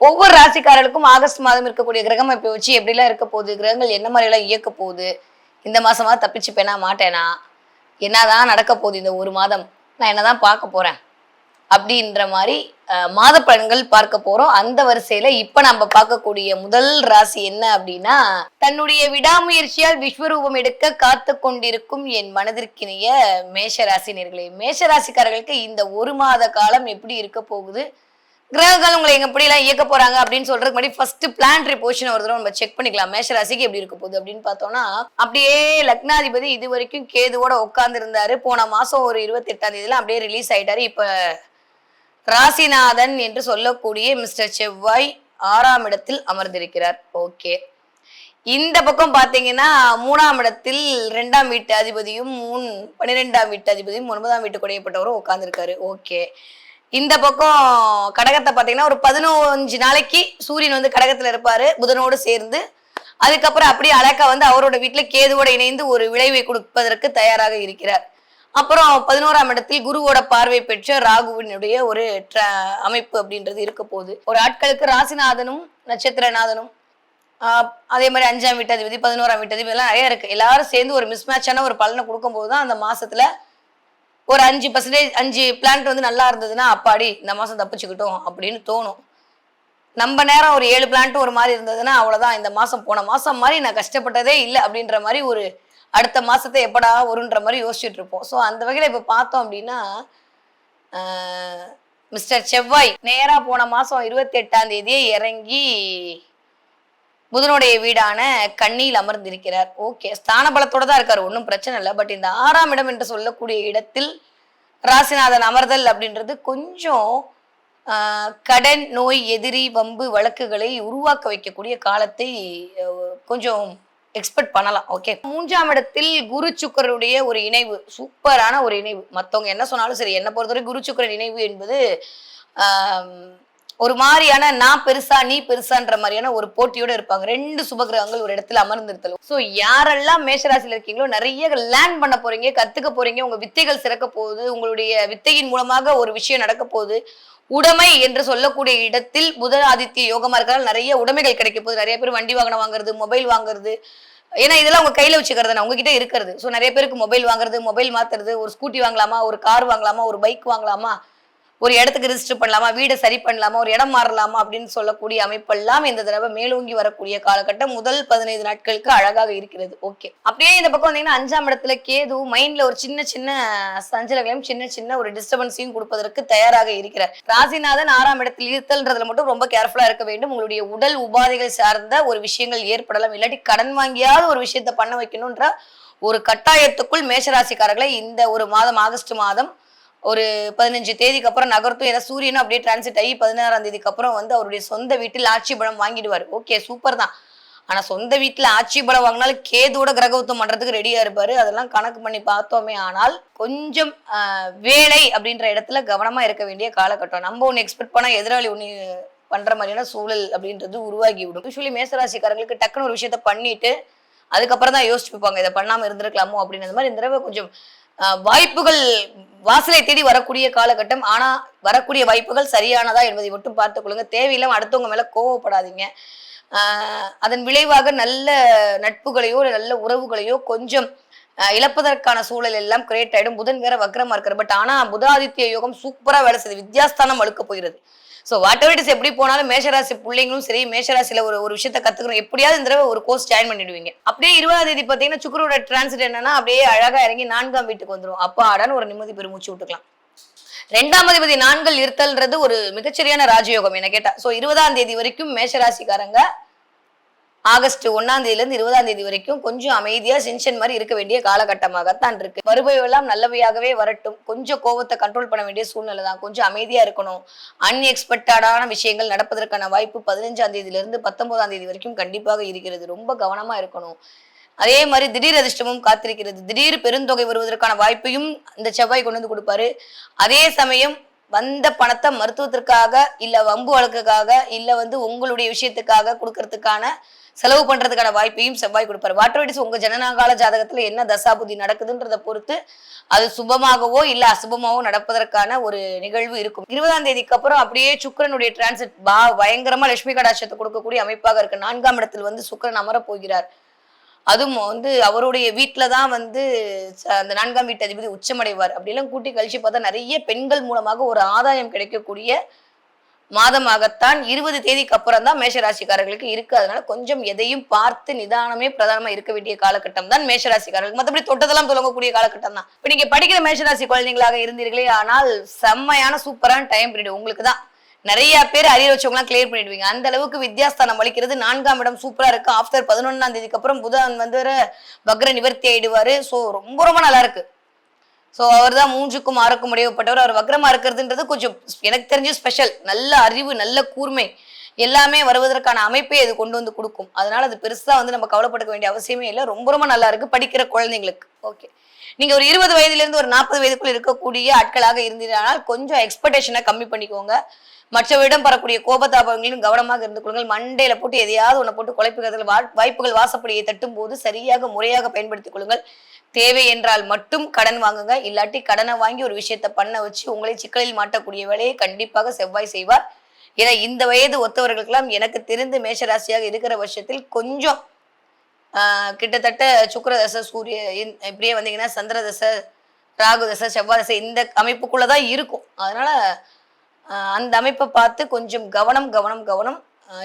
ஒவ்வொரு ராசிக்காரர்களுக்கும் ஆகஸ்ட் மாதம் இருக்கக்கூடிய கிரகம் அமைப்பை வச்சு எப்படிலாம் இருக்க போகுது, கிரகங்கள் என்ன மாதிரி எல்லாம் இயக்க போகுது, இந்த மாசமா தப்பிச்சுப்பேனா மாட்டேனா, என்னதான் நடக்க போகுது இந்த ஒரு மாதம், நான் என்னதான் பார்க்க போறேன் அப்படின்ற மாதிரி மாத பலன்கள் பார்க்க போறோம். அந்த வரிசையில இப்ப நம்ம பார்க்கக்கூடிய முதல் ராசி என்ன அப்படின்னா, தன்னுடைய விடாமுயற்சியால் விஸ்வரூபம் எடுக்க காத்து கொண்டிருக்கும் என் மனதிற்கினிய மேஷ ராசினியர்களே. மேஷ ராசிக்காரர்களுக்கு இந்த ஒரு மாத காலம் எப்படி இருக்க போகுது, கிரகங்கள் உங்களை எங்க எப்படிலாம் இயக்க போறாங்க அப்படின்னு சொல்றதுக்கு முன்னாடி ஃபர்ஸ்ட் பிளானட்டரி பொசிஷன் ஒரு தடவை நம்ம செக் பண்ணிக்கலாம். மேஷ ராசிக்கு எப்படி இருக்க போகுது அப்படின்னு பார்த்தோம்னா, அப்படியே லக்னாதிபதி இது வரைக்கும் கேதுவோட உட்கார்ந்து இருந்தாரு. போன மாசம் ஒரு 28ஆம் தேதியில அப்படியே ரிலீஸ் ஆயிட்டாரு. இப்ப ராசிநாதன் என்று சொல்லக்கூடிய மிஸ்டர் செவ்வாய் 6ஆம் இடத்தில் அமர்ந்திருக்கிறார். ஓகே, இந்த பக்கம் பாத்தீங்கன்னா 3ஆம் இடத்தில் 2ஆம் வீட்டு அதிபதியும் 12ஆம் வீட்டு அதிபதியும் 9ஆம் வீட்டு குடையப்பட்டவரும் உட்கார்ந்துருக்காரு. ஓகே, இந்த பக்கம் கடகத்தை பாத்தீங்கன்னா ஒரு 15 நாளைக்கு சூரியன் வந்து கடகத்துல இருப்பாரு புதனோடு சேர்ந்து. அதுக்கப்புறம் அப்படியே அழகா வந்து அவரோட வீட்டுல கேதுவோட இணைந்து ஒரு விளைவை கொடுப்பதற்கு தயாராக இருக்கிறார். அப்புறம் 11ஆம் இடத்தில் குருவோட பார்வை பெற்ற ராகுவினுடைய ஒரு அமைப்பு அப்படின்றது இருக்க போகுது. ஒரு ஆட்களுக்கு ராசிநாதனும் நட்சத்திரநாதனும் அதே மாதிரி 5ஆம் வீட்டு அதிபதி 11ஆம் வீட்டு அதிபதி எல்லாம் நிறைய இருக்கு. எல்லாரும் சேர்ந்து ஒரு மிஸ்மேட்சான ஒரு பலனை கொடுக்கும் போதுதான் அந்த மாசத்துல ஒரு 5% 5 பிளான்ட் வந்து நல்லா இருந்ததுன்னா அப்பாடி இந்த மாசம் தப்பிச்சுக்கிட்டோம் அப்படின்னு தோணும். நம்ம நேரம் ஒரு 7 பிளான்ட் ஒரு மாதிரி இருந்ததுன்னா அவ்வளவுதான், இந்த மாசம் போன மாசம் மாதிரி நான் கஷ்டப்பட்டதே இல்லை அப்படின்ற மாதிரி ஒரு அடுத்த மாசத்தை எப்படா வருன்ற மாதிரி யோசிச்சுட்டு இருப்போம். ஸோ அந்த வகையில இப்ப பார்த்தோம் அப்படின்னா மிஸ்டர் செவ்வாய் நேரா போன மாசம் 28ஆம் தேதியே இறங்கி புதனுடைய வீடான கன்னியில் அமர்ந்திருக்கிறார். ஓகே, ஸ்தான பலத்தோட தான் இருக்காரு, ஒன்றும் பிரச்சனை இல்லை. பட் இந்த 6ஆம் இடம் என்று சொல்லக்கூடிய இடத்தில் ராசிநாதன் அமர்தல் அப்படின்றது கொஞ்சம் கடன், நோய், எதிரி, வம்பு, வழக்குகளை உருவாக்க வைக்கக்கூடிய காலத்தை கொஞ்சம் எக்ஸ்பெக்ட் பண்ணலாம். ஓகே, 3ஆம் இடத்தில் குரு சுக்கரனுடைய ஒரு இணைவு, சூப்பரான ஒரு இணைவு. மற்றவங்க என்ன சொன்னாலும் சரி, என்னை பொறுத்தவரை குரு சுக்கரன் இணைவு என்பது ஒரு மாதிரியான நான் பெருசா நீ பெருசான்ற மாதிரியான ஒரு போட்டியோட இருப்பாங்க. 2 சுபகிரகங்கள் ஒரு இடத்துல அமர்ந்திருத்தலும். ஸோ யாரெல்லாம் மேஷராசியில் இருக்கீங்களோ நிறைய லேர்ன் பண்ண போறீங்க, கத்துக்க போறீங்க, உங்க வித்தைகள் சிறக்க போகுது, உங்களுடைய வித்தையின் மூலமாக ஒரு விஷயம் நடக்க போகுது. உடைமை என்று சொல்லக்கூடிய இடத்தில் புத ஆதித்ய யோகமா இருக்கிறதால நிறைய உடைமைகள் கிடைக்க போகுது. நிறைய பேர் வண்டி வாகனம் வாங்குறது, மொபைல் வாங்குறது, ஏன்னா இதெல்லாம் உங்க கையில வச்சுக்கிறது உங்ககிட்ட இருக்கிறது. ஸோ நிறைய பேருக்கு மொபைல் வாங்குறது, மொபைல் மாத்துறது, ஒரு ஸ்கூட்டி வாங்கலாமா, ஒரு கார் வாங்கலாமா, ஒரு பைக் வாங்கலாமா, ஒரு இடத்துக்கு ரிஜிஸ்டர் பண்ணலாமா, வீடை சரி பண்ணலாமா, ஒரு இடம் மாறலாமா அப்படின்னு சொல்லக்கூடிய அமைப்பெல்லாம் இந்த தடவை மேலோங்கி வரக்கூடிய காலகட்டம் முதல் 15 நாட்களுக்கு அழகாக இருக்கிறது. ஓகே, அப்படியே இந்த பக்கம் வந்தீங்கன்னா 5ஆம் இடத்துல கேது மைண்ட்ல ஒரு சின்ன சின்ன சஞ்சலங்களையும் சின்ன சின்ன ஒரு டிஸ்டர்பன்ஸையும் கொடுப்பதற்கு தயாராக இருக்கிறார். ராசிநாதன் 6ஆம் இடத்தில் இருத்தல்ன்றதுல மட்டும் ரொம்ப கேர்ஃபுல்லா இருக்க வேண்டும். உங்களுடைய உடல் உபாதைகள் சார்ந்த ஒரு விஷயங்கள் ஏற்படலாம், இல்லாட்டி கடன் வாங்கியாவது ஒரு விஷயத்த பண்ண வைக்கணும்ன்ற ஒரு கட்டாயத்துக்குள் மேஷராசிக்காரர்களை இந்த ஒரு மாதம் ஆகஸ்ட் மாதம் ஒரு 15 தேதிக்கு அப்புறம் நகர்த்தும். ஏன்னா சூரியனும் அப்படியே டிரான்சிட் ஆகி 16ஆம் தேதிக்கு அப்புறம் வந்து அவருடைய சொந்த வீட்டில் ஆட்சி பலம் வாங்கிடுவார். ஓகே, சூப்பர் தான். ஆனா சொந்த வீட்டுல ஆட்சி பலம் வாங்கினாலும் கேதோட கிரகவுத்தம் பண்றதுக்கு ரெடியா இருப்பாரு. அதெல்லாம் கணக்கு பண்ணி பார்த்தோமே ஆனால் கொஞ்சம் வேலை அப்படின்ற இடத்துல கவனமா இருக்க வேண்டிய காலகட்டம். நம்ம ஒண்ணு எக்ஸ்பெக்ட் பண்ணா எதிராளி ஒண்ணு பண்ற மாதிரியான சூழல் அப்படின்றது உருவாகி விடும். யூஸ்வலி மேசராசிக்காரங்களுக்கு டக்குன்னு ஒரு விஷயத்த பண்ணிட்டு அதுக்கப்புறம் தான் யோசிச்சு வைப்பாங்க, இதை பண்ணாம இருந்திருக்கலாமோ அப்படின்னு. மாதிரி இந்த தடவை கொஞ்சம் வாய்ப்புகள் வாசலை தேடி வரக்கூடிய காலகட்டம். ஆனா வரக்கூடிய வாய்ப்புகள் சரியானதா என்பதை மட்டும் பார்த்துக் கொள்ளுங்க. தேவையில்லாம அடுத்தவங்க மேல கோவப்படாதீங்க. அதன் விளைவாக நல்ல நட்புகளையோ நல்ல உறவுகளையோ கொஞ்சம் இழப்பதற்கான சூழல் எல்லாம் கிரியேட் ஆயிடும். புதன் வேற வக்ரமா இருக்கிற. பட் ஆனா புதாதித்ய யோகம் சூப்பரா வேலை செய்யுது, வித்யாஸ்தானம் அழுக்க போகிறது. So what ever it is, எப்படி போனாலும் மேஷராசி பிள்ளைங்களும் சரி, மேஷராசியில ஒரு விஷயத்த கத்துக்கணும், எப்படியாவது இந்த தடவை ஒரு கோர்ஸ் ஜாயின் பண்ணிடுவீங்க. அப்படியே 20ஆம் தேதி பாத்தீங்கன்னா சுக்கரோட டிரான்சிட் என்னன்னா அப்படியே அழகா இறங்கி 4ஆம் வீட்டுக்கு வந்துடும். அப்பாடான்னு ஒரு நிம்மதி பெருமூச்சு விட்டுக்கலாம். 2ஆம் அதிபதி 4 இருத்தல்ன்றது ஒரு மிகச்சரியான ராஜயோகம் என்ன கேட்டா. ஸோ 20ஆம் தேதி வரைக்கும் மேஷராசிக்காரங்க ஆகஸ்ட் 1ஆம் தேதியில இருந்து 20ஆம் தேதி வரைக்கும் கொஞ்சம் அமைதியா சென்ஷன் மாதிரி இருக்க வேண்டிய காலகட்டமாகத்தான் இருக்கு. வருபவையெல்லாம் நல்லவையாகவே வரட்டும். கொஞ்சம் கோபத்தை கண்ட்ரோல் பண்ண வேண்டிய சூழ்நிலை தான். கொஞ்சம் அமைதியா இருக்கணும். அன்எக்ஸ்பெக்டடான விஷயங்கள் நடப்பதற்கான வாய்ப்பு 15ஆம் தேதியில இருந்து 19ஆம் தேதி வரைக்கும் கண்டிப்பாக இருக்கிறது. ரொம்ப கவனமா இருக்கணும். அதே மாதிரி திடீர் அதிர்ஷ்டமும் காத்திருக்கிறது. திடீர் பெருந்தொகை வருவதற்கான வாய்ப்பையும் இந்த செவ்வாய் கொண்டு வந்து கொடுப்பாரு. அதே சமயம் வந்த பணத்தை மருத்துவத்திற்காக இல்ல வம்பு வழக்குக்காக இல்ல வந்து உங்களுடைய விஷயத்துக்காக கொடுக்கறதுக்கான செலவு பண்றதுக்கான வாய்ப்பையும் செவ்வாய் கொடுப்பாரு. வாட்டர் உங்க ஜனனகால ஜாதகத்துல என்ன தசாபுதி நடக்குதுன்றத பொறுத்து அது சுபமாகவோ இல்ல அசுபமாவோ நடப்பதற்கான ஒரு நிகழ்வு இருக்கும். 20ஆம் தேதிக்கு அப்புறம் அப்படியே சுக்கிரனுடைய டிரான்சிட் பயங்கரமா லட்சுமி கடாட்சத்தை கொடுக்கக்கூடிய அமைப்பாக இருக்கு. 4ஆம் இடத்தில் வந்து சுக்கிரன் அமர போகிறார். அதுவும் வந்து அவருடைய வீட்டுலதான் வந்து அந்த 4ஆம் வீட்டு அதிபதி உச்சமடைவார். அப்படிலாம் கூட்டி கழிச்சு பார்த்தா நிறைய பெண்கள் மூலமாக ஒரு ஆதாயம் கிடைக்கக்கூடிய மாதமாகத்தான் 20 தேதிக்கு அப்புறம் தான் மேஷராசிக்காரர்களுக்கு இருக்கு. அதனால கொஞ்சம் எதையும் பார்த்து நிதானமே பிரதானமா இருக்க வேண்டிய காலகட்டம் தான் மேஷராசிக்காரர்களுக்கு. மற்றபடி தொட்டதெல்லாம் தொடங்கக்கூடிய காலகட்டம் தான். இப்ப நீங்க படிக்கிற மேஷராசி குழந்தைங்களாக இருந்தீர்களே ஆனால் செம்மையான சூப்பரான டைம் பீரியட் உங்களுக்கு தான். நிறைய பேர் அரியர் வச்சவங்க எல்லாம் கிளியர் பண்ணிடுவீங்க. அந்த அளவுக்கு வித்தியாஸ்தானம் வலிக்கிறது. 4ஆம் இடம் சூப்பரா இருக்கு. ஆஃப்டர் 11ஆம் தேதிக்கு அப்புறம் புதன் வந்து வக்ர நிவர்த்தி ஆயிடுவாரு. சோ ரொம்ப ரொம்ப நல்லா இருக்கு. ஸோ அவர் தான் 3க்கும் 6க்கும் உடையப்பட்டவர். அவர் வக்ரமா இருக்கிறதுன்றது கொஞ்சம் எனக்கு தெரிஞ்சு ஸ்பெஷல். நல்ல அறிவு, நல்ல கூர்மை எல்லாமே வருவதற்கான அமைப்பை அது கொண்டு வந்து கொடுக்கும். அதனால அது பெருசா வந்து நம்ம கவலைப்பட வேண்டிய அவசியமே இல்லை. ரொம்ப ரொம்ப நல்லா இருக்கு படிக்கிற குழந்தைங்களுக்கு. ஓகே, நீங்க ஒரு 20 வயதுல இருந்து ஒரு 40 வயதுக்குள்ள இருக்கக்கூடிய ஆட்களாக இருந்தீங்கன்னா கொஞ்சம் எக்ஸ்பெக்டேஷனை கம்மி பண்ணிக்கோங்க. மற்றவரிடம் பெறக்கூடிய கோபதாபங்களிலும் கவனமாக இருந்து கொள்ளுங்கள். மண்டையில போட்டு எதையாவது ஒண்ணு போட்டு குழப்பிக்கிறதுல வாய்ப்புகள் வாசப்படியை தட்டும் போது சரியாக முறையாக பயன்படுத்திக் கொள்ளுங்கள். தேவை என்றால் மட்டும் கடன் வாங்குங்க. இல்லாட்டி கடனை வாங்கி ஒரு விஷயத்த பண்ண வச்சு உங்களை சிக்கலில் மாட்டக்கூடிய வேலையை கண்டிப்பாக செவ்வாய் செய்வார். ஏன்னா இந்த வயது ஒத்தவர்களுக்கெல்லாம் எனக்கு தெரிந்து மேஷராசியாக இருக்கிற வருஷத்தில் கொஞ்சம் கிட்டத்தட்ட சுக்கிர தசை, சூரிய இப்படியே வந்தீங்கன்னா சந்திர தசை, ராகு தசை, செவ்வாய் தசை இந்த அமைப்புக்குள்ளதான் இருக்கும். அதனால அந்த அமைப்பை பார்த்து கொஞ்சம் கவனம் கவனம் கவனம்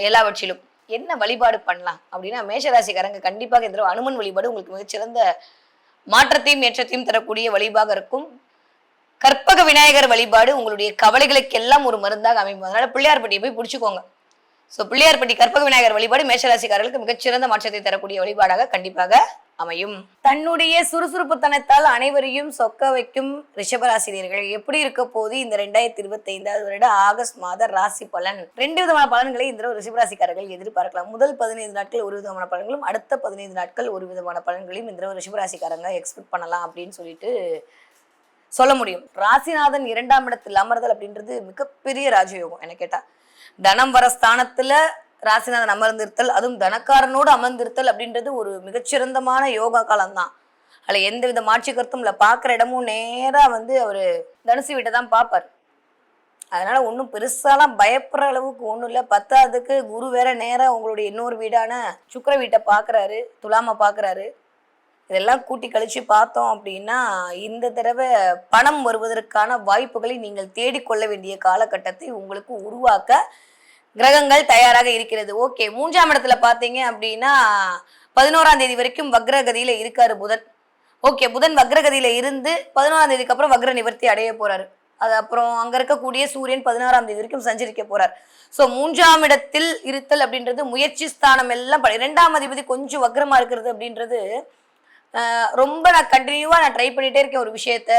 எல்லாவற்றிலும். என்ன வழிபாடு பண்ணலாம் அப்படின்னா மேஷராசிக்காரங்க கண்டிப்பாக இந்த அனுமன் வழிபாடு உங்களுக்கு மிகச்சிறந்த மாற்றத்தையும் ஏற்றத்தையும் தரக்கூடிய வழிபாக இருக்கும். கற்பக விநாயகர் வழிபாடு உங்களுடைய கவலைகளுக்கெல்லாம் ஒரு மருந்தாக அமையும். அதனால பிள்ளையார்பட்டியை போய் பிடிச்சுக்கோங்க. ஸோ பிள்ளையார்பட்டி கற்பக விநாயகர் வழிபாடு மேஷராசிக்காரர்களுக்கு மிகச்சிறந்த மாற்றத்தை தரக்கூடிய வழிபாடாக கண்டிப்பாக அமையும். தன்னுடைய சுறுசுறுப்புத்தனத்தால் அனைவரையும் சொக்க வைக்கும் ரிஷபராசினியர்கள் எப்படி இருக்க போது இந்த 2025 வருட ஆகஸ்ட் மாத ராசி பலன். 2 விதமான பலன்களை இந்த ரிஷபராசிக்காரர்கள் எதிர்பார்க்கலாம். முதல் 15 நாட்கள் ஒரு விதமான பலன்களும், அடுத்த 15 நாட்கள் ஒரு விதமான பலன்களையும் இந்த ரிஷபராசிக்காரங்க எக்ஸ்பெக்ட் பண்ணலாம் அப்படின்னு சொல்லிட்டு சொல்ல முடியும். ராசிநாதன் 2ஆம் இடத்தில் அமர்தல் அப்படின்றது மிகப்பெரிய ராஜயோகம். என்ன கேட்டா தனம் வர ஸ்தானத்துல ராசிநாதன் அமர்ந்திருத்தல், அதுவும் தனக்காரனோடு அமர்ந்திருத்தல் அப்படின்றது ஒரு மிகச்சிறந்தமான யோகா காலம் தான். அதுல எந்த வித மாட்சி கருத்தும் இல்ல. பாக்குற இடமும் நேரா வந்து அவரு தனுசு வீட்டை தான் பார்ப்பார். அதனால ஒன்றும் பெருசாலாம் பயப்படுற அளவுக்கு ஒன்றும் இல்லை. பத்தாவதுக்கு குரு வேற நேரா உங்களுடைய இன்னொரு வீடான சுக்கிர வீட்டை பாக்குறாரு, துலாம பாக்குறாரு. இதெல்லாம் கூட்டி கழிச்சு பார்த்தோம் அப்படின்னா இந்த தடவை பணம் வருவதற்கான வாய்ப்புகளை நீங்கள் தேடிக்கொள்ள வேண்டிய காலகட்டத்தை உங்களுக்கு உருவாக்க கிரகங்கள் தயாராக இருக்கிறது. ஓகே, 3ஆம் இடத்துல பாத்தீங்க அப்படின்னா 11ஆம் தேதி வரைக்கும் வக்ரகதியில இருக்காரு புதன். ஓகே, புதன் வக்ரகதியில இருந்து 11ஆம் தேதிக்கு அப்புறம் வக்ர நிவர்த்தி அடைய போறாரு. அது அப்புறம் அங்க இருக்கக்கூடிய சூரியன் 16ஆம் தேதி வரைக்கும் சஞ்சரிக்க போறார். சோ 3ஆம் இடத்தில் இருத்தல் அப்படின்றது முயற்சி ஸ்தானம் எல்லாம். 2ஆம் அதிபதி கொஞ்சம் வக்ரமா இருக்கிறது அப்படின்றது ரொம்ப நான் கண்டினியூவா ட்ரை பண்ணிட்டே இருக்கேன். ஒரு விஷயத்த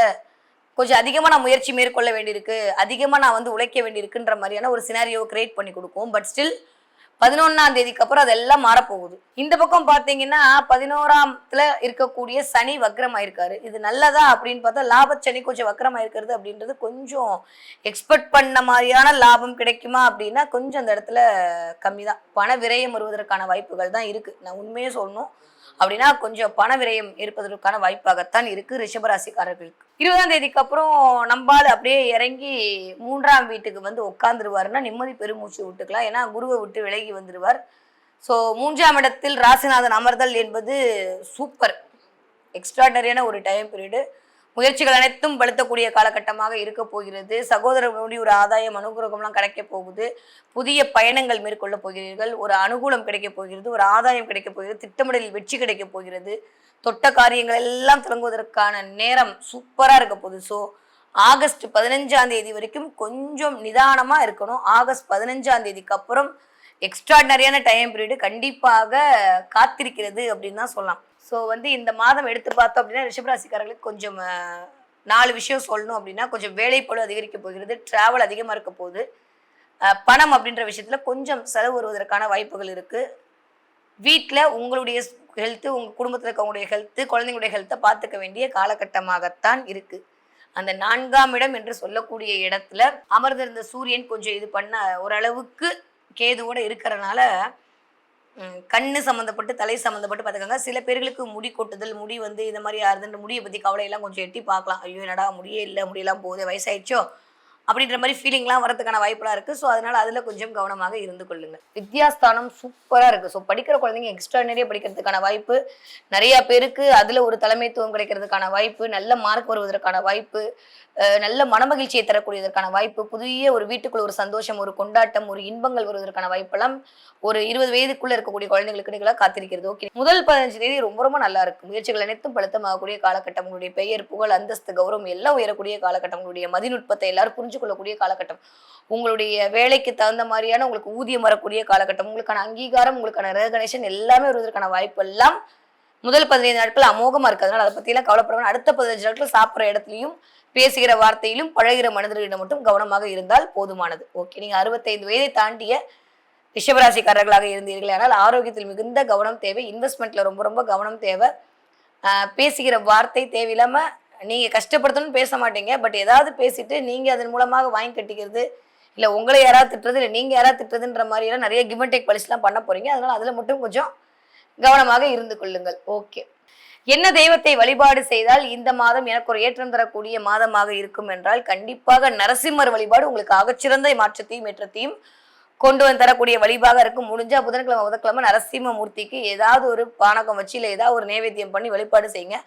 கொஞ்சம் அதிகமா நான் முயற்சி மேற்கொள்ள வேண்டியிருக்கு, அதிகமா நான் வந்து உழைக்க வேண்டியிருக்குன்ற மாதிரியான ஒரு சினாரியோ கிரியேட் பண்ணி கொடுக்கும். பட் ஸ்டில் 11ஆம் தேதிக்கு அப்புறம் அதெல்லாம் மாறப்போகுது. இந்த பக்கம் பாத்தீங்கன்னா 11ஆம்ல இருக்கக்கூடிய சனி வக்ரமாயிருக்காரு. இது நல்லதா அப்படின்னு பார்த்தா லாபச்சனி கொஞ்சம் வக்ரமாயிருக்கிறது அப்படின்றது கொஞ்சம் எக்ஸ்பெக்ட் பண்ண மாதிரியான லாபம் கிடைக்குமா அப்படின்னா கொஞ்சம் அந்த இடத்துல கம்மி தான். பண விரயம் வருவதற்கான வாய்ப்புகள் தான் இருக்கு. நான் உண்மையே சொல்லணும் அப்படின்னா கொஞ்சம் பண விரயம் இருப்பதற்கான வாய்ப்பாகத்தான் இருக்கு ரிஷபராசிக்காரர்களுக்கு. 20ஆம் தேதிக்கு அப்புறம் நம்பால் அப்படியே இறங்கி 3ஆம் வீட்டுக்கு வந்து உட்காந்துருவாருன்னா நிம்மதி பெருமூச்சு விட்டுக்கலாம். ஏன்னா குருவை விட்டு விலகி வந்துடுவார். ஸோ 3ஆம் இடத்தில் ராசிநாதன் அமர்தல் என்பது சூப்பர் எக்ஸ்ட்ராடனரியான ஒரு டைம் பீரியடு. முயற்சிகள் அனைத்தும் படுத்தக்கூடிய காலகட்டமாக இருக்க போகிறது. சகோதரர்களுடைய ஒரு ஆதாயம் அனுகூலம்லாம் கிடைக்க போகுது. புதிய பயணங்கள் மேற்கொள்ள போகிறீர்கள். ஒரு அனுகூலம் கிடைக்க போகிறது, ஒரு ஆதாயம் கிடைக்க போகிறது, திட்டமிடலில் வெற்றி கிடைக்க போகிறது. தொட்ட காரியங்கள் எல்லாம் தொடங்குவதற்கான நேரம் சூப்பரா இருக்க போகுது. ஸோ ஆகஸ்ட் 15ஆம் தேதி வரைக்கும் கொஞ்சம் நிதானமா இருக்கணும். ஆகஸ்ட் 15ஆம் தேதிக்கு அப்புறம் எக்ஸ்ட்ராடனரியான டைம் பீரியடு கண்டிப்பாக காத்திருக்கிறது அப்படின்னு தான் சொல்லலாம். ஸோ வந்து இந்த மாதம் எடுத்து பார்த்தோம் அப்படின்னா ரிஷபராசிக்காரர்களுக்கு கொஞ்சம் 4 விஷயம் சொல்லணும் அப்படின்னா கொஞ்சம் வேலைப்பளு அதிகரிக்க போகிறது, டிராவல் அதிகமாக இருக்க போகுது, பணம் அப்படின்ற விஷயத்துல கொஞ்சம் செலவு வருவதற்கான வாய்ப்புகள் இருக்கு. வீட்டில் உங்களுடைய ஹெல்த்து, உங்கள் குடும்பத்தில் இருக்கவங்களுடைய ஹெல்த்து, குழந்தைங்களுடைய ஹெல்த்தை பார்த்துக்க வேண்டிய காலகட்டமாகத்தான் இருக்கு. அந்த 4ஆம் இடம் என்று சொல்லக்கூடிய இடத்துல அமர்ந்திருந்த சூரியன் கொஞ்சம் இது பண்ண ஓரளவுக்கு கேதுவோட இருக்கிறனால கண்ணு சம்மந்தப்பட்டு தலை சம்மந்தப்பட்டு பார்த்துக்கோங்க. சில பேர்களுக்கு முடி கொட்டுதல், முடி வந்து இந்த மாதிரி ஆறுதுன்ற முடியை பற்றி கவலையெல்லாம் கொஞ்சம் எட்டி பார்க்கலாம். ஐயோ என்னடா முடியே இல்லை, முடியெல்லாம் போகுது, வயசாயிடுச்சோ அப்படின்ற மாதிரி ஃபீலிங்லாம் வரதுக்கான வாய்ப்புலாம் இருக்குது. ஸோ அதனால் அதில் கொஞ்சம் கவனமாக இருந்து கொள்ளுங்க. வித்யாஸ்தானம் சூப்பராக இருக்குது. ஸோ படிக்கிற குழந்தைங்க எக்ஸ்ட்ரானரியாக படிக்கிறதுக்கான வாய்ப்பு, நிறையா பேருக்கு அதில் ஒரு தலைமைத்துவம் கிடைக்கிறதுக்கான வாய்ப்பு, நல்ல மார்க் வருவதற்கான வாய்ப்பு, நல்ல மனமகிழ்ச்சியை தரக்கூடியதற்கான வாய்ப்பு, புதிய ஒரு வீட்டுக்குள்ள ஒரு சந்தோஷம், ஒரு கொண்டாட்டம், ஒரு இன்பங்கள் வருவதற்கான வாய்ப்பெல்லாம் ஒரு 20 வயதுக்குள்ள இருக்கக்கூடிய குழந்தைங்களுக்கு நீங்களா காத்திருக்கிறது. ஓகே, முதல் 15 தேதி ரொம்ப ரொம்ப நல்லா இருக்கு. முயற்சிகள் அனைத்தும் பழுத்தமாகக்கூடிய காலகட்டம். உங்களுடைய பெயர், புகழ், அந்தஸ்து, கௌரவம் எல்லாம் உயரக்கூடிய காலகட்டம். உங்களுடைய மதிநுட்பத்தை எல்லாரும் புரிஞ்சு கொள்ளக்கூடிய காலகட்டம். உங்களுடைய வேலைக்கு தகுந்த மாதிரியான உங்களுக்கு ஊதியம் வரக்கூடிய காலகட்டம். உங்களுக்கான அங்கீகாரம், உங்களுக்கான ரெகக்னேஷன் எல்லாமே வருவதற்கான வாய்ப்பு எல்லாம் முதல் 15 நாட்கள் அமோகமா இருக்கு. அதனால அதை பத்தி எல்லாம் கவலைப்படணும். அடுத்த 15 நாட்கள் சாப்பிட்ற இடத்துலையும் பேசுகிற வார்த்தையிலும் பழகிற மனிதர்களிடம் மட்டும் கவனமாக இருந்தால் போதுமானது. ஓகே, நீங்க 65 வயதை தாண்டிய ரிஷபராசிக்காரர்களாக இருந்தீர்கள் ஆனால் ஆரோக்கியத்தில் மிகுந்த கவனம் தேவை. இன்வெஸ்ட்மெண்ட்ல ரொம்ப ரொம்ப கவனம் தேவை. பேசுகிற வார்த்தை தேவையில்லாம நீங்க கஷ்டப்படுத்தணும்னு பேச மாட்டீங்க. பட் ஏதாவது பேசிட்டு நீங்க அதன் மூலமாக வாங்கி கட்டிக்கிறது, இல்ல உங்களை யாராவது திட்டுறது, இல்லை நீங்க யாராவது திட்டுறதுன்ற மாதிரி எல்லாம் நிறைய கிவ் அண்ட் டேக் பாலிசிலாம் பண்ண போறீங்க. அதனால அதுல மட்டும் கொஞ்சம் கவனமாக இருந்து கொள்ளுங்கள். ஓகே, என்ன தெய்வத்தை வழிபாடு செய்தால் இந்த மாதம் எனக்கு ஒரு ஏற்றம் தரக்கூடிய மாதமாக இருக்கும் என்றால் கண்டிப்பாக நரசிம்மர் வழிபாடு உங்களுக்கு ஆகச்சிறந்த மாற்றத்தையும் ஏற்றத்தையும் கொண்டு வந்து தரக்கூடிய வழிபாக இருக்கும். முடிஞ்சா புதன்கிழமை நரசிம்ம மூர்த்திக்கு ஏதாவது ஒரு பானகம் வச்சு இல்லை ஏதாவது ஒரு நைவேத்தியம் பண்ணி வழிபாடு செய்யுங்க.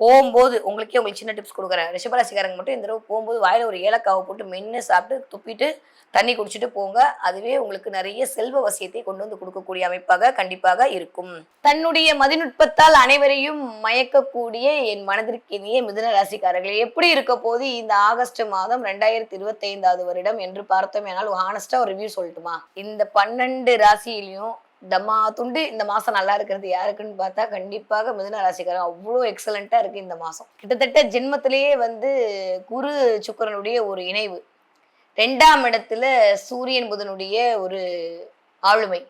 போகும்போது உங்களுக்கு சின்ன டிப்ஸ் கொடுக்குறேன். ரிஷபராசிக்காரங்க மட்டும் இந்த தடவை போகும்போது வாயில ஒரு ஏலக்காவை போட்டு மென்று சாப்பிட்டு துப்பிட்டு தண்ணி குடிச்சிட்டு போங்க. அதுவே உங்களுக்கு நிறைய செல்வ வசியத்தை கொண்டு வந்து கொடுக்கக்கூடிய அமைப்பாக கண்டிப்பாக இருக்கும். தன்னுடைய மதிநுட்பத்தால் அனைவரையும் மயக்கக்கூடிய என் மனதிற்கு இனிய மிதுன ராசிக்காரர்கள் எப்படி இருக்க போது இந்த ஆகஸ்ட் மாதம் 2025 வருடம் என்று பார்த்தோம். என்னால் ஹானஸ்டா ஒரு ரிவ்யூ சொல்லட்டுமா? இந்த 12 ராசியிலையும் தம்மா துண்டு இந்த மாசம் நல்லா இருக்கிறது யாருக்குன்னு பார்த்தா கண்டிப்பாக மிதுன ராசிக்காரங்க. அவ்வளோ எக்ஸலண்டா இருக்கு இந்த மாசம். கிட்டத்தட்ட ஜென்மத்திலேயே வந்து குரு சுக்கிரனுடைய ஒரு இணைவு, 2ஆம் இடத்துல சூரியன் புதனுடைய ஒரு ஆளுமை,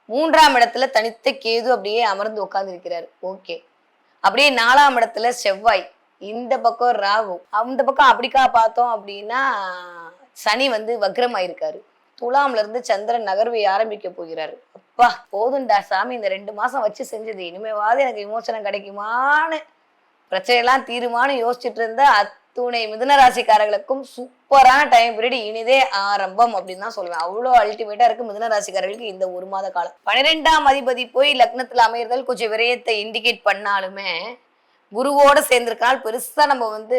3ஆம் இடத்துல தனித்த கேது அப்படியே அமர்ந்து உட்கார்ந்து இருக்கிறாரு. ஓகே, அப்படியே 4ஆம் இடத்துல செவ்வாய், இந்த பக்கம் ராகு, அந்த பக்கம் அப்படிக்கா பார்த்தோம் அப்படின்னா சனி வந்து வக்ரமாயிருக்காரு. துலாம்ல இருந்து சந்திரன் நகர்வை ஆரம்பிக்க போகிறாரு. அப்பா போதுண்டா சாமி, இந்த 2 மாசம் வச்சு செஞ்சது இனிமேவாது எனக்கு விமோசனம் கிடைக்குமான்னு பிரச்சனையெல்லாம் தீருமானு யோசிச்சுட்டு இருந்த அத்துணை மிதுன ராசிக்காரர்களுக்கும் சூப்பரான டைம் பீரியட் இனிதே ஆரம்பம் அப்படின்னு தான் சொல்லுவேன். அவ்வளோ அல்டிமேட்டா இருக்கு மிதுன ராசிக்காரர்களுக்கு இந்த ஒரு மாத காலம். 12ஆம் அதிபதி போய் லக்னத்துல அமையறதால் கொஞ்சம் விரயத்தை இண்டிகேட் பண்ணாலுமே குருவோட சேர்ந்திருக்கனால பெருசா நம்ம வந்து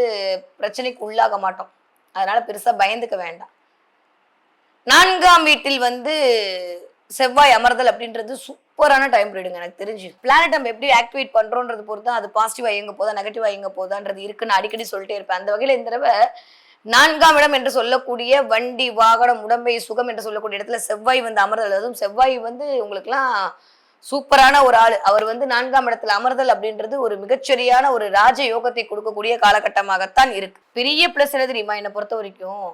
பிரச்சனைக்கு உள்ளாக மாட்டோம். அதனால பெருசா பயந்துக்க வேண்டாம். 4ஆம் வீட்டில் வந்து செவ்வாய் அமர்தல் அப்படின்றது சூப்பரான டைம் பீரியடுங்க. எனக்கு தெரிஞ்சு பிளானட் நம்ம எப்படி ஆக்டிவேட் பண்றோன்றது பொறுத்து அது பாசிட்டிவா இயங்க போதா நெகட்டிவா இயங்க போதான்றது இருக்குன்னு அடிக்கடி சொல்லிட்டே இருப்பேன். அந்த வகையில இந்த தடவை 4ஆம் இடம் என்று சொல்லக்கூடிய வண்டி வாகனம் உடம்பை சுகம் என்று சொல்லக்கூடிய இடத்துல செவ்வாய் வந்து அமர்தல், அதுவும் செவ்வாய் வந்து உங்களுக்குலாம் சூப்பரான ஒரு ஆளு. அவர் வந்து 4ஆம் இடத்துல அமர்தல் அப்படின்றது ஒரு மிகச்சரியான ஒரு ராஜ யோகத்தை கொடுக்கக்கூடிய காலகட்டமாகத்தான் இருக்கு. பெரிய பிளஸ் என்ன தெரியுமா? என்னை பொறுத்த வரைக்கும்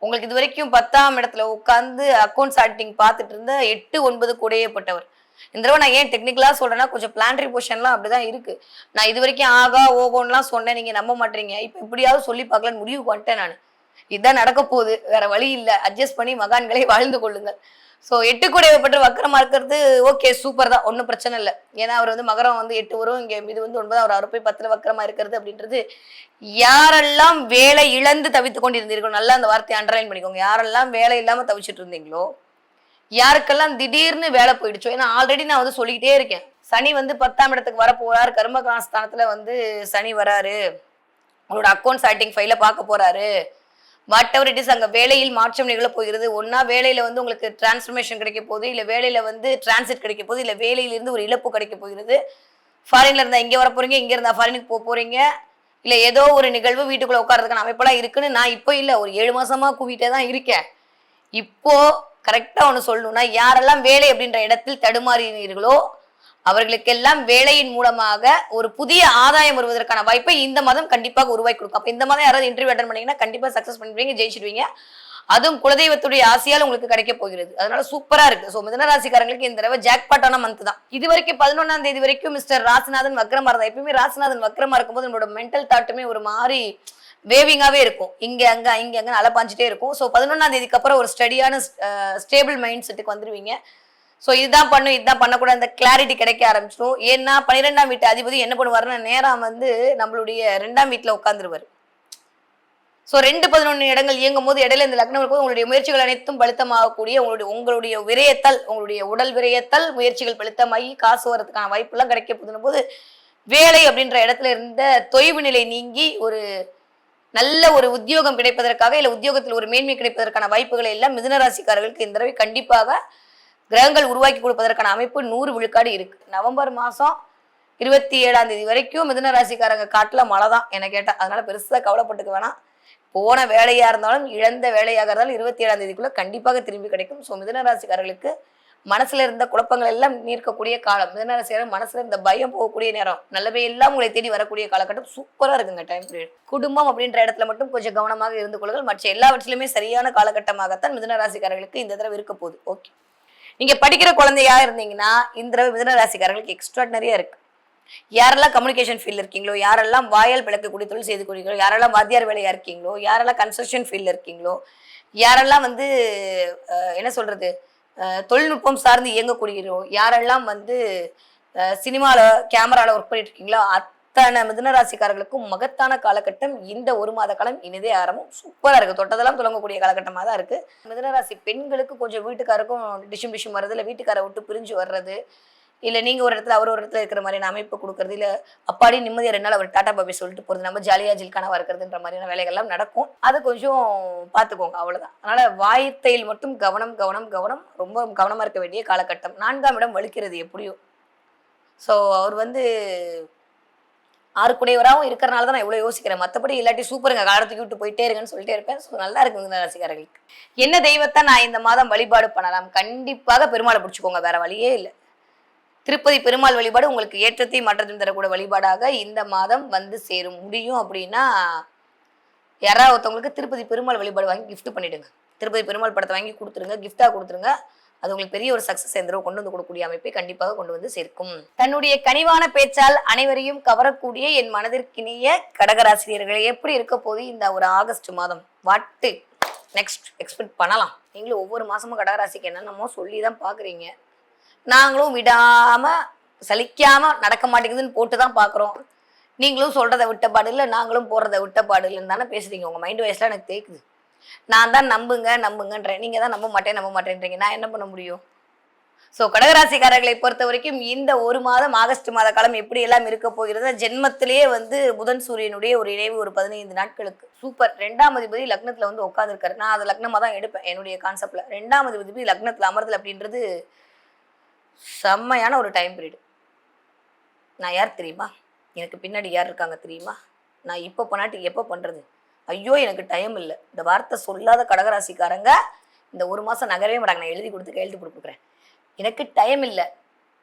உங்களுக்கு இது வரைக்கும் 10ஆம் இடத்துல உட்காந்து அக்கௌண்ட்ஸ் ஆடிட்டிங் பார்த்துட்டு இருந்த 8, 9 கூடையப்பட்டவர். இந்த தடவை நான் ஏன் டெக்னிக்கலா சொல்றேன்னா கொஞ்சம் பிளான்ட்ரி பொசிஷன்லாம் அப்படிதான் இருக்கு. நான் இது வரைக்கும் ஆகா ஓகோன்லாம் சொன்னேன், நீங்க நம்ப மாட்டீங்க. இப்ப இப்படியாவது சொல்லி பார்க்கலான்னு முடிவுக்கு வந்துட்டேன் நான். இதுதான் நடக்க போகுது, வேற வழி இல்லை. அட்ஜஸ்ட் பண்ணி மகான்களை வாழ்ந்து கொள்ளுங்கள். ஸோ 8 கூடையப்பட்டு வக்கரமா இருக்கிறது ஓகே, சூப்பர் தான், ஒன்றும் பிரச்சனை இல்லை. ஏன்னா அவர் வந்து மகரம் வந்து 8 வரும், இங்கே இது வந்து 9, அவர் போய் 10 வக்கரமா இருக்கிறது அப்படின்றது. யாரெல்லாம் வேலை இழந்து தவித்து கொண்டு இருந்தீர்களோ, நல்லா அந்த வார்த்தையை அண்டர்லைன் பண்ணிக்கோங்க. யாரெல்லாம் வேலை இல்லாம தவிச்சிட்டு இருந்தீங்களோ, யாருக்கெல்லாம் திடீர்னு வேலை போயிடுச்சோ, ஏன்னா ஆல்ரெடி நான் வந்து சொல்லிக்கிட்டே இருக்கேன், சனி வந்து 10ஆம் இடத்துக்கு வர போறாரு, கர்மகாஸ்தானத்துல வந்து சனி வராரு, உங்களோட அக்கௌண்ட்ஸ் ஆக்டிங் ஃபைல பார்க்க போறாரு, வாட் எவர் இட் இஸ், அங்கே வேலையில் மாற்றம் நிகழ போகிறது. ஒன்னா வேலையில வந்து உங்களுக்கு டிரான்ஸ்ஃபர்மேஷன் கிடைக்க போகுது, இல்லை வேலையில வந்து டிரான்சிட் கிடைக்க போகுது, இல்லை வேலையிலிருந்து ஒரு இழப்பு கிடைக்க போகிறது. ஃபாரின்ல இருந்தா இங்கே வர போறீங்க, இங்க இருந்தா ஃபாரினுக்கு போக போறீங்க, இல்லை ஏதோ ஒரு நிகழ்வு வீட்டுக்குள்ள உட்காரதுக்கான அமைப்பெல்லாம் இருக்குன்னு நான் இப்போ இல்லை ஒரு 7 மாசமா கூவிட்டே தான் இருக்கேன். இப்போ கரெக்டா ஒன்று சொல்லணும்னா, யாரெல்லாம் வேலை அப்படின்ற இடத்தில் தடுமாறினீர்களோ அவர்களுக்கெல்லாம் வேலையின் மூலமாக ஒரு புதிய ஆதாயம் வருவதற்கான வாய்ப்பை இந்த மாதம் கண்டிப்பாக உருவாக்கி கொடுக்கும். அப்ப இந்த மாதம் யாராவது இன்டர்வியூ அட்டன் பண்ணீங்கன்னா கண்டிப்பா சக்சஸ் பண்ணிடுவீங்க, ஜெயிச்சிடுவீங்க. அதுவும் குலதெய்வத்துடைய ஆசையால் உங்களுக்கு கிடைக்க போகிறது. அதனால சூப்பரா இருக்கு. சோ மிதுன ராசிக்காரங்களுக்கு இந்த தடவை ஜாக்பாட்டான மந்த் தான். இது வரைக்கும் 11ஆம் தேதி வரைக்கும் மிஸ்டர் ராசிநாதன் வக்ரமா இருந்தா, எப்பயுமே ராசிநாதன் வக்ரமா இருக்கும்போது நம்மளோட மென்டல் தாட்டுமே ஒரு மாதிரி வேவிங்காவே இருக்கும், இங்க அங்க அலப்பாஞ்சிட்டே இருக்கும். ஸோ 11ஆம் தேதிக்கு அப்புறம் ஒரு ஸ்டடியான ஸ்டேபிள் மைண்ட் செட்டுக்கு வந்துருவீங்க. ஸோ இதுதான் பண்ணும் இதுதான் பண்ணக்கூடாது அந்த கிளாரிட்டி கிடைக்க ஆரம்பிச்சிடும். ஏன்னா 12ஆம் வீட்டு அதிபதி என்ன பண்ணுவாருன்னா நேரம் வந்து நம்மளுடைய 2ஆம் வீட்டுல உட்காந்துருவாரு. ஸோ 2, 11 இடங்கள் இயங்கும் போது இடையில இந்த லக்னம் இருக்கும்போது உங்களுடைய முயற்சிகள் அனைத்தும் பலித்தமாகக்கூடிய உங்களுடைய விரயத்தல், உங்களுடைய உடல் விரயத்தல் முயற்சிகள் பலித்தமாகி காசு வரதுக்கான வாய்ப்பு எல்லாம் கிடைக்க போதுன்னும் போது வேலை அப்படின்ற இடத்துல இருந்த தொய்வு நிலை நீங்கி ஒரு நல்ல ஒரு உத்தியோகம் கிடைப்பதற்காக இல்ல உத்தியோகத்தில் ஒரு மேன்மை கிடைப்பதற்கான வாய்ப்புகளை எல்லாம் மிதுன ராசிக்காரர்களுக்கு இந்த தடவை கண்டிப்பாக கிரகங்கள் உருவாக்கி கொடுப்பதற்கான அமைப்பு 100 விழுக்காடு இருக்கு. நவம்பர் மாசம் 27ஆம் தேதி வரைக்கும் மிதுன ராசிக்காரங்க காட்டுல மழை தான் என்ன கேட்டா. அதனால பெருசா கவலைப்பட்டுக்க வேணாம். போன வேலையா இருந்தாலும் இழந்த வேலையாக இருந்தாலும் 27ஆம் தேதிக்குள்ள கண்டிப்பாக திரும்பி கிடைக்கும். ஸோ மிதுன ராசிக்காரர்களுக்கு மனசுல இருந்த குழப்பங்கள் எல்லாம் நீர்க்கக்கூடிய காலம். மிதுன ராசிக்காரர் மனசுல இருந்த பயம் போகக்கூடிய நேரம், நல்லவே எல்லாம் உங்களை தேடி வரக்கூடிய காலகட்டம் சூப்பரா இருக்குங்க டைம் பீரியட். குடும்பம் அப்படின்ற இடத்துல மட்டும் கொஞ்சம் கவனமாக இருந்து கொள்ளுங்கள். மற்ற எல்லாவற்றிலுமே சரியான காலகட்டமாகத்தான் மிதுன ராசிக்காரர்களுக்கு இந்த தடவை இருக்க போகுது. ஓகே, நீங்க படிக்கிற குழந்தையா இருந்தீங்கன்னா இந்த தடவை மிதுன ராசிக்காரர்களுக்கு எக்ஸ்ட்ராடினரியா இருக்கு. யாரெல்லாம் கம்யூனிகேஷன் ஃபீல்ட் இருக்கீங்களோ, யாரெல்லாம் வாயால் விளக்கக்கூடிய தொழில் செய்து கொள்கிறீங்களோ, யாரெல்லாம் வாத்தியார் வேலையா இருக்கீங்களோ, யாரெல்லாம் கன்ஸ்ட்ரக்ஷன் ஃபீல்ட்ல இருக்கீங்களோ, யாரெல்லாம் வந்து என்ன சொல்றது தொழில்நுட்பம் சார்ந்து இயங்கக்கூடியோ, யாரெல்லாம் வந்து சினிமால கேமரால ஒர்க் பண்ணிட்டு இருக்கீங்களோ அத்தனை மிதுன ராசிக்காரர்களுக்கும் மகத்தான காலகட்டம் இந்த 1 மாத காலம் இனிதே ஆரம்பம். சூப்பரா இருக்கு. தொட்டதெல்லாம் தொடங்கக்கூடிய காலகட்டமாக தான் இருக்கு. மிதுன ராசி பெண்களுக்கு கொஞ்சம் வீட்டுக்காருக்கும் டிஷும் வர்றது, இல்லை வீட்டுக்காரை விட்டு பிரிஞ்சு வர்றது, இல்ல நீங்க ஒரு இடத்துல அவர் ஒரு இடத்துல இருக்கிற மாதிரியான அமைப்பு கொடுக்கறது, இல்ல அப்பாடி நிம்மதியா 2 நாள் அவர் டாடா பாபி சொல்லிட்டு போறது, நம்ம ஜாலியா ஜில்கானவா இருக்கிறதுன்ற மாதிரியான வேலைகள்லாம் நடக்கும். அது கொஞ்சம் பார்த்துக்கோங்க, அவ்வளவுதான். அதனால வாய்த்தையில் மட்டும் கவனம் கவனம் கவனம், ரொம்ப கவனமா இருக்க வேண்டிய காலகட்டம். 4ஆம் இடம் வலிக்கிறது எப்படியோ. ஸோ அவர் வந்து 6 குடையவராகவும் இருக்கிறனால தான் நான் இவ்வளவு யோசிக்கிறேன். மற்றபடி இல்லாட்டி சூப்பருங்க, காலத்துக்கு விட்டு போயிட்டே இருங்கன்னு சொல்லிட்டே இருப்பேன். ஸோ நல்லா இருக்கு இந்த ராசிக்காரர்களுக்கு. என்ன தெய்வத்தை நான் இந்த மாதம் வழிபாடு பண்ணலாம்? கண்டிப்பாக பெருமாளை பிடிச்சிக்கோங்க, வேற வழியே இல்லை. திருப்பதி பெருமாள் வழிபாடு உங்களுக்கு ஏற்றத்தை மாற்றத்தையும் தரக்கூடிய வழிபாடாக இந்த மாதம் வந்து சேரும். முடியும் அப்படின்னா யாராவது ஒருத்தவங்களுக்கு திருப்பதி பெருமாள் வழிபாடு வாங்கி கிஃப்ட் பண்ணிடுங்க. திருப்பதி பெருமாள் படத்தை வாங்கி கொடுத்துருங்க, கிஃப்டா கொடுத்துருங்க. அது உங்களுக்கு பெரிய ஒரு சக்சஸ் கொண்டு வந்து கொடுக்கக்கூடிய அமைப்பை கண்டிப்பாக கொண்டு வந்து சேர்க்கும். தன்னுடைய கனிவான பேச்சால் அனைவரையும் கவரக்கூடிய என் மனதிற்கினிய கடகராசிரியர்களை எப்படி இருக்க போது இந்த ஒரு ஆகஸ்ட் மாதம்? வாட்டு நெக்ஸ்ட் எக்ஸ்பெக்ட் பண்ணலாம். நீங்களும் ஒவ்வொரு மாசமும் கடகராசிக்கு என்னென்னமோ சொல்லி தான் பாக்குறீங்க. நாங்களும் விடாம சலிக்காம நடக்க மாட்டேங்குதுன்னு போட்டுதான் பாக்குறோம். நீங்களும் சொல்றதை விட்டப்பாடு இல்லை, நாங்களும் போடுறதை விட்டப்பாடு இல்லைன்னு தானே பேசுறீங்க. உங்க மைண்ட் வாய்ஸ்லாம் எனக்கு தேக்குது. நான் தான் நம்புங்கன்றேன், நீங்க தான் நம்ப மாட்டேன்றீங்க. நான் என்ன பண்ண முடியும்? ஸோ கடகராசிக்காரர்களை பொறுத்த வரைக்கும் இந்த 1 மாதம் ஆகஸ்ட் மாத காலம் எப்படி எல்லாம் இருக்க போகிறது? ஜென்மத்திலேயே வந்து புதன் சூரியனுடைய ஒரு இணைவு ஒரு 15 நாட்களுக்கு சூப்பர். 2ஆம் அதிபதி லக்னத்துல வந்து உட்காந்துருக்காரு. நான் அதை லக்னமா தான் எடுப்பேன் என்னுடைய கான்செப்ட்ல. 2ஆம் அதிபதி லக்னத்துல அமர்தல் அப்படின்றது செம்மையான ஒரு டைம் பீரியட். நான் யார் தெரியுமா? எனக்கு பின்னாடி யார் இருக்காங்க தெரியுமா? நான் இப்போ பண்ணாட்டி எப்போ பண்றது? ஐயோ எனக்கு டைம் இல்லை. இந்த வார்த்தை சொல்லாத கடகராசிக்காரங்க இந்த 1 மாசம் நகரவே மாட்டாங்க. நான் எழுதி கொடுத்து கையெழுத்து கொடுக்குறேன். எனக்கு டைம் இல்லை,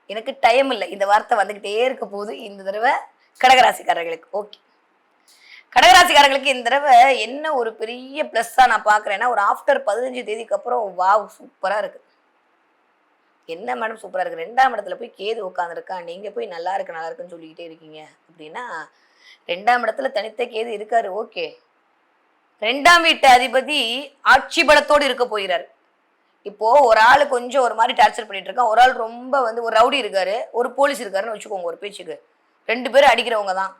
எனக்கு டைம் இல்லை. இந்த வார்த்தை வந்துகிட்டே இருக்க போது இந்த தடவை கடகராசிக்காரர்களுக்கு. ஓகே, கடகராசிக்காரர்களுக்கு இந்த தடவை என்ன ஒரு பெரிய பிளஸ்ஸா நான் பாக்குறேன்னா, ஒரு ஆஃப்டர் 15 தேதிக்கு அப்புறம் வாவ் சூப்பரா இருக்கு. என்ன மேடம் சூப்பரா இருக்கு? 2ஆம் இடத்துல போய் கேது உட்காந்துருக்கான், நீங்க போய் நல்லா இருக்குன்னு சொல்லிக்கிட்டே இருக்கீங்க அப்படின்னா, 2ஆம் இடத்துல தனித்த கேது இருக்காரு. ஓகே, 2ஆம் வீட்டு அதிபதி ஆட்சி பலத்தோடு இருக்க போகிறார். இப்போ ஒரு ஆள் கொஞ்சம் ஒரு மாதிரி டார்ச்சர் பண்ணிட்டு இருக்கான், ஒரு ஆள் ரொம்ப வந்து ஒரு ரவுடி இருக்காரு, ஒரு போலீஸ் இருக்காருன்னு வச்சுக்கோங்க. ஒரு பேச்சுக்கு 2 பேரும் அடிக்கிறவங்க தான்.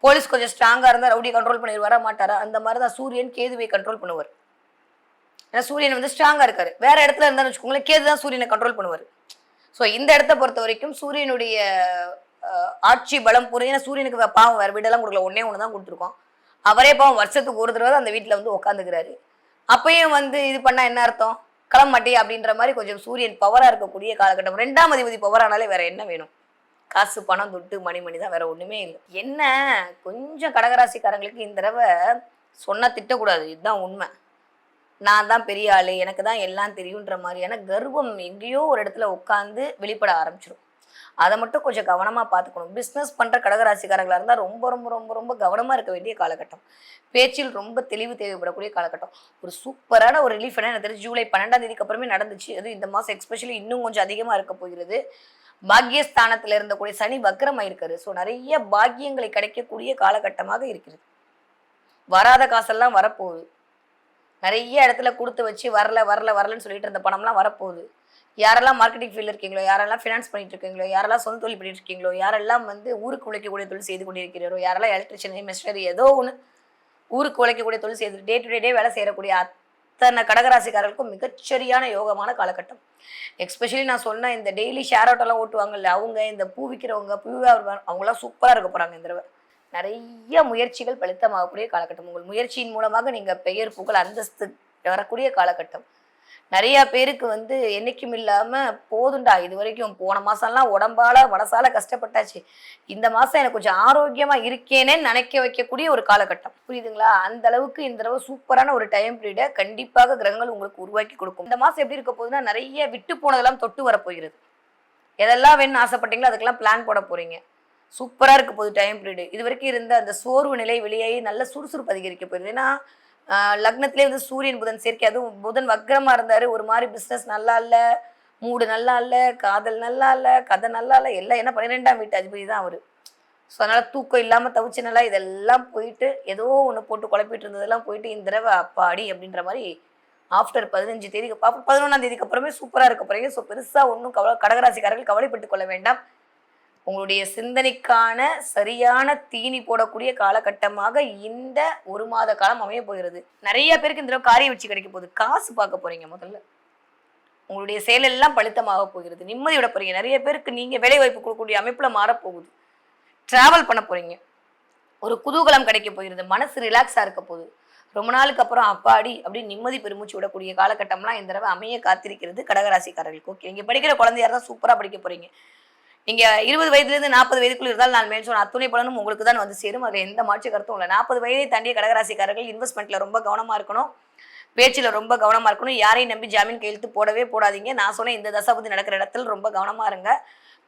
போலீஸ் கொஞ்சம் ஸ்ட்ராங்கா இருந்தா ரவுடி கண்ட்ரோல் பண்ணிடுவாரா மாட்டாரா? அந்த மாதிரிதான் சூரியன் கேதுவை கண்ட்ரோல் பண்ணுவார். ஏன்னா சூரியன் வந்து ஸ்ட்ராங்கா இருக்காரு. வேற இடத்துல இருந்தான்னு வச்சுக்கோங்களேன், கேது தான் சூரியனை கண்ட்ரோல் பண்ணுவார். ஸோ இந்த இடத்த பொறுத்த வரைக்கும் சூரியனுடைய ஆட்சி பலம் புரியும். சூரியனுக்கு பாவம் வேற வீடெல்லாம் கொடுக்கல, ஒண்ணு தான் கொடுத்துருக்கோம். அவரே பாவம் வருஷத்துக்கு ஒரு தடவை அந்த வீட்டுல வந்து உட்காந்துக்கிறாரு. அப்பயும் வந்து இது பண்ணா என்ன அர்த்தம்? களமாட்டி அப்படின்ற மாதிரி கொஞ்சம் சூரியன் பவரா இருக்கக்கூடிய காலகட்டம். 2ஆம் அதிபதி பவரானாலே வேற என்ன வேணும்? காசு பணம் துட்டு மணி தான், வேற ஒண்ணுமே இல்லை. என்ன கொஞ்சம் கடகராசிக்காரங்களுக்கு இந்த தடவை சொன்னா திட்டக்கூடாது, இதுதான் உண்மை. நான் தான் பெரிய ஆளு, எனக்கு தான் எல்லாம் தெரியுன்ற மாதிரியான கர்வம் எங்கேயோ ஒரு இடத்துல உட்காந்து வெளிப்பட ஆரம்பிச்சிடும். அதை மட்டும் கொஞ்சம் கவனமா பார்த்துக்கணும். பிஸ்னஸ் பண்ற கடகராசிக்காரர்களா இருந்தால் ரொம்ப ரொம்ப ரொம்ப ரொம்ப கவனமா இருக்க வேண்டிய காலகட்டம். பேச்சில் ரொம்ப தெளிவு தேவைப்படக்கூடிய காலகட்டம். ஒரு சூப்பரான ஒரு ரிலீஃப் எனக்கு தெரிஞ்சு ஜூலை 12ஆம் தேதிக்கு அப்புறமே நடந்துச்சு. அது இந்த மாசம் எக்ஸ்பெஷலி இன்னும் கொஞ்சம் அதிகமா இருக்க போகிறது. பாக்கியஸ்தானத்துல இருந்தக்கூடிய சனி வக்ரமாயிருக்காரு. ஸோ நிறைய பாக்கியங்களை கிடைக்கக்கூடிய காலகட்டமாக இருக்கிறது. வராத காசெல்லாம் வரப்போகுது. நிறைய இடத்துல கொடுத்து வச்சு வரலன்னு சொல்லிட்டு இருந்த பணம்லாம் வரப்போகுது. யாரெல்லாம் மார்க்கெட்டிங் ஃபீல்டில் இருக்கீங்களோ, யாரெல்லாம் ஃபினான்ஸ் பண்ணிட்டு இருக்கீங்களோ, யாரெல்லாம் சொந்த தொழில் பண்ணிட்டு இருக்கீங்களோ, யாரெல்லாம் வந்து ஊருக்கு உழைக்கக்கூடிய தொழில் செய்து கொண்டிருக்கிறீரோ, யாரெல்லாம் எலக்ட்ரிஷியன், மிஷினரி ஏதோ ஒன்று ஊருக்கு உழைக்கக்கூடிய தொழில் செய்து டே டு டே வேலை செய்யக்கூடிய அத்தனை கடகராசிக்காரர்களுக்கும் மிகச்சரியான யோகமான காலகட்டம். எஸ்பெஷலி நான் சொன்ன இந்த டெய்லி ஷேர் ஆட்டோலாம் ஓட்டுவாங்கல்ல அவங்க, இந்த பூ விற்கிறவங்க, அவங்களாம் சூப்பராக இருக்க போகிறாங்க இந்த தடவை. நிறைய முயற்சிகள் பலித்தமாகக்கூடிய காலகட்டம். உங்கள் முயற்சியின் மூலமாக நீங்கள் பெயர் புகழ் அந்தஸ்து வரக்கூடிய காலகட்டம். நிறைய பேருக்கு வந்து என்னைக்கும் இல்லாம போதுண்டா, இது வரைக்கும் போன மாசம்லாம் உடம்பால மனசால கஷ்டப்பட்டாச்சு, இந்த மாசம் எனக்கு கொஞ்சம் ஆரோக்கியமா இருக்கேனே நினைக்க வைக்கக்கூடிய ஒரு காலகட்டம். புரியுதுங்களா? அந்த அளவுக்கு இந்த தடவை சூப்பரான ஒரு டைம் பீரியட கண்டிப்பாக கிரகங்கள் உங்களுக்கு உருவாக்கி கொடுக்கும். இந்த மாசம் எப்படி இருக்க போகுதுன்னா, நிறைய விட்டு போனதெல்லாம் தொட்டு வர போகிறது. எதெல்லாம் வேணும்னு ஆசைப்பட்டீங்களோ அதுக்கெல்லாம் பிளான் போட போறீங்க. சூப்பரா இருக்க போகுது டைம் பீரியடு. இது வரைக்கும் இருந்த அந்த சோர்வு நிலை வெளியாகி நல்ல சுறுசுறுப்பு அதிகரிக்க போயிருது. ஏன்னா லக்னத்திலே வந்து சூரியன் புதன் சேர்க்கை, அதுவும் புதன் வக்ரமா இருந்தாரு. ஒரு மாதிரி பிசினஸ் நல்லா இல்ல, மூடு நல்லா இல்ல, காதல் நல்லா இல்ல, கதை நல்லா இல்ல, எல்லாம் என்ன 12ஆம் வீட்டு அதிபதி தான் அவரு. ஸோ அதனால தூக்கம் இல்லாம தவிச்சு நல்லா இதெல்லாம் போயிட்டு ஏதோ ஒன்று போட்டு குழப்பிட்டு இருந்ததெல்லாம் போயிட்டு இந்த தடவை அப்பாடி அப்படின்ற மாதிரி ஆஃப்டர் 15 தேதிக்கு 11ஆம் தேதிக்கு அப்புறமே சூப்பரா இருக்க போறீங்க. ஸோ பெருசா ஒன்றும் கடகராசிக்காரர்கள் கவலைப்பட்டு கொள்ள வேண்டாம். உங்களுடைய சிந்தனைக்கான சரியான தீனி போடக்கூடிய காலகட்டமாக இந்த ஒரு மாத காலம் அமைய போகிறது. நிறைய பேருக்கு இந்த காரிய வச்சு கிடைக்க போகுது. காசு பார்க்க போறீங்க. முதல்ல உங்களுடைய செயல் எல்லாம் பலித்தமாக போகிறது. நிம்மதி விட போறீங்க. நிறைய பேருக்கு நீங்க வேலை வாய்ப்பு கொடுக்கக்கூடிய அமைப்புல மாறப்போகுது. டிராவல் பண்ண போறீங்க. ஒரு குதூகலம் கிடைக்க போகிறது. மனசு ரிலாக்ஸா இருக்க போகுது. ரொம்ப நாளுக்கு அப்புறம் அப்பாடி அப்படின்னு நிம்மதி பெருமூச்சு விடக்கூடிய காலகட்டம்லாம் இந்த தடவை அமைய காத்திருக்கிறது கடகராசிக்காரர்களுக்கு. ஓகே, நீங்க படிக்கிற குழந்தையா இருந்தா சூப்பரா படிக்க போறீங்க. நீங்க 20 வயதுலேருந்து 40 வயதுக்குள்ள இருந்தால் நான் மேல் சொன்ன அத்துணை பலனும் உங்களுக்கு தான் வந்து சேரும். அதில் எந்த மாற்று கருத்தும் இல்லை. 40 வயதை தாண்டிய கடகராசிக்காரர்கள் இன்வெஸ்ட்மெண்ட்ல ரொம்ப கவனமா இருக்கணும். பேச்சில் ரொம்ப கவனமா இருக்கணும். யாரையும் நம்பி ஜாமீன் கையெழுத்து போடவே போடாதீங்க. நான் சொன்ன இந்த தசாபதி நடக்கிற இடத்துல ரொம்ப கவனமா இருங்க.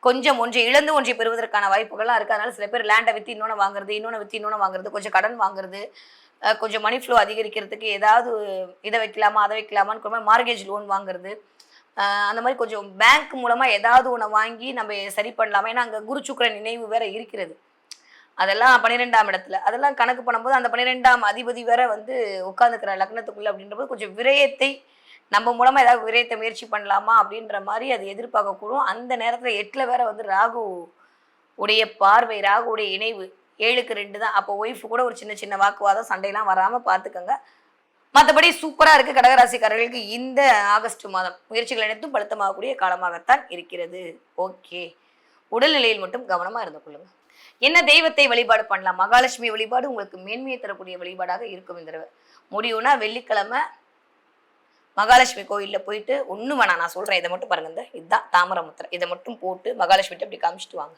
கொஞ்சம் ஒன்றை இழந்து ஒன்றை பெறுவதற்கான வாய்ப்புகள்லாம் இருக்கு. அதனால சில பேர் லேண்டை விற்று இன்னொன்று வாங்குறது, இன்னொன்று விற்று இன்னொன்று வாங்குறது, கொஞ்சம் கடன் வாங்குறது, கொஞ்சம் மணி ஃப்ளோ அதிகரிக்கிறதுக்கு ஏதாவது இதை வைக்கலாமா அதை வைக்கலாமான்னு மார்கேஜ் லோன் வாங்குறது, அந்த மாதிரி கொஞ்சம் பேங்க் மூலமா ஏதாவது ஒன்று வாங்கி நம்ம சரி பண்ணலாமா. ஏன்னா அங்கே குரு சுக்கிரன் நினைவு வேற இருக்கிறது. அதெல்லாம் 12ஆம் இடத்துல அதெல்லாம் கணக்கு பண்ணும்போது அந்த 12ஆம் அதிபதி வேற வந்து உட்காந்துக்கிற லக்னத்துக்குள்ள அப்படின்றபோது கொஞ்சம் விரயத்தை நம்ம மூலமா ஏதாவது விரயத்தை முயற்சி பண்ணலாமா அப்படின்ற மாதிரி அது எதிர்பார்க்கக்கூடும். அந்த நேரத்துல 8ல வேற வந்து ராகு உடைய பார்வை, ராகு உடைய இணைவு 7க்கு 2 தான். அப்போ ஒய்ஃபு கூட ஒரு சின்ன சின்ன வாக்குவாதம் சண்டையெல்லாம் வராம பார்த்துக்கோங்க. மற்றபடி சூப்பரா இருக்கு கடகராசிக்காரர்களுக்கு இந்த ஆகஸ்ட் மாதம். முயற்சிகள் அனைத்தும் பழுத்தமாகக்கூடிய காலமாகத்தான் இருக்கிறது. ஓகே, உடல்நிலையில் மட்டும் கவனமா இருந்து கொள்ளுங்க. என்ன தெய்வத்தை வழிபாடு பண்ணலாம்? மகாலட்சுமி வழிபாடு உங்களுக்கு மேன்மையை தரக்கூடிய வழிபாடாக இருக்கும். இந்த தடவை முடியும்னா வெள்ளிக்கிழமை மகாலட்சுமி கோயில்ல போயிட்டு ஒன்றும் வேணாம், நான் சொல்றேன், இதை மட்டும் பாருங்க, இதுதான் தாமரை முத்திரை, இதை மட்டும் போட்டு மகாலட்சுமிட்ட அப்படி காமிச்சிட்டு வாங்க.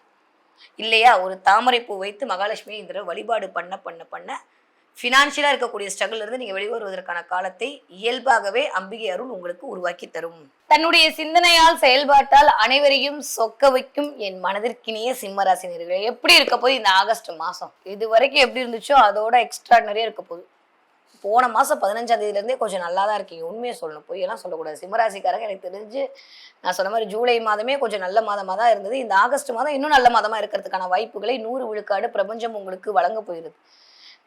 இல்லையா ஒரு தாமரை பூ வைத்து மகாலட்சுமியை இந்த தடவை வழிபாடு பண்ண பண்ண பண்ண ஃபினான்ஷியலாக இருக்கக்கூடிய ஸ்ட்ரகிள் இருந்து நீங்கள் வெளிவருவதற்கான காலத்தை இயல்பாகவே அம்பிகை அருள் உங்களுக்கு உருவாக்கி தரும். தன்னுடைய சிந்தனையால் செயல்பாட்டால் அனைவரையும் சொக்க வைக்கும் என் மனதிற்கினிய சிம்மராசினியர்களே, எப்படி இருக்க போது இந்த ஆகஸ்ட் மாதம்? இது வரைக்கும் எப்படி இருந்துச்சோ அதோட எக்ஸ்ட்ராடனரியாக இருக்க போகுது. போன மாதம் 15ஆம் தேதியிலேருந்தே கொஞ்சம் நல்லா தான் இருக்கீங்க. உண்மையை சொல்லணும், பொய்யெல்லாம் சொல்லக்கூடாது. சிம்மராசிக்காரங்க எனக்கு தெரிஞ்சு நான் சொன்ன மாதிரி ஜூலை மாதமே கொஞ்சம் நல்ல மாதமாக தான் இருந்தது. இந்த ஆகஸ்ட் மாதம் இன்னும் நல்ல மாதமாக இருக்கிறதுக்கான வாய்ப்புகளை 100 விழுக்காடு பிரபஞ்சம் உங்களுக்கு வழங்க போயிருது.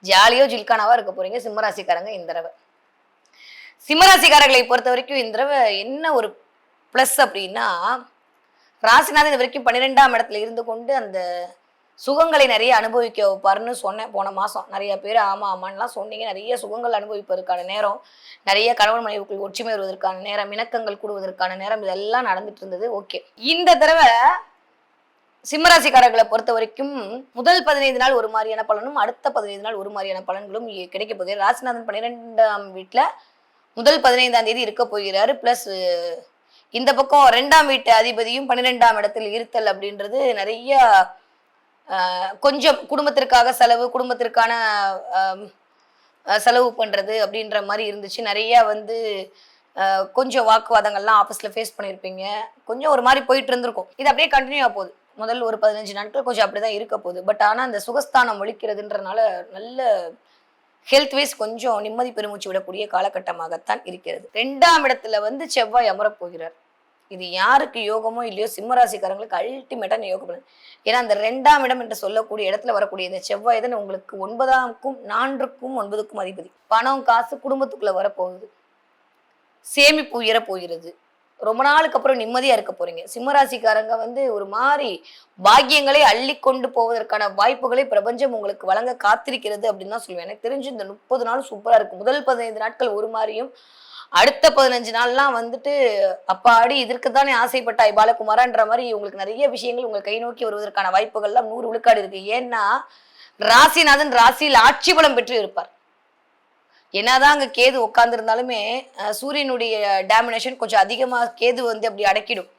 ஜாலியோ ஜில்கானாவா இருக்க போறீங்க சிம்மராசிக்காரங்க இந்த தடவை. சிம்மராசிக்காரர்களை பொறுத்த வரைக்கும் இந்த தடவை என்ன ஒரு பிளஸ் அப்படின்னா, ராசிநாதன் இது வரைக்கும் 12ஆம் இடத்துல இருந்து கொண்டு அந்த சுகங்களை நிறைய அனுபவிக்க வைப்பாருன்னு சொன்னேன் போன மாசம். நிறைய பேர் ஆமா ஆமான்லாம் சொன்னீங்க. நிறைய சுகங்கள் அனுபவிப்பதற்கான நேரம், நிறைய கணவன் மனைவிக்குள் ஒற்றுமை வருவதற்கான நேரம், இணக்கங்கள் கூடுவதற்கான நேரம், இதெல்லாம் நடந்துட்டு இருந்தது. ஓகே, இந்த தடவை சிம்மராசிக்காரர்களை பொறுத்த வரைக்கும் முதல் 15 நாள் ஒரு மாதிரியான பலனும் அடுத்த 15 நாள் ஒரு மாதிரியான பலன்களும் கிடைக்க போகுது. ராசிநாதன் 12ஆம் வீட்டுல முதல் 15ஆம் தேதி இருக்க போகிறாரு. பிளஸ் இந்த பக்கம் 2ஆம் வீட்டு அதிபதியும் 12ஆம் இடத்தில் இருத்தல் அப்படின்றது நிறைய கொஞ்சம் குடும்பத்திற்காக செலவு, குடும்பத்திற்கான செலவு பண்றது அப்படின்ற மாதிரி இருந்துச்சு. நிறைய வந்து கொஞ்சம் வாக்குவாதங்கள்லாம் ஆஃபீஸ்ல ஃபேஸ் பண்ணியிருப்பீங்க. கொஞ்சம் ஒரு மாதிரி போயிட்டு இருந்திருக்கும். இது அப்படியே கண்டினியூ போகுது. முதல் ஒரு 15 நாட்கள் கொஞ்சம் அப்படிதான் இருக்க போகுது. பட் ஆனால் அந்த சுகஸ்தானம் ஒழிக்கிறதுன்றனால நல்ல ஹெல்த் வைஸ் கொஞ்சம் நிம்மதி பெருமூச்சு விடக்கூடிய காலகட்டமாகத்தான் இருக்கிறது. 2ஆம் இடத்துல வந்து செவ்வாய் அமரப் போகிறார். இது யாருக்கு யோகமோ இல்லையோ சிம்மராசிக்காரங்களுக்கு அல்டிமேட்டான யோகம். ஏன்னா அந்த 2ஆம் இடம் என்று சொல்லக்கூடிய இடத்துல வரக்கூடிய இந்த செவ்வாய் தான் உங்களுக்கு 9க்கும் 4க்கும் 9க்கும் அதிபதி. பணம் காசு குடும்பத்துக்குள்ள வரப்போகுது. சேமிப்பு உயர போகிறது. ரொம்ப நாளுக்கு அப்புறம் நிம்மதியா இருக்க போறீங்க. சிம்மராசிக்காரங்க வந்து ஒரு மாதிரி பாக்கியங்களை அள்ளி கொண்டு போவதற்கான வாய்ப்புகளை பிரபஞ்சம் உங்களுக்கு வழங்க காத்திருக்கிறது அப்படின்னு தான் சொல்லுவேன். எனக்கு தெரிஞ்சு இந்த 30 நாள் சூப்பரா இருக்கு. முதல் 15 நாட்கள் ஒரு மாதிரியும், அடுத்த 15 நாள்லாம் வந்துட்டு அப்பாடி இதற்கு தானே ஆசைப்பட்டாய் பாலகுமாரான்ற மாதிரி உங்களுக்கு நிறைய விஷயங்கள் உங்க கை நோக்கி வருவதற்கான வாய்ப்புகள்லாம் 100 விழுக்காடு இருக்கு. ஏன்னா ராசிநாதன் ராசியில் ஆட்சி பலம் பெற்று இருப்பார். என்னதான் அங்க கேது உட்கார்ந்து இருந்தாலுமே சூரியனுடைய டாமினேஷன் கொஞ்சம் அதிகமா கேது வந்து அப்படி அடக்கிடும்.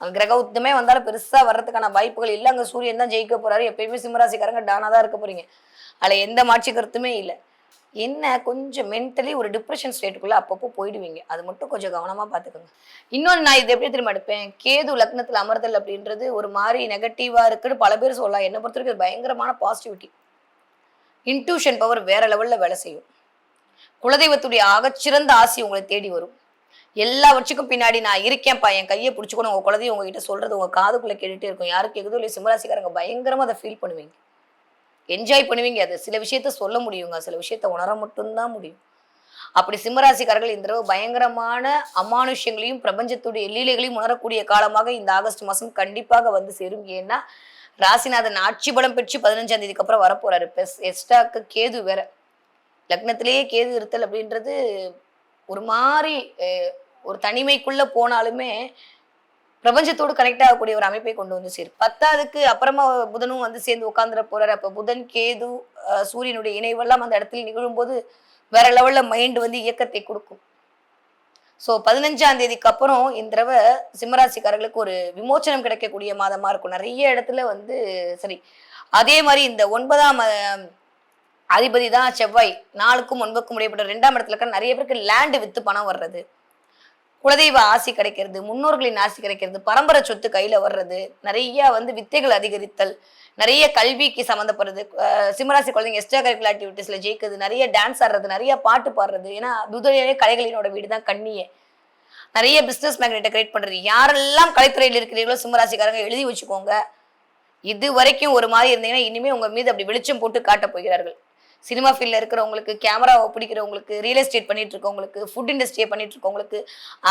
அங்க கிரக யுத்தமே வந்தாலும் பெருசா வர்றதுக்கான வாய்ப்புகள் இல்லை. அங்க சூரியன் தான் ஜெயிக்க போறாரு. எப்பயுமே சிம்மராசிக்காரங்க டானா தான் இருக்க போறீங்க. அதுல எந்த மாட்சி கருத்துமே இல்லை. என்ன கொஞ்சம் மென்டலி ஒரு டிப்ரெஷன் ஸ்டேட்டுக்குள்ள அப்பப்போ போயிடுவீங்க. அது மட்டும் கொஞ்சம் கவனமா பாத்துக்கோங்க. இன்னொன்னு நான் இது எப்படி திரும்ப எடுப்பேன், கேது லக்னத்துல அமர்தல் அப்படின்றது ஒரு மாதிரி நெகட்டிவா இருக்குன்னு பல பேர் சொல்லலாம். என்னை பொறுத்த வரைக்கும் பயங்கரமான பாசிட்டிவிட்டி. இன்ட்யூஷன் பவர் வேற லெவல்ல வேலை செய்யும். குலதெய்வத்துடைய ஆகச்சிறந்த ஆசி உங்களை தேடி வரும். எல்லாவற்றுக்கும் பின்னாடி நான் இருக்கேன்ப்பா, என் கையை பிடிச்சிக்கணும் உங்க குலதெய்வம் உங்ககிட்ட சொல்றது உங்க காதுக்குள்ள கேட்டுட்டே இருக்கும். யாருக்கு கேக்குதோ இல்லையா சிம்மராசிக்காரங்க பயங்கரமா அதை ஃபீல் பண்ணுவீங்க, என்ஜாய் பண்ணுவீங்க. அது சில விஷயத்த சொல்ல முடியுங்க, சில விஷயத்த உணர மட்டும்தான் முடியும். அப்படி சிம்மராசிக்காரர்கள் இந்த தடவை பயங்கரமான அமானுஷ்யங்களையும் பிரபஞ்சத்துடைய லீலைகளையும் உணரக்கூடிய காலமாக இந்த ஆகஸ்ட் மாசம் கண்டிப்பாக வந்து சேரும். ஏன்னா ராசிநாதன் ஆட்சி பலம் பெற்று 15ஆம் தேதிக்கு அப்புறம் வரப்போறாரு. பிளஸ் எஸ்டாக்கு கேது வேற லக்னத்திலேயே கேது இருத்தல் அப்படின்றது ஒரு மாதிரி ஒரு தனிமைக்குள்ள போனாலுமே பிரபஞ்சத்தோடு கனெக்ட் ஆகக்கூடிய ஒரு அமைப்பை கொண்டு வந்து சேரும். 10ஆவதுக்கு அப்புறமா புதனும் வந்து சேர்ந்து உட்கார்ந்துட போறாரு. அப்ப புதன் கேது சூரியனுடைய இணைவெல்லாம் அந்த இடத்துல நிகழும் போது வேற லெவல்ல மைண்ட் வந்து இயக்கத்தை கொடுக்கும். ஸோ 15ஆம் தேதிக்கு அப்புறம் இந்த தடவை சிம்மராசிக்காரர்களுக்கு ஒரு விமோச்சனம் கிடைக்கக்கூடிய மாதமா இருக்கும். நிறைய இடத்துல வந்து சரி. அதே மாதிரி இந்த 9ஆம் அதிபதி தான் செவ்வாய். 4க்கும் 9க்கும் இடைப்பட்ட 2ஆம் இடத்துல இருக்க நிறைய பேருக்கு லேண்டு வித்து பணம் வர்றது, குலதெய்வ ஆசி கிடைக்கிறது, முன்னோர்களின் ஆசி கிடைக்கிறது, பரம்பரை சொத்து கையில வர்றது, நிறைய வந்து வித்தைகள் அதிகரித்தல், நிறைய கல்விக்கு சம்மந்தப்படுறது, சிம்மராசி குழந்தைங்க எக்ஸ்ட்ரா கரிக்குலர் ஆக்டிவிட்டிஸ்ல ஜெயிக்கிறது, நிறைய டான்ஸ் ஆடுறது, நிறைய பாட்டு பாடுறது. ஏன்னா புதனே கலைகளினோட வீடு தான் கண்ணியே. நிறைய பிசினஸ் மேக்னெட்டை கிரியேட் பண்றது. யாரெல்லாம் கலைத்துறையில் இருக்கிறீர்களோ சிம்மராசிக்காரங்க எழுதி வச்சுக்கோங்க. இது வரைக்கும் ஒரு மாதிரி இருந்தீங்கன்னா இனிமே உங்க மீது அப்படி வெளிச்சம் போட்டு காட்ட போகிறார்கள். சினிமா ஃபீல்டில் இருக்கிறவங்களுக்கு, கேமராவை பிடிக்கிறவங்களுக்கு, ரியல் எஸ்டேட் பண்ணிட்டு இருக்கவங்களுக்கு, ஃபுட் இண்டஸ்ட்ரியை பண்ணிட்டு இருக்கவங்களுக்கு,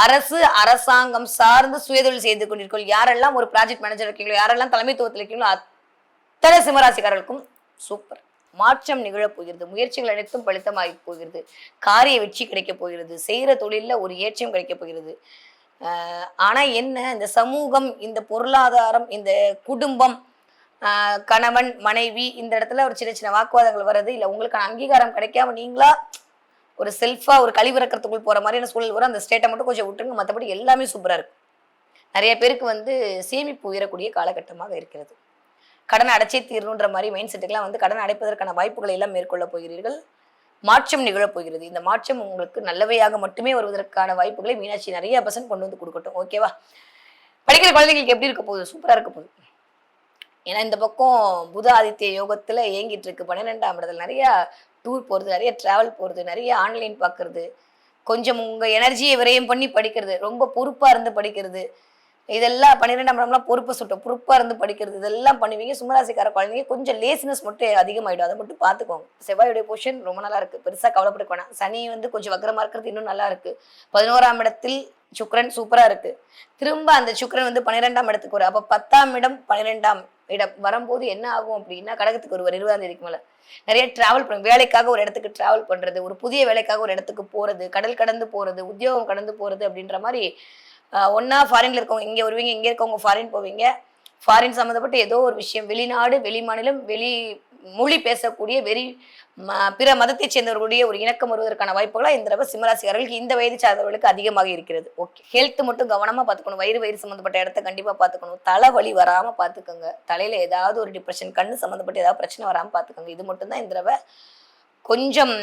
அரசு அரசாங்கம் சார்ந்து சுயதொழில் செய்து கொண்டிருக்கோம், யாரெல்லாம் ஒரு ப்ராஜெக்ட் மேனேஜர் இருக்கீங்களோ, யாரெல்லாம் தலைமைத்துவத்தில் இருக்கீங்களோ அத்தனை சிம்மராசிக்காரர்களுக்கும் சூப்பர் மாற்றம் நிகழப் போகிறது. முயற்சிகள் அனைத்தும் பலித்தமாகி போகிறது. காரிய வெற்றி கிடைக்க போகிறது. செய்கிற தொழிலில் ஒரு ஏற்றம் கிடைக்க போகிறது. ஆனா என்ன, இந்த சமூகம், இந்த பொருளாதாரம், இந்த குடும்பம், கணவன் மனைவி இந்த இடத்துல ஒரு சின்ன சின்ன வாக்குவாதங்கள் வர்றது, இல்லை உங்களுக்கான அங்கீகாரம் கிடைக்காம நீங்களா ஒரு செல்ஃபா ஒரு கழிவிறக்கிறதுக்குள் போற மாதிரியான சூழல் வரும். அந்த ஸ்டேட்டை மட்டும் கொஞ்சம் விட்டுருங்க, மற்றபடி எல்லாமே சூப்பரா இருக்கு. நிறைய பேருக்கு வந்து சேமிப்பு உயரக்கூடிய காலகட்டமாக இருக்கிறது. கடனை அடைச்சே தீரணுன்ற மாதிரி மைண்ட் செட்டுக்கெல்லாம் வந்து கடன் அடைப்பதற்கான வாய்ப்புகளை எல்லாம் மேற்கொள்ள போகிறீர்கள். மாற்றம் நிகழப் போகிறது. இந்த மாற்றம் உங்களுக்கு நல்லவையாக மட்டுமே வருவதற்கான வாய்ப்புகளை மீனாட்சி நிறைய % கொண்டு வந்து கொடுக்கட்டும். ஓகேவா? படிக்கிற குழந்தைங்களுக்கு எப்படி இருக்க போகுது? சூப்பரா இருக்க போகுது. ஏன்னா இந்த பக்கம் புத ஆதித்ய யோகத்துல இயங்கிட்டு இருக்கு. 12ஆம் இடத்துல நிறைய டூர் போறது, நிறைய டிராவல் போறது, நிறைய ஆன்லைன் பார்க்கறது, கொஞ்சம் உங்க எனர்ஜியை விரயம் பண்ணி படிக்கிறது, ரொம்ப பொறுப்பா இருந்து படிக்கிறது, இதெல்லாம் 12ஆம் இடம்லாம் பொறுப்பா இருந்து படிக்கிறது, இதெல்லாம் பண்ணுவீங்க. சிம்மராசிக்கார குழந்தைங்க கொஞ்சம் லேசினஸ் மட்டும் அதிகமாயிடும். அதை மட்டும் பார்த்துக்கோங்க. செவ்வாயுடைய பொசிஷன் ரொம்ப நல்லா இருக்கு, பெருசா கவலைப்பட வேணாம். சனி வந்து கொஞ்சம் வக்கரமா இருக்கிறது இன்னும் நல்லா இருக்கு. 11ஆம் இடத்தில் சுக்கிரன் சூப்பரா இருக்கு. திரும்ப அந்த சுக்கிரன் வந்து 12ஆம் இடத்துக்கு வரும். அப்ப 10ஆம் இடம் 12ஆம் இடம் வரும்போது என்ன ஆகும் அப்படின்னா, கடகத்துக்கு ஒருவர் 20ஆம் தேதிக்கு மேல நிறைய டிராவல் பண்ணுங்க. வேலைக்காக ஒரு இடத்துக்கு டிராவல் பண்றது, ஒரு புதிய வேலைக்காக ஒரு இடத்துக்கு போறது, கடல் கடந்து போறது, உத்தியோகம் கடந்து போறது அப்படின்ற மாதிரி ஒன்னா ஃபாரின்ல இருக்கவங்க இங்க வருவீங்க, இங்க இருக்கவங்க ஃபாரின் போவீங்க. ஃபாரின் சம்மந்தப்பட்ட ஏதோ ஒரு விஷயம், வெளிநாடு, வெளி மாநிலம், வெளி மொழி பேசக்கூடிய பிற மதத்தை சேர்ந்தவர்களுடைய ஒரு இணக்கம் வருவதற்கான வாய்ப்புகளா இந்த தடவை சிம்மராசிக்காரர்களுக்கு இந்த வயது சார்ந்தவர்களுக்கு அதிகமாக இருக்கிறது. ஓகே, ஹெல்த் மட்டும் கவனமா பார்த்துக்கணும். வயிறு சம்மந்தப்பட்ட இடத்த கண்டிப்பா பார்த்துக்கணும். தலைவலி வராம பார்த்துக்கோங்க. தலையில ஏதாவது ஒரு டிப்ரெஷன், கண்ணு சம்மந்தப்பட்ட ஏதாவது பிரச்சனை வராம பார்த்துக்கோங்க. இது மட்டும் தான் இந்த தடவை கொஞ்சம்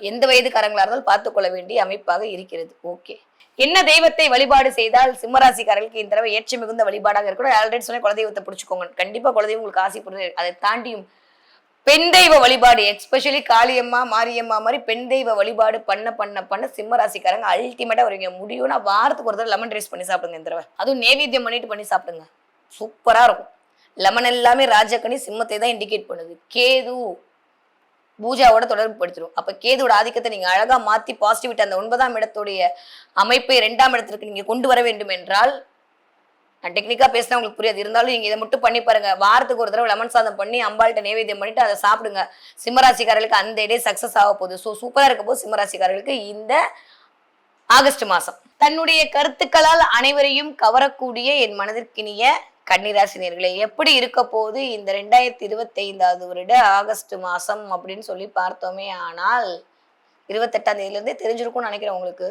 எந்த வயதுக்காரங்களா இருந்தாலும் பார்த்துக்கொள்ள வேண்டிய அமைப்பாக இருக்கிறது. ஓகே, என்ன தெய்வத்தை வழிபாடு செய்தால் சிம்மராசிக்காரர்களுக்கு இந்த தடவை ஏற்ற மிகுந்த வழிபாடாக இருக்கணும்? ஆல்ரெடி சொன்ன குலதெய்வத்தை பிடிச்சிக்கோங்க. கண்டிப்பா குலதெய்வம் உங்களுக்கு ஆசைப்படுது. அதை தாண்டியும் பெண் தெய்வ வழிபாடு, எஸ்பெஷலி காளியம்மா, மாரியம்மா மாதிரி பெண் தெய்வ வழிபாடு பண்ண பண்ண பண்ண சிம்மராசிக்காரங்க அல்டிமேட்டா வருவீங்க. முடியும்னா வாரத்துக்கு ஒரு தடவை லெமன் ரைஸ் பண்ணி சாப்பிடுங்க. இந்த தடவை அதுவும் நைவேத்தியம் பண்ணிட்டு பண்ணி சாப்பிடுங்க, சூப்பரா இருக்கும். லெமன் எல்லாமே ராஜக்கனி சிம்மத்தை தான் இண்டிகேட் பண்ணுது. கேது பூஜாவோட தொடர்பு படுத்திடும். அப்ப கேதுவோட ஆதிக்கத்தை நீங்க அழகா மாத்தி பாசிட்டிவிட்டி அந்த 9ஆம் இடத்துடைய அமைப்பை 2ஆம் இடத்திற்கு நீங்க கொண்டு வர வேண்டும் என்றால், நான் டெக்னிக்கா பேசினா உங்களுக்கு புரியாது, இருந்தாலும் நீங்க இதை மட்டும் பண்ணி பாருங்க. வாரத்துக்கு ஒரு தடவை லெமன் சாதம் பண்ணி அம்பாள்கிட்ட நைவேத்தியம் பண்ணிட்டு அதை சாப்பிடுங்க. சிம்மராசிக்காரர்களுக்கு அந்த இடே சக்சஸ் ஆக போகுது. ஸோ சூப்பரா இருக்க போது சிம்மராசிக்காரர்களுக்கு இந்த ஆகஸ்ட் மாசம். தன்னுடைய கருத்துக்களால் அனைவரையும் கவரக்கூடிய என் மனதிற்கினிய கன்னிராசினியர்களே, எப்படி இருக்க போது இந்த 2025வது வருட ஆகஸ்ட் மாசம் அப்படின்னு சொல்லி பார்த்தோமே ஆனால் 28ஆம் தேதியிலிருந்தே தெரிஞ்சிருக்கும்னு நினைக்கிறேன் உங்களுக்கு.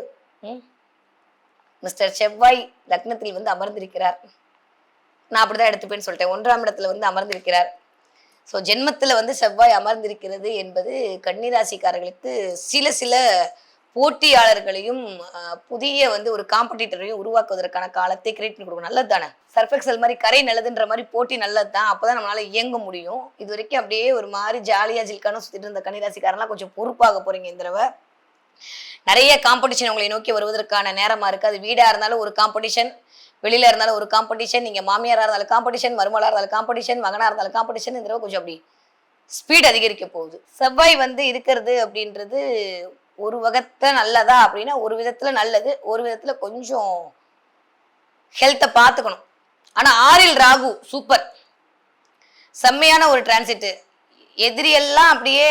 மிஸ்டர் செவ்வாய் லக்னத்தில் வந்து அமர்ந்திருக்கிறார். நான் அப்படிதான் எடுத்துப்பேன்னு சொல்லிட்டேன். 1ஆம் இடத்துல வந்து அமர்ந்திருக்கிறார். ஸோ ஜென்மத்துல வந்து செவ்வாய் அமர்ந்திருக்கிறது என்பது கன்னிராசிக்காரர்களுக்கு சில போட்டியாளர்களையும் புதிய வந்து ஒரு காம்படிட்டரையும் உருவாக்குவதற்கான காலத்தை கிரியேட் பண்ணி கொடுக்கும். நல்லது தானே? சர்ஃபெக்சல் மாதிரி கரை நல்லதுன்ற மாதிரி போட்டி நல்லது தான். அப்போதான் நம்மளால இயங்க முடியும். இது வரைக்கும் அப்படியே ஒரு மாதிரி ஜாலியா ஜில்கான சுத்திட்டு இருந்த கன்னிராசிக்காரெல்லாம் கொஞ்சம் பொறுப்பாக போறீங்க இந்த தடவை. நிறைய காம்படிஷன் உங்களை நோக்கி வருவதற்கான நேரமா இருக்கு. அது வீடா இருந்தாலும் ஒரு காம்படிஷன், வெளியில இருந்தாலும் ஒரு காம்படிஷன், நீங்க மாமியாரா இருந்தாலும் காம்படிஷன், மருமலா இருந்தாலும் காம்படிஷன், மகனா இருந்தாலும் காம்படிஷன். இந்த தடவை கொஞ்சம் அப்படி ஸ்பீட் அதிகரிக்க போகுது. செவ்வாய் வந்து இருக்கிறது அப்படின்றது ஒரு வகத்தை நல்லதா அப்படின்னா ஒரு விதத்துல நல்லது, ஒரு விதத்துல கொஞ்சம் ஹெல்த்தை பார்த்துக்கணும். ஆனா 6ல் ராகு சூப்பர், செம்மையான ஒரு டிரான்சிட். எதிரியெல்லாம் அப்படியே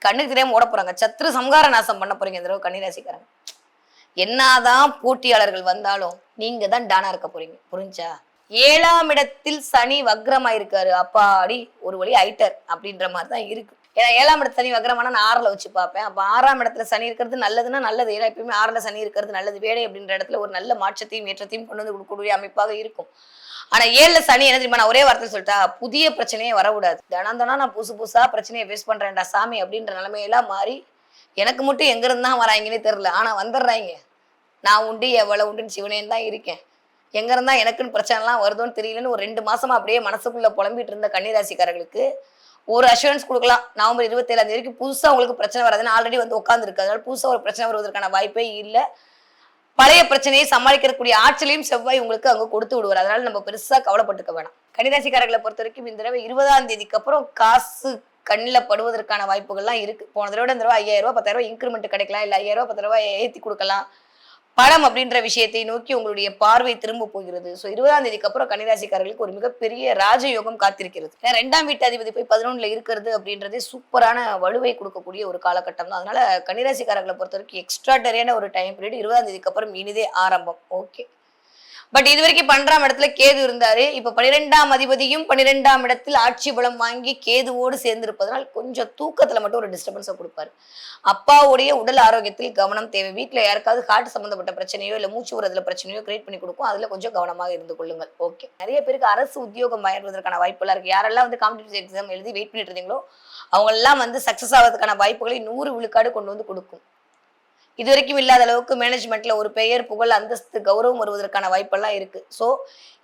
கண்ணுக்கு தெரியாம ஓட போறாங்க. சத்ரு சம்ஹார நாசம் பண்ண போறீங்க இந்த தடவை கன்னிராசிக்காரங்க. என்னதான் போட்டியாளர்கள் வந்தாலும் நீங்க தான் டானா இருக்க போறீங்க. புரிஞ்சா? 7ஆம் இடத்தில் சனி வக்ரமாயிருக்காரு. அப்பாடி ஒரு வழி ஐட்டர் அப்படின்ற மாதிரி தான் இருக்கு. ஏன்னா 7ஆம் இடத்துல சனி வக்ரமானா நான் 6ல் வச்சு பார்ப்பேன். அப்ப 6ஆம் இடத்துல சனி இருக்கிறது நல்லதுன்னா நல்லது. ஏன்னா எப்பயுமே 6ல் சனி இருக்கிறது நல்லது. வேலை அப்படின்ற இடத்துல ஒரு நல்ல மாற்றத்தையும் ஏற்றத்தையும் கொண்டு வந்து கொடுக்கக்கூடிய அமைப்பாக இருக்கும். ஆனா 7ல் சனி என்ன தெரியுமா, நான் ஒரே வார்த்தை சொல்லிட்டா, புதிய பிரச்சனையே வரக்கூடாது. தினம் நான் புதுசா பிரச்சனையை ஃபேஸ் பண்றேன்டா சாமி அப்படின்ற நிலைமையெல்லாம் மாறி எனக்கு மட்டும் எங்க இருந்தா வராங்கன்னே தெரியல. ஆனா வந்துடுறாங்க. நான் உண்டு எவ்வளவு உண்டுன்னு சிவனேன்னு தான் இருக்கேன். எங்க இருந்தா எனக்குன்னு பிரச்சனை எல்லாம் வருதோன்னு தெரியலன்னு ஒரு 2 மாசமா அப்படியே மனசுக்குள்ள புலம்பிட்டு இருந்த கன்னிராசிக்காரர்களுக்கு ஒரு அஷூரன்ஸ் கொடுக்கலாம். நவம்பர் 27ஆம் தேதிக்கு புதுசா உங்களுக்கு பிரச்சனை வராதுன்னு ஆல்ரெடி வந்து உட்காந்துருக்கு. அதனால புதுசா ஒரு பிரச்சனை வருவதற்கான வாய்ப்பே இல்லை. பழைய பிரச்சனையை சமாளிக்கக்கூடிய ஆற்றலையும் செவ்வாய் உங்களுக்கு அங்க கொடுத்து விடுவார். அதனால நம்ம பெருசா கவலைப்பட்டுக்க வேணாம். கன்னிராசிக்காரர்களை பொறுத்த வரைக்கும் இந்த தடவை 20ஆம் தேதிக்கு அப்புறம் காசு கண்ணில் படுவதற்கான வாய்ப்புகள்லாம் இருக்கு. போன தடவை இந்த தடவை 5000 ரூபாய் 10,000 இன்க்ரிமெண்ட் கிடைக்கலாம், இல்ல 5000 10,000 ஏற்றி கொடுக்கலாம். பணம் அப்படின்ற விஷயத்தை நோக்கி உங்களுடைய பார்வை திரும்ப போகிறது. ஸோ 20ஆம் தேதிக்கு அப்புறம் கன்னிராசிக்காரர்களுக்கு ஒரு மிகப்பெரிய ராஜயோகம் காத்திருக்கிறது. 2ஆம் வீட்டு அதிபதி போய் 11ல் இருக்கிறது அப்படின்றதே சூப்பரான வலுவை கொடுக்கக்கூடிய ஒரு காலகட்டம் தான். அதனால கன்னிராசிக்காரர்களை பொறுத்த வரைக்கும் எக்ஸ்ட்ராடரியான ஒரு டைம் பீரியட். 20ஆம் தேதிக்கு அப்புறம் இனிதே ஆரம்பம். ஓகே. பட் இது வரைக்கும் 12ஆம் இடத்துல கேது இருந்தாரு. இப்ப 12ஆம் அதிபதியும் 12ஆம் இடத்தில் ஆட்சி பலம் வாங்கி கேதுவோடு சேர்ந்திருப்பதனால் கொஞ்சம் தூக்கத்துல மட்டும் ஒரு டிஸ்டர்பன்ஸை கொடுப்பாரு. அப்பாவுடைய உடல் ஆரோக்கியத்தில் கவனம் தேவை. வீட்டுல யாருக்காவது ஹார்ட் சம்பந்தப்பட்ட பிரச்சனையோ இல்ல மூச்சு விடுறதுல பிரச்சனையோ கிரியேட் பண்ணி கொடுக்கும். அதுல கொஞ்சம் கவனமாக இருந்து கொள்ளுங்கள். ஓகே. நிறைய பேருக்கு அரசு உத்தியோகம் வாங்குவதற்கான வாய்ப்புலாம் இருக்கு. யாரெல்லாம் வந்து காம்படிட்டிவ் எக்ஸாம் எழுதி வெயிட் பண்ணிட்டு இருந்தீங்களோ அவங்க எல்லாம் வந்து சக்சஸ் ஆகிறதுக்கான வாய்ப்புகளை 100 விழுக்காடு கொண்டு வந்து கொடுக்கும். இது வரைக்கும் இல்லாத அளவுக்கு மேனேஜ்மெண்ட்ல ஒரு பெயர் புகழ் அந்தஸ்து கௌரவம் வருவதற்கான வாய்ப்பெல்லாம் இருக்கு. ஸோ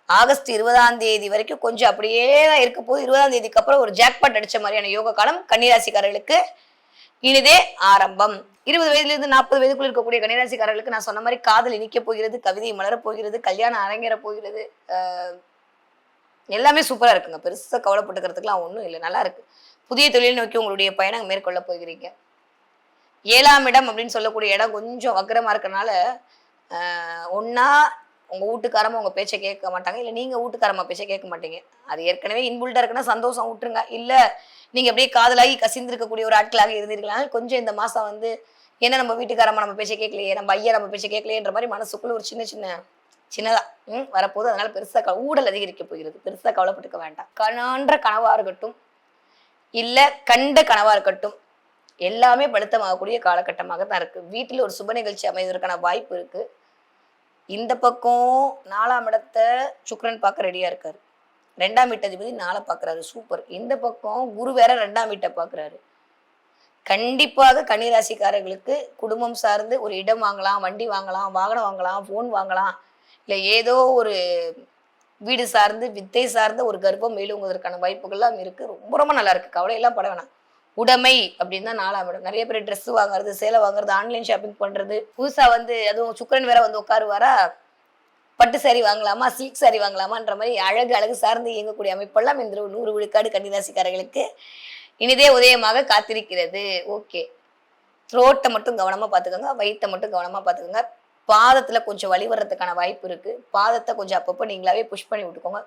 ஆகஸ்ட் 20ஆம் தேதி வரைக்கும் கொஞ்சம் அப்படியே தான் இருக்க போது. 20ஆம் தேதிக்கு அப்புறம் ஒரு ஜாக்பாட் அடிச்ச மாதிரியான யோக காலம் கன்னிராசிக்காரர்களுக்கு இனிதே ஆரம்பம். 20 வயதுலேருந்து 40 வயதுக்குள்ள இருக்கக்கூடிய கன்னிராசிக்காரர்களுக்கு நான் சொன்ன மாதிரி காதல் இனிக்க போகிறது, கவிதை மலரப் போகிறது, கல்யாணம் அரங்கேற போகிறது. எல்லாமே சூப்பரா இருக்குங்க. பெருசா கவலைப்பட்டுக்கிறதுக்குலாம் ஒன்றும் இல்லை, நல்லா இருக்கு. புதிய தொழில் நோக்கி உங்களுடைய பயணம் மேற்கொள்ள போகிறீங்க. 7ஆம் இடம் அப்படின்னு சொல்லக்கூடிய இடம் கொஞ்சம் வக்கரமா இருக்கனால ஒன்னா உங்க வீட்டுக்காரமா உங்க பேச்சை கேட்க மாட்டாங்க, இல்லை நீங்க வீட்டுக்காரமா பேச்சை கேட்க மாட்டீங்க. அது ஏற்கனவே இன்புல்டா இருக்குன்னா சந்தோஷம் விட்டுருங்க. இல்ல நீங்க அப்படியே காதலாகி கசிந்திருக்கக்கூடிய ஒரு ஆட்களாக இருந்தீர்களால் கொஞ்சம் இந்த மாசம் வந்து ஏன்னா நம்ம வீட்டுக்காரமா நம்ம பேச்சை கேட்கலையே, நம்ம ஐயா நம்ம பேச்சை கேட்கலையேன்ற மாதிரி மனசுக்குள்ள ஒரு சின்னதா வரப்போது. அதனால பெருசா ஊடல் அதிகரிக்க போகிறது. பெருசா கவலைப்பட்டுக்க வேண்டாம். காண்ற கனவா இருக்கட்டும் இல்ல கண்ட கனவா இருக்கட்டும் எல்லாமே படுத்தமாகக்கூடிய காலகட்டமாக தான் இருக்கு. வீட்டில் ஒரு சுப நிகழ்ச்சி அமைவதற்கான வாய்ப்பு இருக்கு. இந்த பக்கம் 4ஆம் இடத்தை சுக்கிரன் பார்க்க ரெடியா இருக்காரு. 2ஆம் வீட்டு அதிபதி 4 பார்க்கறாரு, சூப்பர். இந்த பக்கம் குரு வேற 2ஆம் வீட்டை பார்க்கறாரு. கண்டிப்பாக கன்னிராசிக்காரர்களுக்கு குடும்பம் சார்ந்து ஒரு இடம் வாங்கலாம், வண்டி வாங்கலாம், வாகனம் வாங்கலாம், போன் வாங்கலாம், இல்லை ஏதோ ஒரு வீடு சார்ந்து வித்தை சார்ந்த ஒரு கர்ப்பம் மேலுங்குவதற்கான வாய்ப்புகள்லாம் இருக்கு. ரொம்ப ரொம்ப நல்லா இருக்கு. கவலையெல்லாம் பட வேணாம். உடைமை அப்படின்னு தான் 4ஆம் இடம். நிறைய பேர் ட்ரெஸ் வாங்குறது, சேலை வாங்குறது, ஆன்லைன் ஷாப்பிங் பண்றது, புதுசா வந்து அதுவும் சுக்கிரன் வேற வந்து உட்காருவாரா, பட்டு சாரி வாங்கலாமா, சில்க் சாரி வாங்கலாமான்ற மாதிரி அழகு சார்ந்து இயங்கக்கூடிய அமைப்பெல்லாம் இந்த 100 விழுக்காடு கன்னிராசிக்காரர்களுக்கு இனிதே உதயமாக காத்திருக்கிறது. ஓகே. த்ரோட்டை மட்டும் கவனமா பார்த்துக்கோங்க, வயிற்றை மட்டும் கவனமா பார்த்துக்கோங்க. பாதத்துல கொஞ்சம் வலி வர்றதுக்கான வாய்ப்பு இருக்கு. பாதத்தை கொஞ்சம் அப்பப்போ நீங்களாவே புஷ் பண்ணி விட்டுக்கோங்க.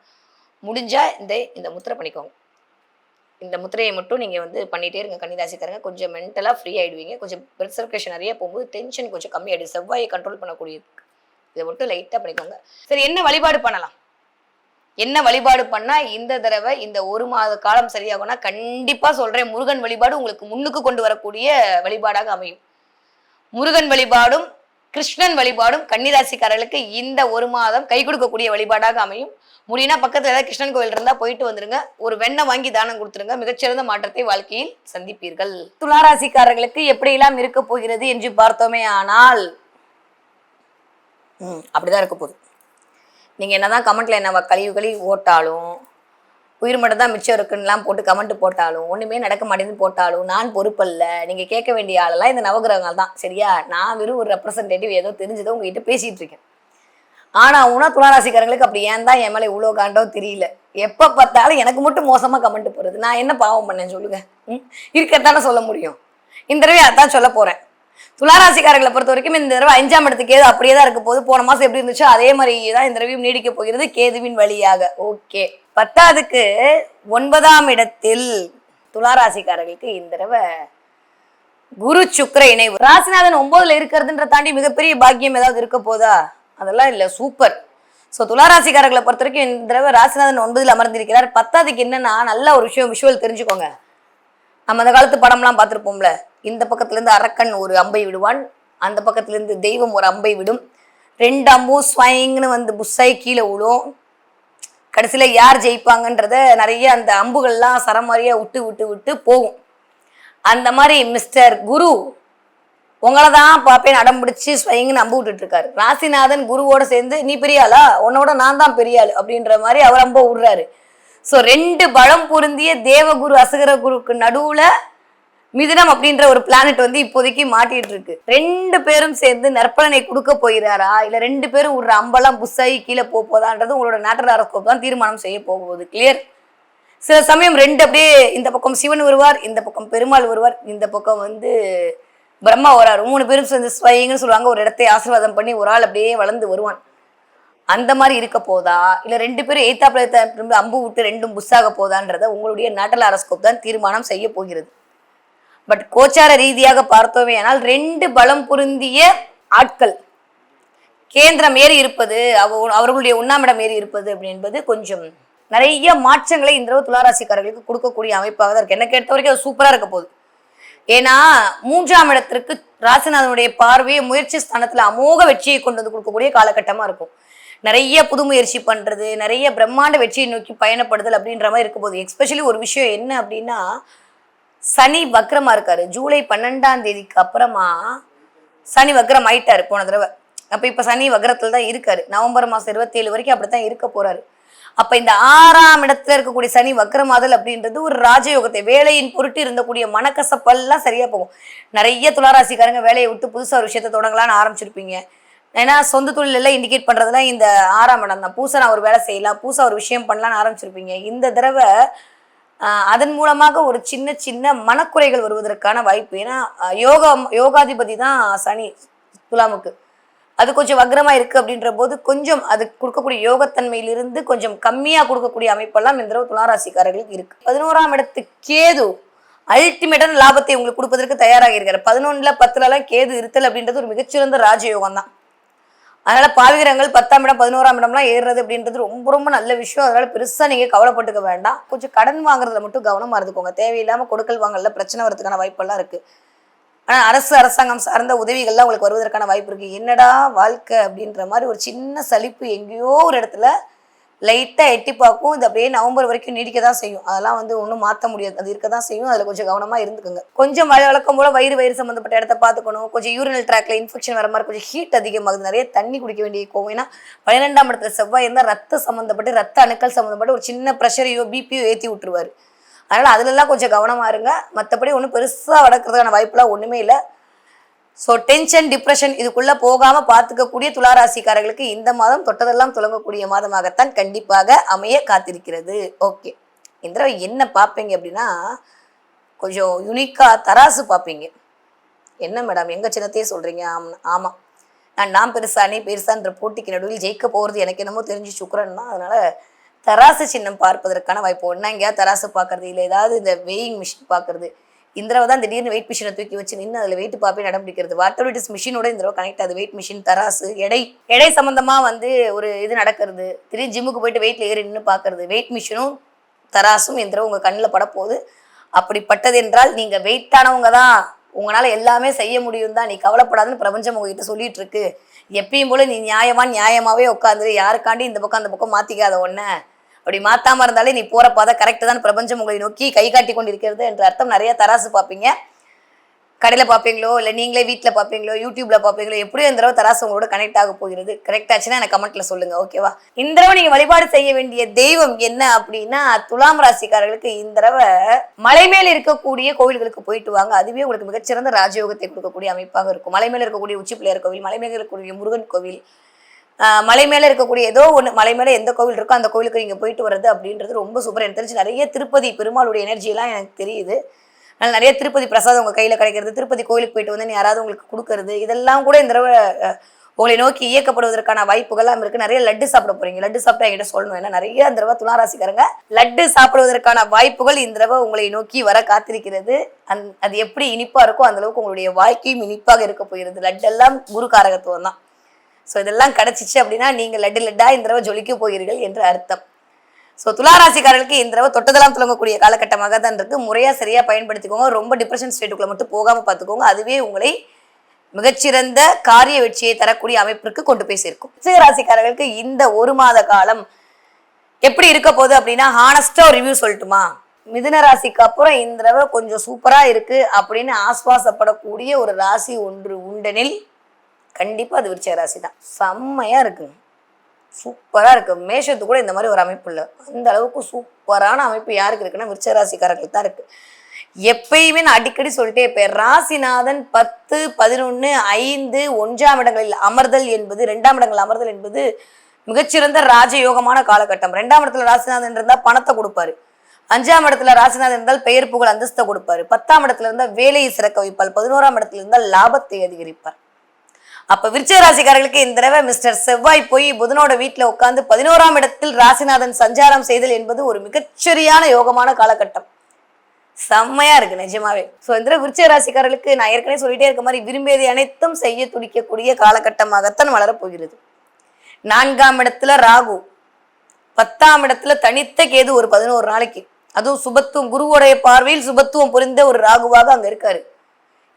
முடிஞ்சா இந்த முத்திரை பண்ணிக்கோங்க. இந்த முத்திரையை மட்டும் நீங்க வந்து பண்ணிட்டே இருங்க கன்னிராசிக்காரங்க. கொஞ்சம் மென்டலா ஃப்ரீ ஆயிடுவீங்க. கொஞ்சம் பிளட் சர்க்குலேஷன் நிறைய போகும்போது டென்ஷன் கொஞ்சம் கம்மியாயிடும். செவ்வாயை கண்ட்ரோல் பண்ணக்கூடியது. இதை மட்டும் லைட்டா பண்ணிக்கோங்க. சரி, என்ன வழிபாடு பண்ணலாம்? என்ன வழிபாடு பண்ணா இந்த தடவை இந்த 1 மாத காலம் சரியாகும்னா, கண்டிப்பா சொல்றேன், முருகன் வழிபாடு உங்களுக்கு முன்னுக்கு கொண்டு வரக்கூடிய வழிபாடாக அமையும். முருகன் வழிபாடும் கிருஷ்ணன் வழிபாடும் கன்னிராசிக்காரர்களுக்கு இந்த 1 மாதம் கை கொடுக்கக்கூடிய வழிபாடாக அமையும். முடியும்னா பக்கத்துல ஏதாவது கிருஷ்ணன் கோவில் இருந்தா போயிட்டு வந்துருங்க. ஒரு வெண்ணெய் வாங்கி தானம் கொடுத்துருங்க. மிகச்சிறந்த மாற்றத்தை வாழ்க்கையில் சந்திப்பீர்கள். துளாராசிக்காரர்களுக்கு எப்படியெல்லாம் இருக்க போகிறது என்று பார்த்தோமே ஆனால் அப்படிதான் இருக்க போகுது. நீங்க என்னதான் கமெண்ட்ல என்ன கழிவு ஓட்டாலும், உயிர் மட்டும் தான் மிச்சம் இருக்குன்னுலாம் போட்டு கமெண்ட் போட்டாலும், ஒண்ணுமே நடக்க மாட்டேங்குன்னு போட்டாலும், நான் பொறுப்பல்ல. நீங்க கேட்க வேண்டிய ஆளெல்லாம் இந்த நவகிரகங்கள் தான். சரியா? நான் வெறும் ஒரு ரெப்ரசன்டேட்டிவ், ஏதோ தெரிஞ்சதோ உங்ககிட்ட பேசிட்டு இருக்கேன். ஆனா உனா துளாராசிக்காரங்களுக்கு அப்படி ஏன் தான் என் மேலே இவ்வளோ காண்டோ தெரியல. எப்ப பார்த்தாலும் எனக்கு மட்டும் மோசமா கமெண்ட் போடுறது. நான் என்ன பாவம் பண்ணேன்னு சொல்லுங்க? இருக்கிறதானே சொல்ல முடியும். இந்த தடவை அதான் சொல்ல போறேன். துளாராசிக்காரர்களை பொறுத்த வரைக்கும் இந்த தடவை 5ஆம் இடத்துக்கு கேது அப்படியே தான் இருக்க போகுது. போன மாசம் எப்படி இருந்துச்சோ அதே மாதிரி தான் இந்த தடவையும் நீடிக்க போகிறது கேதுவின் வழியாக. ஓகே. 10க்கு 9ஆம் இடத்தில் துளாராசிக்காரர்களுக்கு இந்த தடவை குரு சுக்கிர இணைவு. ராசிநாதன் 9ல இருக்கிறதுன்ற தாண்டி மிகப்பெரிய பாக்கியம் ஏதாவது இருக்க போதா? அதெல்லாம் இல்லை. சூப்பர். ஸோ துளாராசிக்காரர்களை பொறுத்த வரைக்கும் இந்த தடவை ராசிநாதன் 9ல் அமர்ந்திருக்கிறார். 10க்கு என்னன்னா, நல்ல ஒரு விஷுவல் தெரிஞ்சுக்கோங்க. நம்ம அந்த காலத்து படம்லாம் பார்த்துருப்போம்ல, இந்த பக்கத்துல இருந்து அரக்கன் ஒரு அம்பை விடுவான், அந்த பக்கத்துல இருந்து தெய்வம் ஒரு அம்பை விடும், 2 அம்பும் ஸ்வைங்னு வந்து புஷாய் கீழே விடும். கடைசியில யார் ஜெயிப்பாங்கன்றத நிறைய அந்த அம்புகள்லாம் சரமாரியா விட்டு விட்டு விட்டு போகும். அந்த மாதிரி மிஸ்டர் குரு உங்களை தான் பார்ப்பேன் அடம் பிடிச்சி ஸ்வைங்கன்னு அம்பு விட்டுட்டு இருக்காரு. ராசிநாதன் குருவோட சேர்ந்து நீ பெரியாளா, உன்னோட நான் தான் பெரியாள் அப்படின்ற மாதிரி அவர் அம்ப விடுறாரு. ஸோ 2 பலம் பொருந்திய தேவகுரு அசுகர குருக்கு நடுவுல மிதுனம் அப்படின்ற ஒரு பிளானட் வந்து இப்போதைக்கு மாட்டிட்டு இருக்கு. 2 பேரும் சேர்ந்து நற்பலனை கொடுக்க போகிறாரா, இல்ல 2 பேரும் ஒரு அம்பெல்லாம் புஷாயி கீழே போதான்றது உங்களோட நேட்டல் ஹாரோஸ்கோப் தான் தீர்மானம் செய்ய போகுது. கிளியர்? சில சமயம் 2 அப்படியே இந்த பக்கம் சிவன் வருவார், இந்த பக்கம் பெருமாள் வருவார், இந்த பக்கம் வந்து பிரம்மா வராரு. 3 பேரும் சேர்ந்து ஸ்வைங்கன்னு சொல்லுவாங்க. ஒரு இடத்தை ஆசீர்வாதம் பண்ணி ஒரு ஆள் அப்படியே வளர்ந்து வருவான். அந்த மாதிரி இருக்க போதா, இல்ல 2 பேரும் எய்த்தாப்புல அம்பு விட்டு 2ம் புஷாக போதான்றத உங்களுடைய நேட்டல் ஹாரோஸ்கோப் தான் தீர்மானம் செய்ய போகிறது. பட் கோச்சார ரீதியாக பார்த்தோமே ஆனால் 2 பலம் பொருந்திய ஆட்கள் கேந்திரம் ஏறி இருப்பது, அவர்களுடைய 1ஆம் இடம் ஏறி இருப்பது அப்படின்பது கொஞ்சம் நிறைய மாற்றங்களை இந்த தடவை துளாராசிக்காரர்களுக்கு கொடுக்கக்கூடிய அமைப்பாக தான் இருக்கு. என்ன கேட்ட வரைக்கும் அது சூப்பரா இருக்க போகுது. ஏன்னா 3ஆம் இடத்திற்கு ராசிநாதனுடைய பார்வையை முயற்சி ஸ்தானத்துல அமோக வெற்றியை கொண்டு வந்து கொடுக்கக்கூடிய காலகட்டமா இருக்கும். நிறைய புது முயற்சி பண்றது, நிறைய பிரம்மாண்ட வெற்றியை நோக்கி பயணப்படுதல் அப்படின்ற மாதிரி இருக்க போகுது. எஸ்பெஷலி ஒரு விஷயம் என்ன அப்படின்னா, சனி வக்ரமா இருக்காரு. ஜூலை 12ஆம் தேதிக்கு அப்புறமா சனி வக்ரம் ஆயிட்டாரு போன தடவை. அப்ப இப்ப சனி வக்ரத்துல தான் இருக்காரு. நவம்பர் மாசம் 27 வரைக்கும் அப்படித்தான் இருக்க போறாரு. அப்ப இந்த 6ஆம் இடத்துல இருக்கக்கூடிய சனி வக்ரமாதல் அப்படின்றது ஒரு ராஜயோகத்தை, வேலையின் பொருட்டு இருந்தக்கூடிய மனக்கசப்பெல்லாம் சரியா போகும். நிறைய துளாராசிக்காரங்க வேலையை விட்டு புதுசா ஒரு விஷயத்த தொடங்கலான்னு ஆரம்பிச்சிருப்பீங்க. ஏன்னா சொந்த தொழில் எல்லாம் இண்டிகேட் பண்றதுலாம் இந்த 6ஆம் இடம் தான். புதுசா நான் ஒரு வேலை செய்யலாம், புதுசா ஒரு விஷயம் பண்ணலான்னு ஆரம்பிச்சிருப்பீங்க. இந்த தடவை அதன் மூலமாக ஒரு சின்ன சின்ன மனக்குறைகள் வருவதற்கான வாய்ப்பு. ஏன்னா யோகாதிபதி தான் சனி துலாமுக்கு. அது கொஞ்சம் வக்ரமா இருக்கு அப்படின்ற போது கொஞ்சம் அது கொடுக்கக்கூடிய யோகத்தன்மையிலிருந்து கொஞ்சம் கம்மியா கொடுக்கக்கூடிய அமைப்பெல்லாம் இந்த தடவை துளாராசிக்காரர்களுக்கு இருக்கு. 11ஆம் இடத்துக்கு கேது அல்டிமேட்டான லாபத்தை உங்களுக்கு கொடுப்பதற்கு தயாராக இருக்காரு. 11ல 10லாம் கேது இருத்தல் அப்படின்றது ஒரு மிகச்சிறந்த ராஜயோகம் தான். அதனால பாவிகரங்கள் 10ஆம் இடம் 11ஆம் இடம்லாம் ஏறுறது அப்படின்றது ரொம்ப ரொம்ப நல்ல விஷயம். அதனால பெருசா நீங்க கவலைப்பட்டுக்க வேண்டாம். கொஞ்சம் கடன் வாங்குறதுல மட்டும் கவனமா இருந்துக்கோங்க. தேவையில்லாம கொடுக்கல் வாங்கல பிரச்சனை வரதுக்கான வாய்ப்பெல்லாம் இருக்கு. ஆனா அரசாங்கம் சார்ந்த உதவிகள்லாம் உங்களுக்கு வருவதற்கான வாய்ப்பு இருக்கு. என்னடா வாழ்க்கை அப்படின்ற மாதிரி ஒரு சின்ன சலிப்பு எங்கேயோ ஒரு இடத்துல லைட்டா எட்டி பார்க்கும். இது அப்படியே நவம்பர் வரைக்கும் நீடிக்க தான் செய்யும். அதெல்லாம் வந்து ஒன்றும் மாற்ற முடியாது. அது இருக்க தான் செய்யும். அதுல கொஞ்சம் கவனமா இருந்துக்குங்க. கொஞ்சம் வழக்கம் போல வயிறு சம்பந்தப்பட்ட இடத்த பார்த்துக்கணும். கொஞ்சம் யூரினல் ட்ராக்ல இன்ஃபெக்ஷன் வர மாதிரி கொஞ்சம் ஹீட் அதிகமாகுது. நிறைய தண்ணி குடிக்க வேண்டிய கோவம். ஏன்னா 12ஆம் இடத்துல செவ்வாய் இருந்தால் ரத்த சம்பந்தப்பட்டு ரத்த அணுக்கள் சம்பந்தப்பட்டு ஒரு சின்ன ப்ரெஷரையோ பிபியோ ஏற்றி விட்டுருவாரு. அதனால அதுலலாம் கொஞ்சம் கவனமா இருங்க. மற்றபடி ஒன்றும் பெருசா வளர்க்கறதுக்கான வாய்ப்புலாம் ஒண்ணுமே இல்லை. ஸோ டென்ஷன் டிப்ரெஷன் இதுக்குள்ள போகாம பார்த்துக்கக்கூடிய துளாராசிக்காரர்களுக்கு இந்த மாதம் தொட்டதெல்லாம் துளங்கக்கூடிய மாதமாகத்தான் கண்டிப்பாக அமைய காத்திருக்கிறது. ஓகே, இந்த என்ன பார்ப்பீங்க அப்படின்னா, கொஞ்சம் யுனிக்கா தராசு பார்ப்பீங்க. என்ன மேடம் எங்க சின்னத்தையே சொல்றீங்க? ஆமா, நான் பெருசா நீ பெருசான்ற போட்டிக்கு நடுவில் ஜெயிக்க போறது எனக்கு என்னமோ தெரிஞ்சு சுக்கரன் தான். அதனால தராசு சின்னம் பார்ப்பதற்கான வாய்ப்பு. ஒன்னா எங்கேயாவது தராசு பார்க்கறது, இல்லை ஏதாவது இந்த வெயிங் மிஷின் பார்க்கறது. இந்த தடவை தான் திடீர்னு வெயிட் மிஷினை தூக்கி வச்சு நின்று அதில் வெயிட் பார்ப்பே நடம் பிடிக்கிறது. வாட்டர் இட் இஸ் மிஷினோட இந்த தடவை கனெக்ட் ஆகுது. வெயிட் மிஷின், தராசு, எடை சம்பந்தமா வந்து ஒரு இது நடக்கிறது. திடீர்னு ஜிம்முக்கு போயிட்டு வெயிட்ல ஏறி நின்று பார்க்கறது. வெயிட் மிஷினும் தராசும் இந்த தடவை உங்க கண்ணில் பட போகுது. அப்படிப்பட்டது என்றால் நீங்க வெயிட்டானவங்க தான், உங்களால எல்லாமே செய்ய முடியும் தான், நீ கவலைப்படாதுன்னு பிரபஞ்சம் உங்ககிட்ட சொல்லிட்டு இருக்கு. எப்பயும் போல நீ நியாயமாவே உட்காந்துரு, யாருக்காண்டி இந்த பக்கம் அந்த பக்கம் மாத்திக்காத ஒன்ன. அப்படி மாத்தாம இருந்தாலே நீ போற பாதை கரெக்ட் தான், பிரபஞ்சம் உங்களை நோக்கி கை காட்டி கொண்டிருக்கிறது என்ற அர்த்தம். நிறைய தராசு பார்ப்பீங்க. கடையில பார்ப்பீங்களோ, இல்லை நீங்களே வீட்டில் பார்ப்பீங்களோ, யூடியூப்ல பார்ப்பீங்களோ, எப்படியோ இந்த தடவை தராசு உங்களோட கனெக்ட் ஆக போகிறது. கரெக்ட் ஆச்சுன்னா எனக்கு கமெண்ட்ல சொல்லுங்க. ஓகேவா? இந்த தடவை நீங்க வழிபாடு செய்ய வேண்டிய தெய்வம் என்ன அப்படின்னா, துலாம் ராசிக்காரர்களுக்கு இந்த தடவை மலை மேல இருக்கக்கூடிய கோவில்களுக்கு போயிட்டு வாங்க. அதுவே உங்களுக்கு மிகச்சிறந்த ராஜயோகத்தை கொடுக்கக்கூடிய அமைப்பாக இருக்கும். மலை மேல இருக்கக்கூடிய உச்சி பிள்ளையார் கோவில், மலை மேல இருக்கக்கூடிய முருகன் கோவில், மலை மேல இருக்கக்கூடிய ஏதோ ஒன்று, மலை மேல எந்த கோவில் இருக்கோ அந்த கோவிலுக்கு நீங்க போயிட்டு வர்றது அப்படின்றது ரொம்ப சூப்பர். எனக்கு தெரிஞ்சு நிறைய திருப்பதி பெருமாளுடைய எனர்ஜியெல்லாம் எனக்கு தெரியுது. அதனால நிறைய திருப்பதி பிரசாதம் உங்க கையில கிடைக்கிறது, திருப்பதி கோயிலுக்கு போயிட்டு வந்து யாராவது உங்களுக்கு கொடுக்கறது, இதெல்லாம் கூட இந்த தடவை உங்களை நோக்கி இயக்கப்படுவதற்கான வாய்ப்புகள்லாம் இருக்கு. நிறைய லட்டு சாப்பிட போறீங்க. லட்டு சாப்பிட்டா என்கிட்ட சொல்லணும். ஏன்னா நிறைய இந்த தடவை துளாராசிக்காரங்க லட்டு சாப்பிடுவதற்கான வாய்ப்புகள் இந்த தடவை உங்களை நோக்கி வர காத்திருக்கிறது. அது எப்படி இனிப்பா இருக்கோ அந்த அளவுக்கு உங்களுடைய வாழ்க்கையும் இனிப்பாக இருக்க போகிறது. லட்டு எல்லாம் குரு காரகத்துவம் தான். ஸோ இதெல்லாம் கிடைச்சிச்சு அப்படின்னா நீங்க லட்டா இந்த தடவை ஜொலிக்க போகிறீர்கள் என்று அர்த்தம். ஸோ துளாராசிக்காரர்களுக்கு இந்த தடவை தொட்டதெல்லாம் துளங்கக்கூடிய காலகட்டமாக தான் இருக்கு. முறையா சரியா பயன்படுத்திக்கோங்க. ரொம்ப டிப்ரெஷன் ஸ்டேட்டுக்குள்ள மட்டும் போகாம பார்த்துக்கோங்க. அதுவே உங்களை மிகச்சிறந்த காரிய வெற்றியை தரக்கூடிய அமைப்பிற்கு கொண்டு போய் சேர்க்கும். ராசிக்காரர்களுக்கு இந்த ஒரு மாத காலம் எப்படி இருக்க போகுது அப்படின்னா, ஹானஸ்டா ஒரு ரிவ்யூ சொல்லட்டுமா? மிதுன ராசிக்கு அப்புறம் இந்த தடவை கொஞ்சம் சூப்பரா இருக்கு அப்படின்னு ஆஸ்வாசப்படக்கூடிய ஒரு ராசி ஒன்று உண்டெனில் கண்டிப்பா அது விருச்சிக ராசி தான். செம்மையா இருக்குங்க, சூப்பரா இருக்கு. மேஷத்துக்கு கூட இந்த மாதிரி ஒரு அமைப்பு இல்லை. அந்த அளவுக்கு சூப்பரான அமைப்பு யாருக்கு இருக்குன்னா விருச்சிக ராசிக்காரர்களுக்கு தான் இருக்கு. எப்பயுமே நான் அடிக்கடி சொல்லிட்டே இருப்பேன், ராசிநாதன் 10, 11, 5, 1ஆம் இடங்களில் அமர்தல் என்பது, 2ஆம் இடங்கள் அமர்தல் என்பது மிகச்சிறந்த ராஜயோகமான காலகட்டம். 2ஆம் இடத்துல ராசிநாதன் இருந்தால் பணத்தை கொடுப்பாரு. 5ஆம் இடத்துல ராசிநாதன் இருந்தால் பெயர் புகழ் அந்தஸ்தை கொடுப்பாரு. 10ஆம் இடத்துல இருந்தால் வேலையை சிறக்க வைப்பார். 11ஆம் இடத்துல இருந்தால் லாபத்தை அதிகரிப்பார். அப்ப விருச்சிக ராசிக்காரர்களுக்கு இந்த தடவை மிஸ்டர் செவ்வாய் போய் புதனோட வீட்டுல உட்கார்ந்து 11ஆம் இடத்தில் ராசிநாதன் சஞ்சாரம் செய்தல் என்பது ஒரு மிகச்சரியான யோகமான காலகட்டம். செம்மையா இருக்கு நிஜமாவே. சோ இந்த விருச்சிக ராசிக்காரர்களுக்கு நான் ஏற்கனவே சொல்லிட்டே இருக்க மாதிரி விரும்பியதை அனைத்தும் செய்ய துடிக்கக்கூடிய காலகட்டமாகத்தான் வளரப்போகிறது. 4ஆம் இடத்துல ராகு, 10ஆம் இடத்துல தனித்த கேது ஒரு 11 நாளைக்கு, அதுவும் சுபத்துவம், குருவோடைய பார்வையில் சுபத்துவம் புரிந்த ஒரு ராகுவாக அங்க இருக்காரு.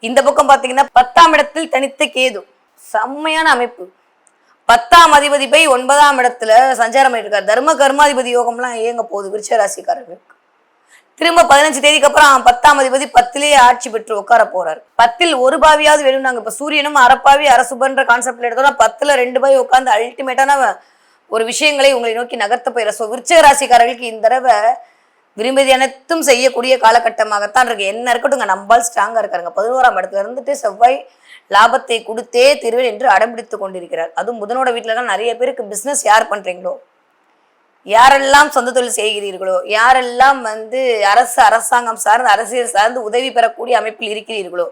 இந்த பக்கம் பாத்தீங்கன்னா 10ஆம் இடத்தில் தனித்த கேது, செம்மையான அமைப்பு. 10ஆம் அதிபதி போய் 9ஆம் இடத்துல சஞ்சாரம் இருக்காரு. தர்ம கர்மாதிபதி யோகம்லாம் இயங்க போகுது விருச்சிக ராசிக்காரர்களுக்கு. திரும்ப 15 தேதிக்கு அப்புறம் 10ஆம் அதிபதி 10லேயே ஆட்சி பெற்று உட்கார போறாரு. 10ல் ஒரு பாவியாவது வேணும். நாங்க இப்ப சூரியனும் அறப்பாவி அரசுபன்ற கான்செப்ட்ல எடுத்தோம்னா 10ல் 2 பாவி உட்காந்து அல்டிமேட்டான ஒரு விஷயங்களை உங்களை நோக்கி நகர்த்த போயிட. ஸோ விருச்சிக ராசிக்காரர்களுக்கு இந்த தடவை விரும்பியது அனைத்தும் செய்யக்கூடிய காலகட்டமாகத்தான் இருக்கு. என்ன இருக்கட்டும், நம்பால் ஸ்ட்ராங்கா இருக்காருங்க. 11ஆம் இடத்துல இருந்துட்டு செவ்வாய் லாபத்தை கொடுத்தே தீர்வேன் என்று அடம்பிடித்து கொண்டிருக்கிறார். அதுவும் புதனோட வீட்டுல தான் நிறைய பேருக்கு பிசினஸ் யார் பண்றீங்களோ, யாரெல்லாம் சொந்த தொழில் செய்கிறீர்களோ, யாரெல்லாம் அரசாங்கம் சார்ந்து அரசியல் சார்ந்து உதவி பெறக்கூடிய அமைப்பில் இருக்கிறீர்களோ,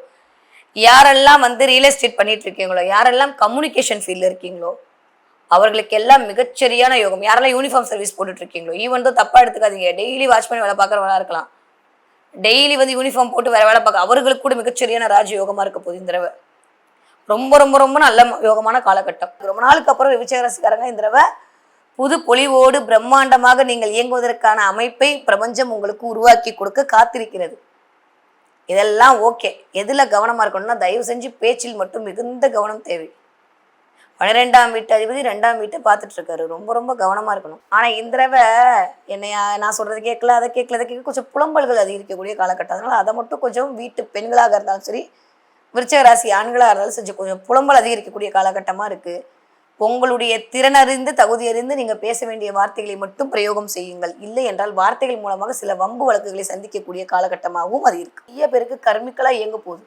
யாரெல்லாம் ரியல் எஸ்டேட் பண்ணிட்டு இருக்கீங்களோ, யாரெல்லாம் கம்யூனிகேஷன் ஃபீல்ட்ல இருக்கீங்களோ, அவர்களுக்கு எல்லாம் மிகச்சரியான யோகம். யாரெல்லாம் யூனிஃபார்ம் சர்வீஸ் போட்டுட்டு இருக்கீங்களோ, ஈவன் தான் தப்பா எடுத்துக்காதீங்க, டெய்லி வாட்ச்மேன் வேலை பார்க்கறவங்களா இருக்கலாம், டெய்லி யூனிஃபார்ம் போட்டு வேற வேலை பார்க்க, அவர்களுக்கு கூட மிகச்சரியான ராஜயோகமா இருக்க போகுது இந்த தடவை. ரொம்ப ரொம்ப ரொம்ப நல்ல யோகமான காலகட்டம். ரொம்ப நாளுக்கு அப்புறம் விருச்சிக ராசிக்காரங்க இந்த தடவை புது பொலிவோடு பிரம்மாண்டமாக நீங்கள் இயங்குவதற்கான அமைப்பை பிரபஞ்சம் உங்களுக்கு உருவாக்கி கொடுக்க காத்திருக்கிறது. இதெல்லாம் ஓகே. எதுல கவனமா இருக்கணும்னா, தயவு செஞ்சு பேச்சில் மட்டும் மிகுந்த கவனம் தேவை. 12ஆம் வீட்டு அதிபதி 2ஆம் வீட்டை பார்த்துட்டு இருக்காரு. ரொம்ப ரொம்ப கவனமா இருக்கணும். ஆனா இந்த தடவை என்னையா நான் சொல்றது கேட்கல, அதை கேட்கல கொஞ்சம் புலம்பல்கள் அதிகரிக்கக்கூடிய காலகட்டம். அதனால அதை மட்டும் கொஞ்சம் வீட்டு பெண்களாக இருந்தாலும் சரி, விருச்சிக ராசி ஆண்களாக இருந்தாலும் செஞ்சு கொஞ்சம் புலம்பல் அதிகரிக்கக்கூடிய காலகட்டமா இருக்கு. உங்களுடைய திறனறிந்து தகுதி அறிந்து நீங்க பேச வேண்டிய வார்த்தைகளை மட்டும் பிரயோகம் செய்யுங்கள். இல்லை என்றால் வார்த்தைகள் மூலமாக சில வம்பு வழக்குகளை சந்திக்கக்கூடிய காலகட்டமாகவும் அது இருக்கு. நிறைய பேருக்கு கர்மிக்கலா இயங்க போகுது.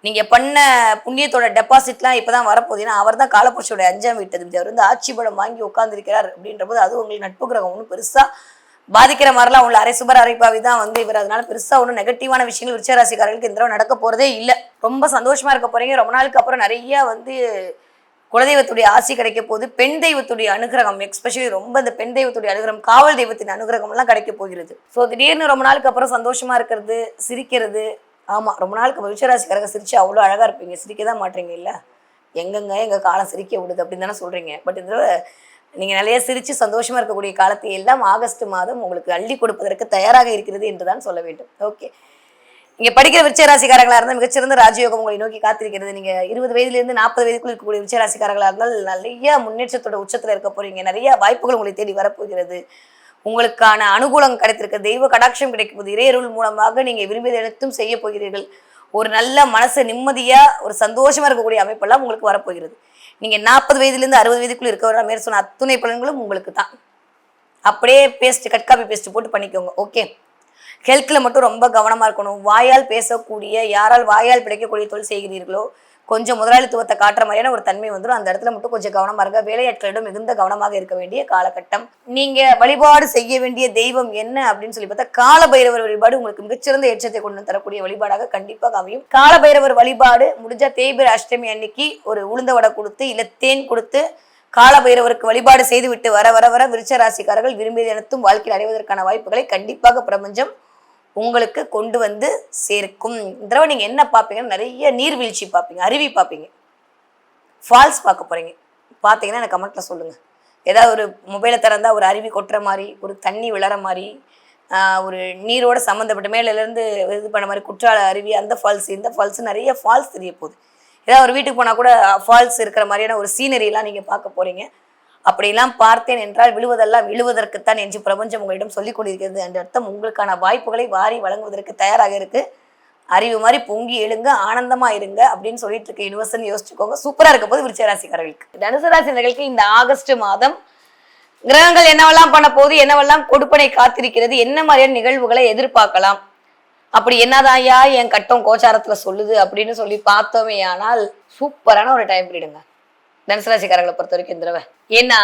நீங்க பண்ண புண்ணியத்தோட டெபாசிட்லாம் இப்பதான் வரப்போகுது. ஏன்னா அவர் தான் காலபுருஷோட 5ஆம் வீட்டு அதிபதி. அவர் ஆட்சி பலம் வாங்கி உட்கார்ந்துருக்கிறார் அப்படின்ற போது அது உங்களுக்கு நட்பு கிரகம் ஒன்றும் பெருசா பாதிக்கிற மாதிரிலாம் உள்ள அரை சுபர் அரைப்பாவி தான் வந்து இவர். அதனால பெருசா ஒன்றும் நெகட்டிவான விஷயங்கள் விருச்சிகராசிக்காரர்களுக்கு இந்த தடவை நடக்க போறதே இல்லை. ரொம்ப சந்தோஷமா இருக்க போறீங்க. ரொம்ப நாளுக்கு அப்புறம் நிறைய வந்து குலதெய்வத்துடைய ஆசி கிடைக்க போகுது. பெண் தெய்வத்துடைய அனுகிரகம், எஸ்பெஷலி ரொம்ப இந்த பெண் தெய்வத்துடைய அனுகிரகம், காவல் தெய்வத்தின் அனுகிரகம் எல்லாம் கிடைக்க போகிறது. ஸோ திடீர்னு ரொம்ப நாளுக்கு அப்புறம் சந்தோஷமா இருக்கிறது, சிரிக்கிறது. ஆமா, ரொம்ப நாளுக்கு விருச்சிகராசிக்காரங்க சிரிச்சு அவ்வளோ அழகா இருப்பீங்க. சிரிக்க தான் மாட்டீங்க இல்ல? எங்கெங்க எங்க காலம் சிரிக்க விடுது அப்படின்னு தானே சொல்றீங்க. பட் இந்த நீங்க நிறைய சிரிச்சு சந்தோஷமா இருக்கக்கூடிய காலத்தை எல்லாம் ஆகஸ்ட் மாதம் உங்களுக்கு அள்ளி கொடுப்பதற்கு தயாராக இருக்கிறது என்றுதான் சொல்ல வேண்டும். ஓகே, இங்க படிக்கிற விருச்சிகராசிக்காரங்களா இருந்தால் மிகச்சிறந்த ராஜயோகம் உங்களை நோக்கி காத்திருக்கிறது. நீங்க 20 வயதிலிருந்து 40 வயதுக்குள் இருக்கக்கூடிய விருச்சிகராசிக்காரங்களா இருந்தால் நிறைய முன்னேற்றத்தோட உச்சத்துல இருக்க போறீங்க. நிறைய வாய்ப்புகள் உங்களை தேடி வரப்போகிறது. உங்களுக்கான அனுகூலம் கிடைத்திருக்க, தெய்வ கடாட்சம் கிடைக்கும் போது இறையருள் மூலமாக நீங்க விரும்பியது அனைத்தும் செய்ய போகிறீர்கள். ஒரு நல்ல மனசு நிம்மதியா ஒரு சந்தோஷமா இருக்கக்கூடிய அமைப்பெல்லாம் உங்களுக்கு வரப்போகிறது. நீங்க 40 வயதிலிருந்து 60 வயதுக்குள்ள இருக்கவரா மேற் சொன்ன அத்துணை பலன்களும் உங்களுக்கு தான். அப்படியே பேஸ்ட் கட் காப்பி பேஸ்ட் போட்டு பண்ணிக்கோங்க. ஓகே, ஹெல்த்ல மட்டும் ரொம்ப கவனமா இருக்கணும். வாயால் பேசக்கூடிய, யாரால் வாயால் பிழைக்கக்கூடிய தொழில் செய்கிறீர்களோ கொஞ்சம் முதலாளித்துவத்தை காட்டுற மாதிரியான ஒரு தன்மை வந்துடும். அந்த இடத்துல மட்டும் கொஞ்சம் கவனமா இருக்க. வேலையாட்களிடம் மிகுந்த கவனமாக இருக்க வேண்டிய காலகட்டம். நீங்க வழிபாடு செய்ய வேண்டிய தெய்வம் என்ன அப்படின்னு சொல்லி பார்த்தா கால பைரவர் வழிபாடு உங்களுக்கு மிகச்சிறந்த ஏற்றத்தை கொண்டு தரக்கூடிய வழிபாடாக கண்டிப்பாக அமையும். கால பைரவர் வழிபாடு முடிஞ்சா தேய்பிரை அஷ்டமி அன்னைக்கு ஒரு உளுந்த வடை கொடுத்து இல்ல தேன் கொடுத்து கால பைரவருக்கு வழிபாடு செய்து விட்டு வர வர வர விருச்சிகராசிக்காரர்கள் விரும்பியது அனைத்தும் வாழ்க்கையில் அடைவதற்கான வாய்ப்புகளை கண்டிப்பாக பிரபஞ்சம் உங்களுக்கு கொண்டு வந்து சேர்க்கும். இந்த தடவை நீங்க என்ன பார்ப்பீங்கன்னா நிறைய நீர்வீழ்ச்சி பார்ப்பீங்க, அருவி பார்ப்பீங்க, ஃபால்ஸ் பார்க்க போறீங்க. பார்த்தீங்கன்னா எனக்கு கமெண்ட்ல சொல்லுங்க. ஏதாவது ஒரு மொபைலை திறந்தா ஒரு அருவி கொட்டுற மாதிரி, ஒரு தண்ணி விழற மாதிரி, ஒரு நீரோட சம்மந்தப்பட்ட மேலேருந்து இது பண்ண மாதிரி குற்றால அருவி, அந்த ஃபால்ஸ் இந்த ஃபால்ஸ், நிறைய ஃபால்ஸ் தெரிய போகுது. ஏதாவது ஒரு வீட்டுக்கு போனால் கூட ஃபால்ஸ் இருக்கிற மாதிரியான ஒரு சீனரிலாம் நீங்கள் பார்க்க போறீங்க. அப்படிலாம் பார்த்தேன் என்றால் விழுவதெல்லாம் விழுவதற்குத்தான் என்று பிரபஞ்சம் உங்களிடம் சொல்லிக் கொண்டிருக்கிறது. அந்த அர்த்தம் உங்களுக்கான வாய்ப்புகளை வாரி வழங்குவதற்கு தயாராக இருக்கு. அறிவு மாதிரி பொங்கி எழுங்க, ஆனந்தமா இருங்க அப்படின்னு சொல்லிட்டு இருக்க யூனிவர்சல் யோசிச்சுக்கோங்க. சூப்பரா இருக்க போது விருச்சிகராசிக்காரர்களுக்கு. தனுசு ராசினர்களுக்கு இந்த ஆகஸ்ட் மாதம் கிரகங்கள் என்னவெல்லாம் பண்ண போது, என்னவெல்லாம் கொடுப்பனை காத்திருக்கிறது, என்ன மாதிரியான நிகழ்வுகளை எதிர்பார்க்கலாம், அப்படி என்னதாயா என் கட்டம் கோச்சாரத்துல சொல்லுது அப்படின்னு சொல்லி பார்த்தோமே ஆனால் சூப்பரான ஒரு டைம் பீரியடுங்க தனுசு ராசிக்காரர்களை பொறுத்த வரைக்கும் இந்த தடவை. ஏன்னா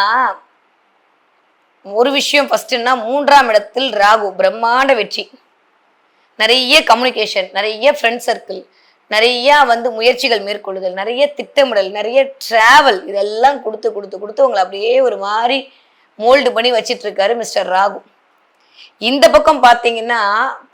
ஒரு விஷயம் ஃபர்ஸ்ட்னா 3ஆம் இடத்தில் ராகு, பிரம்மாண்ட வெற்றி, நிறைய கம்யூனிகேஷன், நிறைய ஃப்ரெண்ட் சர்க்கிள், நிறைய வந்து முயற்சிகள் மேற்கொள்ளுதல், நிறைய திட்டமிடல், நிறைய டிராவல், இதெல்லாம் கொடுத்து கொடுத்து கொடுத்து உங்களை அப்படியே ஒரு மாதிரி மோல்டு பண்ணி வச்சிட்டு இருக்காரு மிஸ்டர் ராகு. இந்த பக்கம் பாத்தீங்கன்னா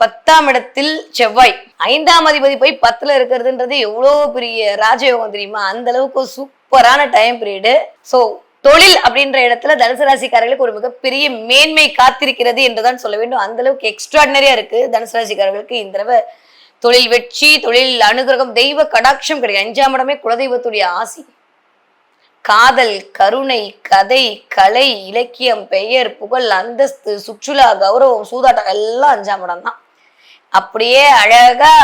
10ஆம் இடத்தில் செவ்வாய், 5ஆம் அதிபதி போய் 10ல இருக்கிறதுன்றது எவ்வளவு பெரிய ராஜயோகம் தெரியுமா? அந்த அளவுக்கு சூப்பரான டைம் பீரியடு. ஸோ தொழில் அப்படின்ற இடத்துல தனுசு ராசிக்காரர்களுக்கு ஒரு மிகப்பெரிய மேன்மை காத்திருக்கிறது என்றுதான் சொல்ல வேண்டும். அந்த அளவுக்கு எக்ஸ்ட்ராடினரியா இருக்கு தனுசு ராசிக்காரர்களுக்கு இந்த தடவை. தொழில் வெற்றி, தொழில் அனுகிரகம், தெய்வ கடாட்சம் கிடைக்கும். 5ஆம் இடமே குலதெய்வத்துடைய ஆசி, காதல், கருணை, கதை, கலை, இலக்கியம், பெயர், புகழ், அந்தஸ்து, சுற்றுலா, கௌரவம், சூதாட்டம் எல்லாம் 5ஆம் இடம் தான். அப்படியே அழகா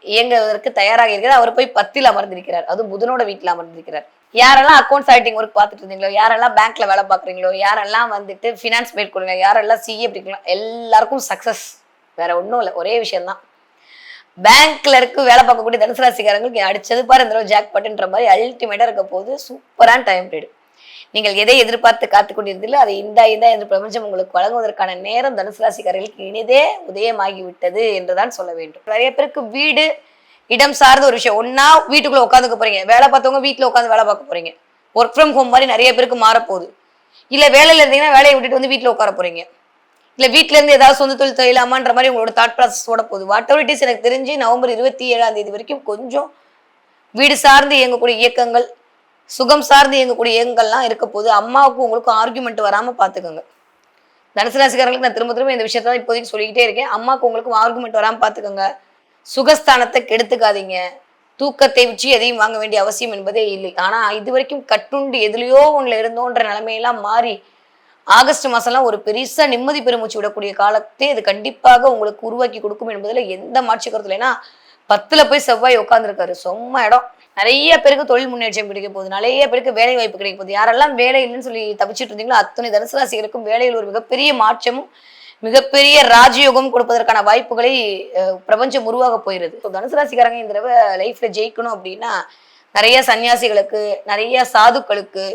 இயங்குவதற்கு தயாராக இருக்கிறார். அவர் போய் 10ல் அமர்ந்திருக்கிறார், அதுவும் புதனோட வீட்டுல அமர்ந்திருக்கிறார். யாரெல்லாம் அக்கௌண்ட்ஸ் ஆடிட்டிங் ஒர்க் பார்த்துட்டு இருந்தீங்களோ, யாரெல்லாம் பேங்க்ல வேலை பார்க்குறீங்களோ, யாரெல்லாம் வந்துட்டு ஃபினான்ஸ் மேற்கொள்ளுங்க, யாரெல்லாம் சிஏ படிக்கலாம், எல்லாருக்கும் சக்சஸ். வேற ஒன்றும் இல்லை, ஒரே விஷயம்தான். பேங்க்ல இருக்கு வேலை பார்க்கக்கூடிய தனுசு ராசிக்காரங்களுக்கு அடிச்சது பாரு இந்த ஜாக் பட்டுன்ற மாதிரி அல்டிமேட்டா இருக்க போது சூப்பரான டைம் பீரியட். நீங்கள் எதை எதிர்பார்த்து காத்து கொண்டிருந்தீங்களோ அதை இந்த என்று பிரபஞ்சம் உங்களுக்கு வழங்குவதற்கான நேரம் தனுசு ராசிக்காரர்களுக்கு இனிதே உதயமாகி விட்டது என்றுதான் சொல்ல வேண்டும். நிறைய பேருக்கு வீடு இடம் சார்ந்த ஒரு விஷயம், ஒன்னா வீட்டுக்குள்ள உட்காந்துக்க போறீங்க, வேலை பார்த்தவங்க வீட்டுல உட்காந்து வேலை பார்க்க போறீங்க, ஒர்க் ஃப்ரம் ஹோம் மாதிரி நிறைய பேருக்கு மாறப்போகுது. இல்ல வேலையில இருந்தீங்கன்னா வேலையை விட்டுட்டு வந்து வீட்டுல உட்கார போறீங்க, இல்ல வீட்டுல இருந்து ஏதாவது சொந்த தொழில் செய்யலாமான்ற மாதிரி உங்களோட தாட் ப்ராசஸ் ஓட போகுது. வாட் எவர் இட் இஸ், எனக்கு தெரிஞ்சு நவம்பர் 27ஆம் தேதி வரைக்கும் கொஞ்சம் வீடு சார்ந்து இயங்கக்கூடிய இயக்கங்கள், சுகம் சார்ந்து இயங்கக்கூடிய இயக்கங்கள்லாம் இருக்க போது. அம்மாவுக்கும் உங்களுக்கும் ஆர்குமெண்ட் வராம பாத்துக்கோங்க. தனுசு ராசிக்காரங்களுக்கு நான் திரும்ப திரும்ப இந்த விஷயத்தான் இப்போதைக்கு சொல்லிக்கிட்டே இருக்கேன். அம்மாவுக்கு உங்களுக்கும் ஆர்குமெண்ட் வராம பாத்துக்கோங்க. சுகஸ்தானத்தை கெடுத்துக்காதீங்க. தூக்கத்தை வச்சு எதையும் வாங்க வேண்டிய அவசியம் என்பதே இல்லை. ஆனா இது வரைக்கும் கட்டுண்டு எதுலையோ ஒண்ணுல இருந்தோன்ற நிலைமையெல்லாம் மாறி ஆகஸ்ட் மாசம்லாம் ஒரு பெருசா நிம்மதி பெருமூச்சு விடக்கூடிய காலத்தை இது கண்டிப்பாக உங்களுக்கு உருவாக்கி கொடுக்கும் என்பதுல எந்த மாற்று கருத்து இல்லைன்னா 10ல போய் செவ்வாய் உட்காந்துருக்காரு, சொம்ம இடம். நிறைய பேருக்கு தொழில் முன்னேற்றம் கிடைக்க போகுது, நிறைய பேருக்கு வேலை வாய்ப்பு கிடைக்க போகுது. யாரெல்லாம் வேலை இல்லைன்னு சொல்லி தவிச்சிட்டு இருந்தீங்களோ அத்தனை தனுசு ராசிகளுக்கும் வேலையில் ஒரு மிகப்பெரிய மாற்றமும் மிகப்பெரிய ராஜயோகம் கொடுப்பதற்கான வாய்ப்புகளை பிரபஞ்சம் உருவாக போயிருது. தனுசு ராசிக்காரங்க இந்த தடவை லைஃப்ல ஜெயிக்கணும் அப்படின்னா நிறைய சன்னியாசிகளுக்கு, நிறைய சாதுக்களுக்கு,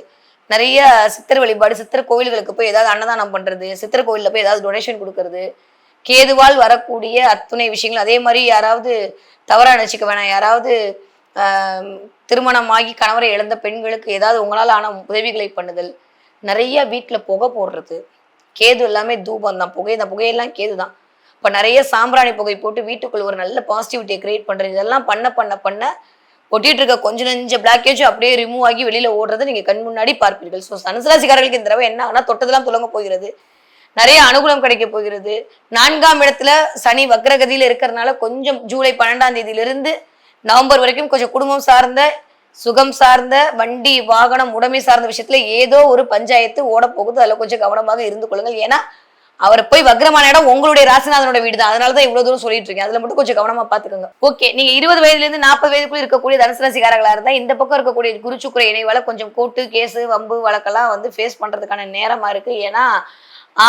நிறைய சித்தர் வழிபாடு, சித்தர் கோவில்களுக்கு போய் ஏதாவது அன்னதானம் பண்றது, சித்தர் கோவில்ல போய் ஏதாவது டொனேஷன் கொடுக்கறது, கேதுவால் வரக்கூடிய அத்துணை விஷயங்கள். அதே மாதிரி யாராவது தவறா நினைச்சுக்க வேணாம், யாராவது திருமணமாகி கணவரை இழந்த பெண்களுக்கு ஏதாவது உங்களால் ஆன உதவிகளை பண்ணுதல், நிறைய வீட்டில் புகை போடுறது, கேது எல்லாமே தூபம் தான், புகை, இந்த புகையெல்லாம் கேது தான். இப்போ நிறைய சாம்பிராணி புகை போட்டு வீட்டுக்குள்ள ஒரு நல்ல பாசிட்டிவிட்டியை கிரியேட் பண்றது, இதெல்லாம் பண்ண பண்ண பண்ண ஒட்டிட்டு இருக்க கொஞ்சம் நெஞ்ச பிளாக்கேஜ் அப்படியே ரிமூவ் ஆகி வெளியில ஓடுறதை நீங்க கண் முன்னாடி பார்ப்பீர்கள். ஸோ தனுசுராசிக்காரர்களுக்கு இந்த தடவை என்ன ஆகுனா தொட்டதெல்லாம் துலங்க போகிறது, நிறைய அனுகூலம் கிடைக்க போகிறது. 4ஆம் இடத்துல சனி வக்ரகதியில இருக்கிறதுனால கொஞ்சம் ஜூலை 12ஆம் தேதியிலிருந்து நவம்பர் வரைக்கும் கொஞ்சம் குடும்பம் சார்ந்த, சுகம் சார்ந்த, வண்டி வாகனம் உடைமை சார்ந்த விஷயத்துல ஏதோ ஒரு பஞ்சாயத்து ஓட போகுது. அதில் கொஞ்சம் கவனமாக இருந்து கொள்ளுங்கள். ஏன்னா அவர் போய் வக்ரமான இடம் உங்களுடைய ராசிநாதனோட வீடு தான். அதனாலதான் இவ்வளவு தூரம் சொல்லிட்டு இருக்கேன். அதுல மட்டும் கொஞ்சம் கவனமா பாத்துக்கோங்க. ஓகே, நீங்க 20 வயதுல இருந்து 40 வயதுக்குள்ள இருக்கக்கூடிய தனுசு ராசிக்காரர்களா இருந்தா இந்த பக்கம் இருக்கக்கூடிய குரு சுக்கிர இணைவால கொஞ்சம் கோர்ட்டு கேஸ் வம்பு வழக்கெல்லாம் வந்து ஃபேஸ் பண்றதுக்கான நேரமா இருக்கு. ஏன்னா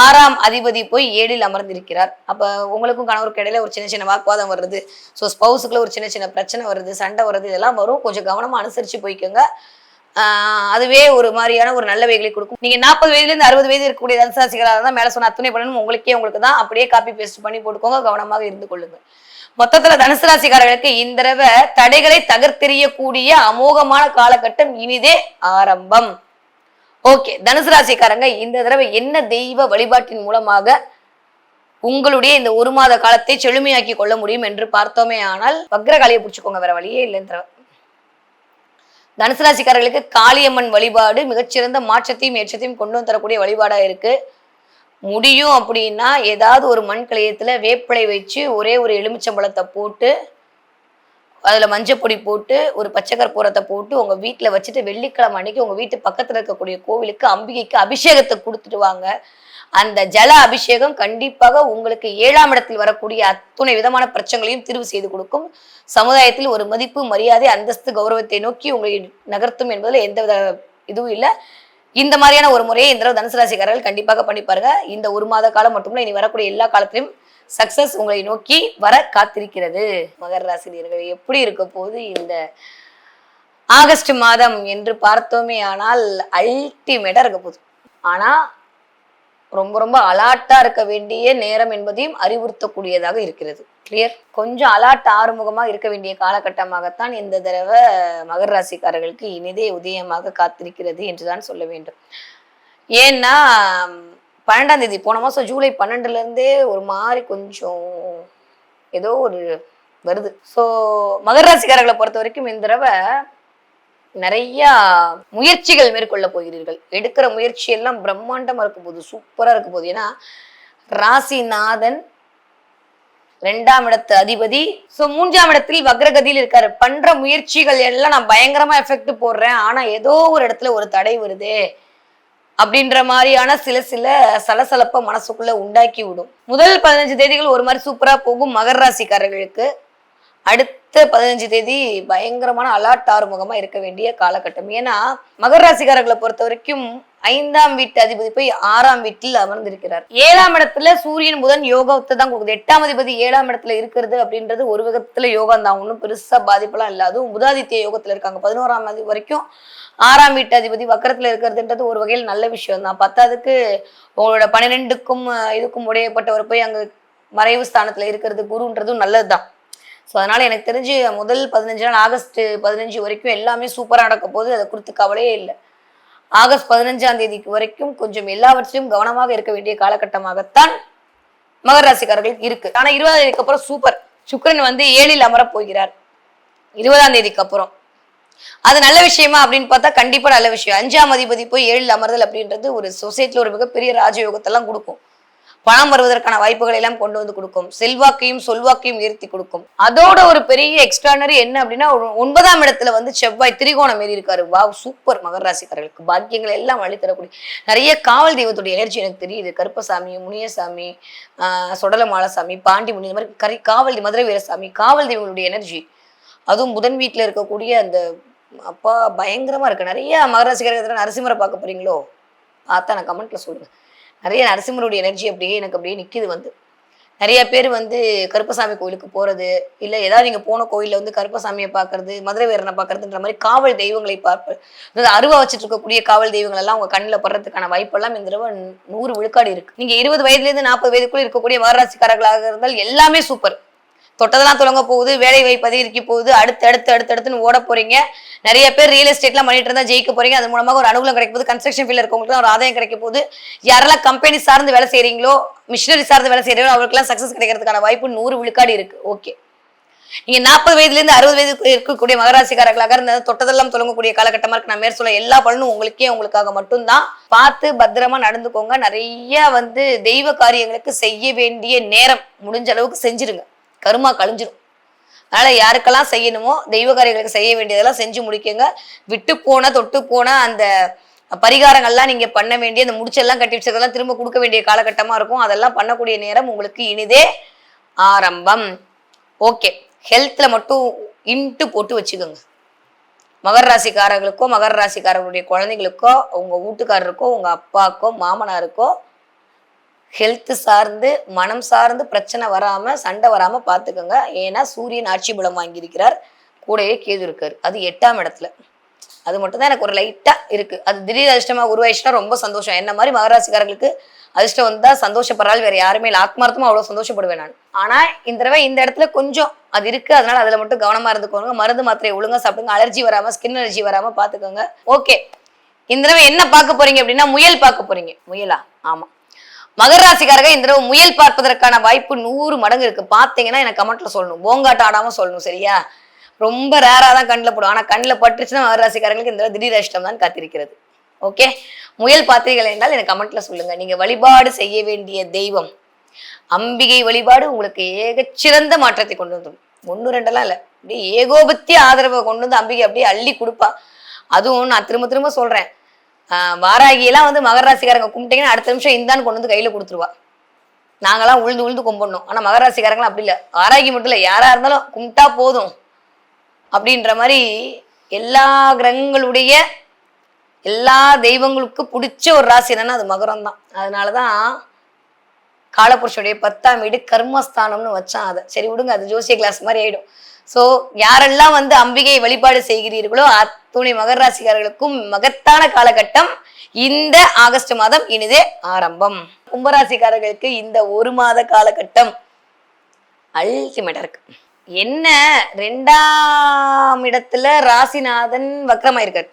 6ஆம் அதிபதி போய் 7ல் அமர்ந்திருக்கிறார். அப்ப உங்களுக்கும் கணவருக்கு இடையில ஒரு சின்ன சின்ன வாக்குவாதம் வருது, ஸோ ஸ்பௌஸுக்குள்ள ஒரு சின்ன சின்ன பிரச்சனை வருது, சண்டை வருது, இதெல்லாம் வரும். கொஞ்சம் கவனமா அனுசரிச்சு போய்க்கோங்க. அதுவே ஒரு மாதிரியான ஒரு நல்ல வகைகளை கொடுக்கும். நீங்க 40 வயதுல இருந்து 60 வயது இருக்கக்கூடிய தனுசாசிகளாக இருந்தால் மேல சொன்ன அத்துணை பலனும் உங்களுக்கு தான். அப்படியே காப்பி பேஸ்ட் பண்ணி போட்டுக்கோங்க. கவனமாக இருந்து கொள்ளுங்க. மொத்தத்துல தனுசு ராசிக்காரர்களுக்கு இந்த தடவை தடைகளை தகர்த்தெறியக்கூடிய அமோகமான காலகட்டம் இனிதே ஆரம்பம். ஓகே, தனுசு ராசிக்காரங்க இந்த தடவை என்ன தெய்வ வழிபாட்டின் மூலமாக உங்களுடைய இந்த 1 மாத காலத்தை செழுமையாக்கி கொள்ள முடியும் என்று பார்த்தோமே ஆனால் வக்ரகாலியை பிடிச்சுக்கோங்க, வேற வழியே இல்லைன்ற. தனுசு ராசிக்காரர்களுக்கு காளியம்மன் வழிபாடு மிகச்சிறந்த மாற்றத்தையும் ஏற்றத்தையும் கொண்டு வந்து தரக்கூடிய வழிபாடா இருக்கு. முடியும் அப்படின்னா ஏதாவது ஒரு மண் கலையத்துல வேப்பிலை வச்சு ஒரே ஒரு எலுமிச்சம்பழத்தை போட்டு அதுல மஞ்சப்பொடி போட்டு ஒரு பச்சை கற்பூரத்தை போட்டு உங்க வீட்டுல வச்சுட்டு வெள்ளிக்கிழமை அன்னைக்கு உங்க வீட்டு பக்கத்துல இருக்கக்கூடிய கோவிலுக்கு அம்பிகைக்கு அபிஷேகத்தை கொடுத்துட்டு வாங்க. அந்த ஜல அபிஷேகம் கண்டிப்பாக உங்களுக்கு 7ஆம் இடத்தில் வரக்கூடிய அத்துணை விதமான பிரச்சனைகளையும் தீர்வு செய்து கொடுக்கும். சமுதாயத்தில் ஒரு மதிப்பு, மரியாதை, அந்தஸ்து, கௌரவத்தை நோக்கி உங்களை நகர்த்தும் என்பதில் எந்தவித இதுவும் இல்லை. இந்த மாதிரியான ஒரு முறையை இந்த தனுசு ராசிக்காரர்கள் கண்டிப்பாக பண்ணி பாருங்க. இந்த 1 மாத காலம் மட்டும் இனி வரக்கூடிய எல்லா காலத்திலும் சக்சஸ் உங்களை நோக்கி வர காத்திருக்கிறது. மகர ராசினியர்கள் எப்படி இருக்க போது இந்த ஆகஸ்ட் மாதம் என்று பார்த்தோமே ஆனால் அல்டிமேட்டா இருக்க போகுது. ஆனா ரொம்ப ரொம்ப அலாட்டா இருக்க வேண்டிய நேரம் என்பதையும் அறிவுறுத்தக்கூடியதாக இருக்கிறது. கிளியர்? கொஞ்சம் அலாட் ஆறுமுகமா இருக்க வேண்டிய காலகட்டமாகத்தான் இந்த தடவை மகர ராசிக்காரர்களுக்கு இனிதே உதயமாக காத்திருக்கிறது என்றுதான் சொல்ல வேண்டும். ஏன்னா 12ஆம் தேதி போன மாசம் ஜூலை 12ல இருந்தே ஒரு மாதிரி கொஞ்சம் ஏதோ ஒரு வருது. ஸோ மகர ராசிக்காரர்களை பொறுத்த வரைக்கும் இந்த தடவை நிறைய முயற்சிகள் மேற்கொள்ள போகிறீர்கள். எடுக்கிற முயற்சி எல்லாம் பிரம்மாண்டமா இருக்க போகுது, சூப்பரா இருக்க போகுது. ஏன்னா ராசிநாதன் 2ஆம் இடத்து அதிபதி, ஸோ 3ஆம் இடத்தில் வக்ரகதியில் இருக்காரு. பண்ற முயற்சிகள் எல்லாம் நான் பயங்கரமா எஃபெக்ட் போடுறேன், ஆனா ஏதோ ஒரு இடத்துல ஒரு தடை வருதே அப்படின்ற மாதிரியான சில சலசலப்ப மனசுக்குள்ள உண்டாக்கி விடும். முதல் 15 தேதிகள் ஒரு மாதிரி சூப்பரா போகும் மகர ராசிக்காரர்களுக்கு. அடுத்த 15 தேதி பயங்கரமான அலாட் ஆறுமுகமா இருக்க வேண்டிய காலகட்டம். ஏன்னா மகர ராசிக்காரர்களை பொறுத்த வரைக்கும் 5ஆம் வீட்டு அதிபதி போய் 6ஆம் வீட்டில் அமர்ந்திருக்கிறார். 7ஆம் இடத்துல சூரியன் புதன் யோகத்தை தான் கொடுக்குது. 8ஆம் அதிபதி 7ஆம் இடத்துல இருக்கிறது அப்படின்றது ஒரு விதத்துல யோகம் தான், ஒன்றும் பெருசா பாதிப்பெல்லாம் இல்லை. அதுவும் புதாதித்ய யோகத்துல இருக்காங்க. 11ஆம் அதிபதி வரைக்கும் 6ஆம் வீட்டு அதிபதி வக்கரத்துல இருக்கிறதுன்றது ஒரு வகையில் நல்ல விஷயம் தான். பத்தாவதுக்கு உங்களோட 12க்கும் இதுக்கும் உடையப்பட்டவர் போய் அங்க மறைவு ஸ்தானத்துல இருக்கிறது குருன்றதும் நல்லதுதான். ஸோ அதனால எனக்கு தெரிஞ்சு முதல் 15 நாள் ஆகஸ்ட் 15 வரைக்கும் எல்லாமே சூப்பராக நடக்க போது, அதை குறித்து கவலையே இல்லை. ஆகஸ்ட் 15ஆம் தேதிக்கு வரைக்கும் கொஞ்சம் எல்லாவற்றையும் கவனமாக இருக்க வேண்டிய காலகட்டமாகத்தான் மகர ராசிக்காரர்களுக்கு இருக்கு. ஆனா 20ஆம் தேதிக்கு அப்புறம் சூப்பர். சுக்கிரன் வந்து 7ல் அமரப் போகிறார் 20ஆம் தேதிக்கு அப்புறம். அது நல்ல விஷயமா அப்படின்னு பார்த்தா கண்டிப்பா நல்ல விஷயம். 5ஆம் அதிபதி போய் 7ல் அமர்தல் அப்படின்றது ஒரு சொசைட்டில ஒரு மிகப்பெரிய ராஜயோகத்தெல்லாம் கொடுக்கும். பணம் வருவதற்கான வாய்ப்புகளை எல்லாம் கொண்டு வந்து கொடுக்கும். செல்வாக்கையும் சொல்வாக்கையும் உயர்த்தி கொடுக்கும். அதோட ஒரு பெரிய எக்ஸ்ட்ரானரி என்ன அப்படின்னா 9ஆம் இடத்துல வந்து செவ்வாய் திரிகோணம் ஏறி இருக்காரு. Wow, super. மகர ராசிக்காரர்களுக்கு பாக்கியங்களை எல்லாம் அள்ளித்தரக்கூடிய நிறைய காவல் தெய்வத்துடைய எனர்ஜி எனக்கு தெரியுது. கருப்பசாமி, முனியசாமி, சொடலமாலசாமி, பாண்டி முனி, இந்த மாதிரி காவல் மதுரை வீரசாமி, காவல் தெய்வங்களுடைய எனர்ஜி, அதுவும் புதன் வீட்டுல இருக்கக்கூடிய அந்த அப்பா பயங்கரமா இருக்கு. நிறைய மகர ராசிக்காரர்கள் நரசிம்மரை பார்க்க போறீங்களோ பார்த்தா நான் கமெண்ட்ல சொல்லுங்க. நிறைய நரசிம்மருடைய எனர்ஜி அப்படியே எனக்கு அப்படியே நிக்குது வந்து. நிறைய பேர் வந்து கருப்பசாமி கோயிலுக்கு போறது, இல்ல ஏதாவது நீங்க போன கோயில்ல வந்து கருப்பசாமியை பார்க்கறது, மதுரை வீரனை பார்க்கறதுன்ற மாதிரி காவல் தெய்வங்களை பார்ப்பது, அதாவது அருவா வச்சுட்டு இருக்கக்கூடிய காவல் தெய்வங்கள் எல்லாம் உங்க கண்ணில் படுறதுக்கான வாய்ப்பெல்லாம் இந்த தடவை 100 விழுக்காடு இருக்கு. நீங்க 20 வயதுலேருந்து 40 வயதுக்குள்ள இருக்கக்கூடிய மகராசிக்காரர்களாக இருந்தால் எல்லாமே சூப்பர். தொட்டதெல்லாம் தொடங்க போகுது, வேலை வாய்ப்பு அதிகரிக்க போகுது, அடுத்துன்னு ஓட போறீங்க. நிறைய பேர் ரியல் எஸ்டேட்லாம் பண்ணிட்டு இருந்தா ஜெயிக்க போறீங்க. அது மூலமாக ஒரு அனுகூலம் கிடைக்க போகுது. கன்ஸ்ட்ரக்ஷன் ஃபீல்ட்ல இருக்கவங்களுக்கு ஒரு ஆதாயம் கிடைக்க போகுது. யாரெல்லாம் கம்பெனி சார்ந்து வேலை செய்றீங்களோ, மிஷினரி சார்ந்து வேலை செய்றீங்களோ அவங்களுக்குலாம் சக்சஸ் கிடைக்கிறதுக்கான வாய்ப்பு 100 விழுக்காடு இருக்கு. ஓகே, நீங்க 40 வயதுலேருந்து 60 வயது இருக்கக்கூடிய மகராசிக்காரர்களாக இருந்தால் தொட்டதெல்லாம் தொடங்கக்கூடிய காலகட்டமா இருக்கு. நான் மேற் சொல்ல எல்லா பலனும் உங்களுக்காக மட்டும்தான். பார்த்து பத்திரமா நடந்துக்கோங்க. நிறைய வந்து தெய்வ காரியங்களுக்கு செய்ய வேண்டிய நேரம் முடிஞ்ச அளவுக்கு செஞ்சிருங்க. கருமா கழிஞ்சிரும். அதனால யாருக்கெல்லாம் செய்யணுமோ தெய்வ காரியங்களுக்கு செய்ய வேண்டியதெல்லாம் செஞ்சு முடிக்கங்க. விட்டு போன தொட்டு போன அந்த பரிகாரங்கள்லாம் நீங்க பண்ண வேண்டிய அந்த முடிச்செல்லாம் கட்டி வச்சதெல்லாம் திரும்ப கொடுக்க வேண்டிய காலகட்டமா இருக்கும். அதெல்லாம் பண்ணக்கூடிய நேரம் உங்களுக்கு இனிதே ஆரம்பம். ஓகே, ஹெல்த்ல மட்டும் இன்ட்டு போட்டு வச்சுக்கோங்க. மகர ராசிக்காரர்களுக்கோ மகர ராசிக்காரர்களுடைய குழந்தைகளுக்கோ உங்க வீட்டுக்காரருக்கோ உங்க அப்பாக்கோ மாமனாருக்கோ ஹெல்த் சார்ந்து மனம் சார்ந்து பிரச்சனை வராம சண்டை வராம பாத்துக்கோங்க. ஏன்னா சூரியன் ஆட்சி பலம் வாங்கியிருக்கிறார், கூடவே கேது இருக்காரு, அது 8ஆம் இடத்துல. அது மட்டும் தான் எனக்கு ஒரு லைட்டா இருக்கு. அது திடீர் அதிர்ஷ்டமா உருவாயிடுச்சுன்னா ரொம்ப சந்தோஷம். என்ன மாதிரி மகராசிக்காரர்களுக்கு அதிர்ஷ்டம் வந்தா சந்தோஷப்படுறாள் வேற யாருமே இல்லை. ஆத்மார்த்தமா அவ்வளவு சந்தோஷப்படுவேன் நான். ஆனா இந்த தடவை இந்த இடத்துல கொஞ்சம் அது இருக்கு. அதனால அதுல மட்டும் கவனமா இருந்துக்கோங்க. மருந்து மாத்திரை ஒழுங்கா சாப்பிடுங்க. அலர்ஜி வராம ஸ்கின் அலர்ஜி வராம பாத்துக்கோங்க. ஓகே, இந்த தடவை என்ன பார்க்க போறீங்க அப்படின்னா முயல் பார்க்க போறீங்க. முயலா? ஆமா, மகர ராசிக்காரங்க இந்த தடவை முயல் பார்ப்பதற்கான வாய்ப்பு 100 மடங்கு இருக்கு. பாத்தீங்கன்னா எனக்கு கமெண்ட்ல சொல்லணும், போங்காட்ட ஆடாம சொல்லணும். சரியா? ரொம்ப ரேரா தான் கண்ணில் போடும். ஆனா கண்ணில் பட்டுச்சுன்னா மகர ராசிக்காரங்களுக்கு இந்த திடீர் அதிர்ஷ்டம் தான் காத்திருக்கிறது. ஓகே, முயல் பார்த்தீர்கள் என்றால் எனக்கு கமெண்ட்ல சொல்லுங்க. நீங்க வழிபாடு செய்ய வேண்டிய தெய்வம் அம்பிகை வழிபாடு உங்களுக்கு ஏகச்சிறந்த மாற்றத்தை கொண்டு வந்துடும். 1 2 இல்லை, அப்படியே ஏகோபத்திய ஆதரவை கொண்டு வந்து அம்பிகை அப்படியே அள்ளி கொடுப்பா. அதுவும் நான் திரும்ப திரும்ப சொல்றேன், வாராகியெல்லாம் வந்து மகர ராசிக்காரங்க கும்பிட்டீங்கன்னா அடுத்த நிமிஷம் இந்தான்னு கொண்டு வந்து கையில கொடுத்துருவா. நாங்கெல்லாம் உழுந்து உழுந்து கும்பிடணும். ஆனா மகர ராசிக்காரங்களாம் அப்படி இல்லை. வாராகி மட்டும் இல்லை, யாரா இருந்தாலும் கும்பிட்டா போதும் அப்படின்ற மாதிரி எல்லா கிரகங்களுடைய எல்லா தெய்வங்களுக்கு பிடிச்ச ஒரு ராசி என்னன்னா அது மகரம் தான். அதனாலதான் காலபுருஷனுடைய 10ஆம் வீடு கர்மஸ்தானம்னு வச்சான். அதை சரி விடுங்க, அது ஜோசிய கிளாஸ் மாதிரி ஆயிடும். சோ யாரெல்லாம் வந்து அம்பிகை வழிபாடு செய்கிறீர்களோ அத்துணை மகர ராசிக்காரர்களுக்கும் மகத்தான காலகட்டம் இந்த ஆகஸ்ட் மாதம் இனிதே ஆரம்பம். கும்பராசிக்காரர்களுக்கு இந்த 1 மாத காலகட்டம் அல்டிமேட்டா இருக்கு. என்ன 2ஆம் இடத்துல ராசிநாதன் வக்ரமாயிருக்காரு,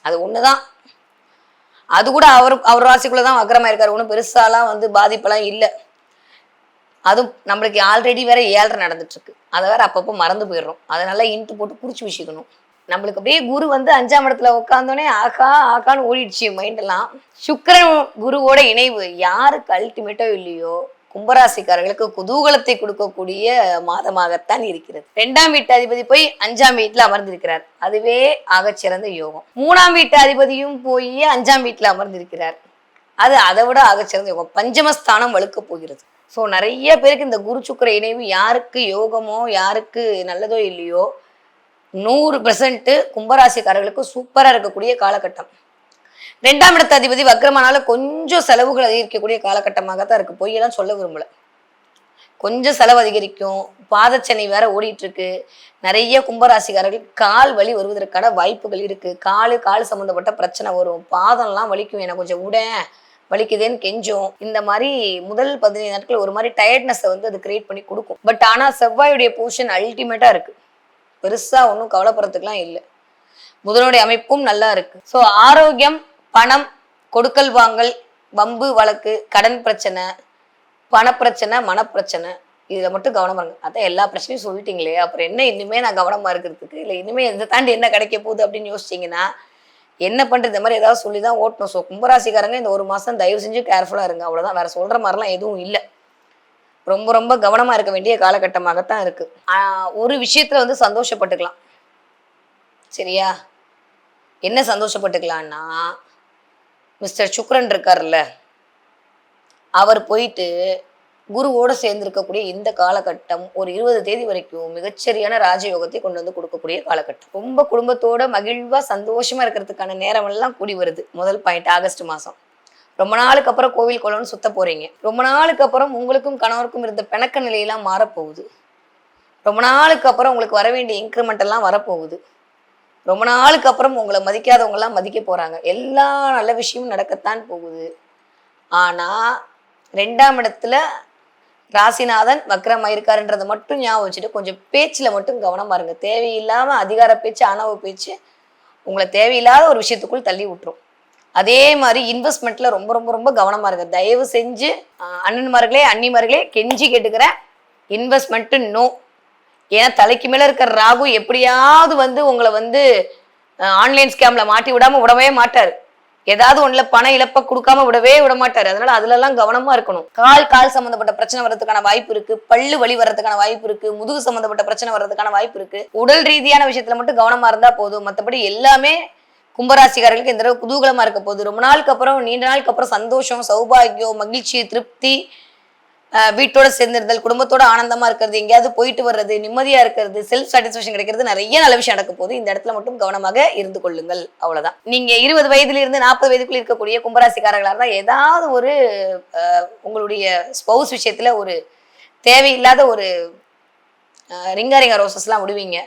அது ஒண்ணுதான். அது கூட அவர் ராசிக்குள்ளதான் வக்ரமாயிருக்காரு. ஒன்றும் பெருசாலாம் வந்து பாதிப்பெல்லாம் இல்லை. அதுவும் நம்மளுக்கு ஆல்ரெடி வேற 7.5 நடந்துட்டு இருக்கு. அதை வேற அப்பப்போ மறந்து போயிடுறோம். அதனால இன்ட்டு போட்டு குறிச்சு வச்சுக்கணும். நம்மளுக்கு அப்படியே குரு வந்து 5ஆம் இடத்துல உட்காந்தோடனே ஆகான்னு ஓடிடுச்சு மைண்ட் எல்லாம். சுக்கிரன் குருவோட இணைவு யாருக்கு அல்டிமேட்டோ இல்லையோ கும்பராசிக்காரர்களுக்கு குதூகலத்தை கொடுக்கக்கூடிய மாதமாகத்தான் இருக்கிறது. 2ஆம் வீட்டு அதிபதி போய் 5ஆம் வீட்டுல அமர்ந்திருக்கிறார், அதுவே ஆகச்சிறந்த யோகம். 3ஆம் வீட்டு அதிபதியும் போய் 5ஆம் வீட்டுல அமர்ந்திருக்கிறார், அது அதை விட ஆகச்சிறந்த யோகம். பஞ்சமஸ்தானம் வலுக்க போகிறது. ஸோ நிறைய பேருக்கு இந்த குரு சுக்கிர இணைவு யாருக்கு யோகமோ யாருக்கு நல்லதோ இல்லையோ 100% கும்பராசிக்காரர்களுக்கு சூப்பரா இருக்கக்கூடிய காலகட்டம். 2ஆம் இடத்து அதிபதி வக்ரமானால கொஞ்சம் செலவுகள் அதிகரிக்கக்கூடிய காலகட்டமாகத்தான் இருக்கு. பொய்யெல்லாம் சொல்ல விரும்பல. கொஞ்சம் செலவு அதிகரிக்கும். பாதச்சனை வேற ஓடிட்டு இருக்கு. நிறைய கும்பராசிக்காரர்கள் கால் வலி வருவதற்கான வாய்ப்புகள் இருக்கு. கால் சம்பந்தப்பட்ட பிரச்சனை வரும். பாதம்லாம் வலிக்கும், எனக்கு கொஞ்சம் வலிக்குதேன்னு கெஞ்சும். இந்த மாதிரி முதல் 15 நாட்கள் ஒரு மாதிரி டயர்ட்னஸை வந்து அது கிரியேட் பண்ணி கொடுக்கும். பட் ஆனா செவ்வாயுடைய பொசிஷன் அல்டிமேட்டா இருக்கு. பெருசா ஒன்றும் கவலைப்படுறதுக்குலாம் இல்லை. புதனுடைய அமைப்பும் நல்லா இருக்கு. ஸோ ஆரோக்கியம், பணம், கொடுக்கல் வாங்கல், வம்பு வழக்கு, கடன் பிரச்சனை, பணப்பிரச்சனை, மனப்பிரச்சனை, இதுல மட்டும் கவனமா இருங்க. அதான் எல்லா பிரச்சனையும் சொல்லிட்டீங்களே, அப்புறம் என்ன இனிமே நான் கவனமா இருக்கிறதுக்கு, இல்லை இனிமே இதை தாண்டி என்ன கிடைக்க போகுது அப்படின்னு யோசிச்சிங்கன்னா என்ன பண்றது? இந்த மாதிரி ஏதாவது சொல்லி தான் ஓட்டணும். ஸோ கும்பராசிக்காரங்க இந்த 1 மாசம் தயவு செஞ்சு கேர்ஃபுல்லா இருங்க. அவ்வளவுதான், வேற சொல்ற மாதிரிலாம் எதுவும் இல்லை. ரொம்ப ரொம்ப கவனமா இருக்க வேண்டிய காலகட்டமாகத்தான் இருக்கு. ஒரு விஷயத்துல வந்து சந்தோஷப்பட்டுக்கலாம். சரியா? என்ன சந்தோஷப்பட்டுக்கலாம்னா, மிஸ்டர் சுக்ரன் இருக்காருல்ல, அவர் போயிட்டு குருவோட சேர்ந்திருக்கக்கூடிய இந்த காலகட்டம் ஒரு 20 தேதி வரைக்கும் மிகச்சரியான ராஜயோகத்தை கொண்டு வந்து கொடுக்கக்கூடிய காலகட்டம். ரொம்ப குடும்பத்தோட மகிழ்வா சந்தோஷமா இருக்கிறதுக்கான நேரம் எல்லாம் கூடி வருது. முதல் பாயிண்ட் ஆகஸ்ட் மாசம். ரொம்ப நாளுக்கு அப்புறம் கோவில் குளம்னு சுத்த போறீங்க. ரொம்ப நாளுக்கு அப்புறம் உங்களுக்கும் கணவருக்கும் இருந்த பிணக்க நிலையெல்லாம் மாறப்போகுது. ரொம்ப நாளுக்கு அப்புறம் உங்களுக்கு வர வேண்டிய இன்க்ரிமெண்ட் எல்லாம் வரப்போகுது. ரொம்ப நாளுக்கு அப்புறம் உங்களை மதிக்காதவங்க எல்லாம் மதிக்க போறாங்க. எல்லா நல்ல விஷயமும் நடக்கத்தான் போகுது. ஆனா 2ஆம் இடத்துல ராசிநாதன் வக்ரமாயிருக்காருன்றதை மட்டும் ஞாபகம் வச்சுட்டு கொஞ்சம் பேச்சுல மட்டும் கவனமா இருங்க. தேவையில்லாம அதிகார பேச்சு, ஆணவ பேச்சு உங்களை தேவையில்லாத ஒரு விஷயத்துக்குள் தள்ளி விட்டுரும். அதே மாதிரி இன்வெஸ்ட்மெண்ட்ல ரொம்ப ரொம்ப ரொம்ப கவனமா இருங்க. தயவு செஞ்சு அண்ணன்மார்களே அண்ணிமார்களே கெஞ்சி கேட்டுக்கிறேன், இன்வெஸ்ட்மெண்ட் நோ. ஏன்னா தலைக்கு மேல இருக்கிற ராகு எப்படியாவது உங்களை ஆன்லைன் ஸ்கேம்ல மாட்டி விடவே மாட்டாரு. ஏதாவது ஒண்ணுல பண இழப்ப கொடுக்காம விட மாட்டாரு. அதனால அதுல எல்லாம் கவனமா இருக்கணும். கால் சம்பந்தப்பட்ட பிரச்சனை வர்றதுக்கான வாய்ப்பு இருக்கு. பல்லு வலி வர்றதுக்கான வாய்ப்பு இருக்கு. முதுகு சம்பந்தப்பட்ட பிரச்சனை வர்றதுக்கான வாய்ப்பு இருக்கு. உடல் ரீதியான விஷயத்துல மட்டும் கவனமா இருந்தா போதும். மற்றபடி எல்லாமே கும்பராசிக்காரர்களுக்கு இந்த தடவை குதூகலமா இருக்க போகுது. ரொம்ப நாளுக்கு அப்புறம், நீண்ட நாளுக்கு அப்புறம் சந்தோஷம், சௌபாகியம், மகிழ்ச்சி, திருப்தி, வீட்டோட சேர்ந்திருந்தல், குடும்பத்தோட ஆனந்தமா இருக்கிறது, எங்கேயாவது போயிட்டு வர்றது, நிம்மதியா இருக்கிறது, செல்ஃப் சாட்டிஸ்பேக்ஷன் கிடைக்கிறது, நிறைய நல்ல விஷயம் நடக்க போகுது. இந்த இடத்துல மட்டும் கவனமாக இருந்து கொள்ளுங்கள். அவ்வளவுதான். நீங்க 20 வயதுல இருந்து 40 வயதுக்குள்ள இருக்கக்கூடிய கும்பராசிக்காரர்களா இருந்தா ஏதாவது ஒரு உங்களுடைய ஸ்பௌஸ் விஷயத்துல ஒரு தேவையில்லாத ஒரு ரிங்கா ரோசஸ் எல்லாம் விடுவீங்க.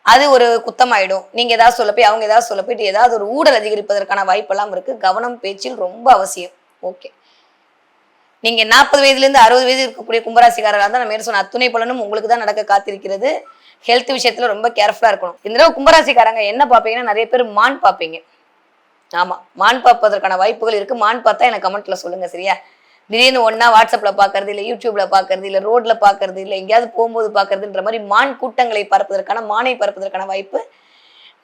அது ஒரு குத்தமாயிடும். நீங்க ஏதாவது சொல்ல போய் அவங்க ஏதாவது சொல்ல போயிட்டு ஏதாவது ஒரு ஊழல் அதிகரிப்பதற்கான வாய்ப்பெல்லாம் இருக்கு. கவனம் பேச்சில் ரொம்ப அவசியம். ஓகே, நீங்க 40 வயதுல இருந்து 60 வயது இருக்கக்கூடிய கும்பராசிக்காரர்களா தான் நான் சொன்ன அத்துணை பலனும் உங்களுக்கு தான் நடக்க காத்திருக்கிறது. ஹெல்த் விஷயத்துல ரொம்ப கேர்ஃபுல்லா இருக்கணும். இந்த தடவை கும்பராசிக்காரங்க என்ன பார்ப்பீங்கன்னா, நிறைய பேர் மான் பார்ப்பீங்க. ஆமா, மான் பார்ப்பதற்கான வாய்ப்புகள் இருக்கு. மான் பார்த்தா எனக்கு கமெண்ட்ல சொல்லுங்க, சரியா? திடீர்னு ஒன்னா வாட்ஸ்அப்ல பாக்குறது, இல்ல யூடியூப்ல பாக்குறது, இல்ல ரோட்ல பாக்குறது, இல்ல எங்கேயாவது போகும்போது பாக்குறதுன்ற மாதிரி மான் கூட்டங்களை பார்ப்பதற்கான, மானை பார்ப்பதற்கான வாய்ப்பு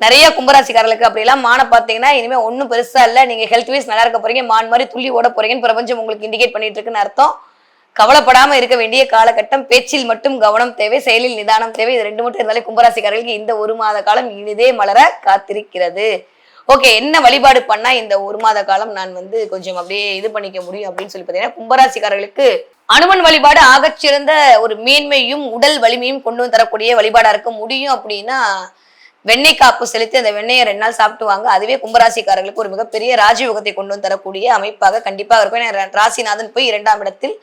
நிறைய கும்பராசிக்காரர்களுக்கு. அப்படி எல்லாம் மானை பார்த்தீங்கன்னா இனிமே ஒன்றும் பெருசா இல்லை, நீங்க ஹெல்த் வைஸ் நல்லா இருக்க போறீங்க, மான் மாதிரி துள்ளி ஓட போறீங்கன்னு பிரபஞ்சம் உங்களுக்கு இண்டிகேட் பண்ணிட்டு இருக்குன்னு அர்த்தம். கவலைப்படாம இருக்க வேண்டிய காலகட்டம். பேச்சில் மட்டும் கவனம் தேவை, செயலில் நிதானம் தேவை. இது ரெண்டு மட்டும் இருந்தாலே கும்பராசிக்காரர்களுக்கு இந்த 1 மாத காலம் இனிதே மலர காத்திருக்கிறது. ஓகே, என்ன வழிபாடு பண்ணா இந்த 1 மாத காலம் நான் கொஞ்சம் அப்படியே இது பண்ணிக்க முடியும் அப்படின்னு சொல்லி பார்த்தீங்கன்னா, கும்பராசிக்காரர்களுக்கு அனுமன் வழிபாடு ஆகச்சிறந்த ஒரு மேன்மையும் உடல் வலிமையும் கொண்டு வந்து தரக்கூடிய வழிபாடா இருக்க முடியும். அப்படின்னா வெண்ணெய் காப்பு செலுத்தி அந்த வெண்ணெயை 2 நாள் சாப்பிட்டுவாங்க. அதுவே கும்பராசிக்காரர்களுக்கு ஒரு மிகப்பெரிய ராஜயோகத்தை கொண்டு வந்து தரக்கூடிய அமைப்பாக கண்டிப்பாக இருக்கும். ராசிநாதன் போய் 2ஆம் இடத்தில்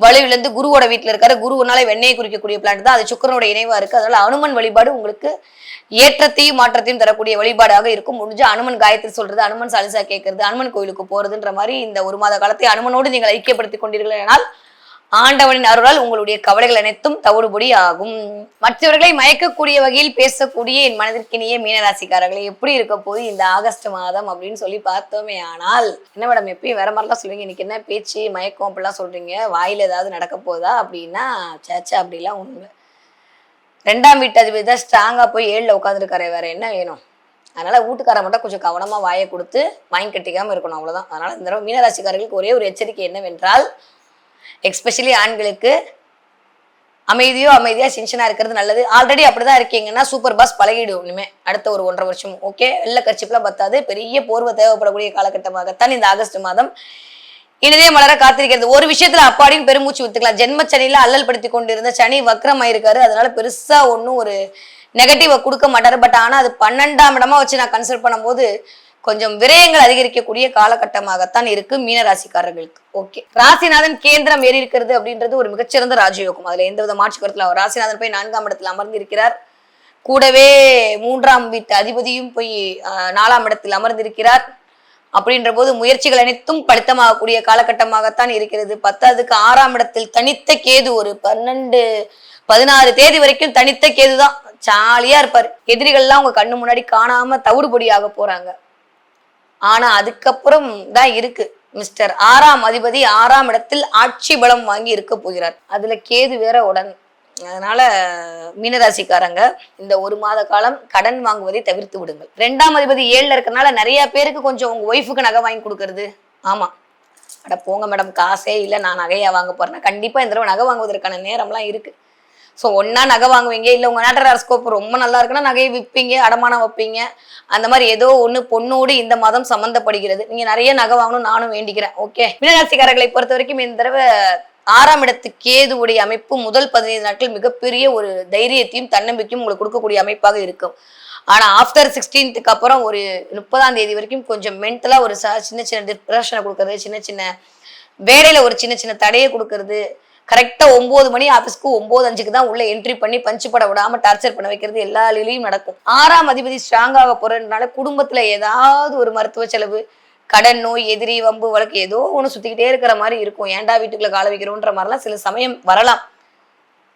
வலுவிலிருந்து குருவோட வீட்டுல இருக்காரு. குருனால வெண்ணெயை குறிக்கக்கூடிய பிளான் தான். அது சுக்கரனோட இணைவா இருக்கு. அதனால அனுமன் வழிபாடு உங்களுக்கு ஏற்றத்தையும் மாற்றத்தையும் தரக்கூடிய வழிபாடாக இருக்கும். முடிஞ்ச அனுமன் காயத்ரி சொல்றது, அனுமன் சாலிசா கேட்கறது, அனுமன் கோயிலுக்கு போறதுன்ற மாதிரி இந்த 1 மாத காலத்தை அனுமனோடு நீங்கள் ஐக்கியப்படுத்திக் கொண்டீர்கள் என்றால் ஆண்டவனின் அருளால் உங்களுடைய கவலைகள் அனைத்தும் தவிடுபடி ஆகும். மற்றவர்களை மயக்கக்கூடிய வகையில் பேசக்கூடிய என் மனதிற்கினிய மீனராசிக்காரர்களை எப்படி இருக்க போது இந்த ஆகஸ்ட் மாதம் அப்படின்னு சொல்லி பார்த்தோமே. ஆனால் என்ன மேடம் எப்பயும் வேற மாதிரிலாம் சொல்லுவீங்க, இன்னைக்கு என்ன பேச்சு மயக்கம் அப்படிலாம் சொல்றீங்க, வாயில ஏதாவது நடக்க போதா அப்படின்னா சேச்சா அப்படிலாம் ஒண்ணு. 2ஆம் வீட்டு அதிபதி தான் ஸ்ட்ராங்கா போய் 7ல உட்காந்துருக்காரு, வேற என்ன வேணும்? அதனால வீட்டுக்கார மட்டும் கொஞ்சம் கவனமா வாயை கொடுத்து வாங்கி கட்டிக்காம இருக்கணும், அவ்வளவுதான். அதனால இந்த தடவை மீனராசிக்காரர்களுக்கு ஒரே ஒரு எச்சரிக்கை என்னவென்றால், எஸ்பெஷலி ஆண்களுக்கு அமைதியா சின்சனா இருக்கிறது நல்லது. ஆல்ரெடி அப்படிதான் இருக்கீங்கன்னா சூப்பர் பாஸ் பழகிடும் இனிமே அடுத்த ஒரு 1.5 வருஷம். ஓகே, வெள்ள கட்சிப்புலாம் பத்தாது, பெரிய போர்வை தேவைப்படக்கூடிய காலகட்டமாகத்தான் இந்த ஆகஸ்ட் மாதம் இனிதே மலர காத்திருக்கிறது. ஒரு விஷயத்துல அப்பாடின்னு பெருமூச்சு வித்துக்கலாம். ஜென்ம சனியில அல்லல் படுத்தி கொண்டிருந்த சனி வக்ரம் ஆயிருக்காரு. அதனால பெருசா ஒன்னும் ஒரு நெகட்டிவ கொடுக்க மாட்டாரு. பட் ஆனா அது 12ஆம் இடமா வச்சு நான் கன்சிடர் பண்ணும்போது கொஞ்சம் விரயங்கள் அதிகரிக்கக்கூடிய காலகட்டமாகத்தான் இருக்கு மீனராசிக்காரர்களுக்கு. ஓகே, ராசிநாதன் கேந்திரம் ஏறி இருக்கிறது அப்படின்றது ஒரு மிகச்சிறந்த ராஜயோகம். அதுல எந்தவித மாற்று கருத்துல ராசிநாதன் போய் 4ஆம் இடத்துல அமர்ந்து இருக்கிறார். கூடவே 3ஆம் வீட்டு அதிபதியும் போய் 4ஆம் இடத்தில் அமர்ந்திருக்கிறார். அப்படின்ற போது முயற்சிகள் அனைத்தும் பலித்தமாகக்கூடிய காலகட்டமாகத்தான் இருக்கிறது. 10க்கு 6ஆம் இடத்தில் தனித்த கேது ஒரு 12-16 தேதி வரைக்கும் தனித்த கேதுதான் ஜாலியா இருப்பாரு. எதிரிகள்லாம் உங்க கண்ணு முன்னாடி காணாம தவிடுபொடியாக போறாங்க. ஆனா அதுக்கப்புறம் தான் இருக்கு மிஸ்டர் 6ஆம் அதிபதி 6ஆம் இடத்தில் ஆட்சி பலம் வாங்கி இருக்க போகிறார். அதுல கேது வேற உடன். அதனால மீனராசிக்காரங்க இந்த 1 மாத காலம் கடன் வாங்குவதை தவிர்த்து விடுங்கள். 2ஆம் அதிபதி 7ல இருக்கறனால நிறைய பேருக்கு கொஞ்சம் உங்க ஒய்ஃபுக்கு நகை வாங்கி கொடுக்கறது. ஆமா, அட போங்க மேடம், காசே இல்லை நான் நகையா வாங்க போறேன்னா கண்டிப்பா இந்த தடவை நகை வாங்குவதற்கான நேரம்லாம் இருக்கு. ஸோ ஒன்னா நகை வாங்குவீங்க, இல்லை உங்க நாட்டு ஹாரோஸ்கோப் ரொம்ப நல்லா இருக்குன்னா நகையை விற்பீங்க, அடமானம் வைப்பீங்க. அந்த மாதிரி ஏதோ ஒண்ணு பொண்ணோடு இந்த மாதம் சம்பந்தப்படுகிறது. நீங்க நிறைய நகை வாங்கணும் நானும் வேண்டிக்கிறேன். ஓகே, மீனராசிக்காரர்களை பொறுத்த வரைக்கும் இந்த தடவை 6ஆம் இடத்து கேதுவுடைய அமைப்பு முதல் 15 நாட்கள் மிகப்பெரிய ஒரு தைரியத்தையும் தன்னம்பிக்கையும் உங்களுக்கு கொடுக்கக்கூடிய அமைப்பாக இருக்கும். ஆனா ஆஃப்டர் 16th அப்புறம் ஒரு 30ஆம் தேதி வரைக்கும் கொஞ்சம் மென்டலா ஒரு சின்ன சின்ன டிப்ரெஷனை கொடுக்கறது, சின்ன சின்ன வேலையில ஒரு சின்ன சின்ன தடையை கொடுக்கறது, கரெக்டா 9 மணி ஆபீஸ்க்கு 9:05க்கு தான் உள்ள என்ட்ரி பண்ணி பஞ்சு பட விடாம டார்ச்சர் பண்ண வைக்கிறது எல்லா நிலையும் நடக்கும். 6ஆம் அதிபதி ஸ்ட்ராங்காக போறதுனால குடும்பத்துல ஏதாவது ஒரு மருத்துவ செலவு, கடன், நோய், எதிரி, வம்பு, வழக்கு ஏதோ ஒண்ணு சுத்திக்கிட்டே இருக்கிற மாதிரி இருக்கும். ஏன்டா வீட்டுக்குள்ள கால வைக்கிறோன்ற மாதிரிலாம் சில சமயம் வரலாம்.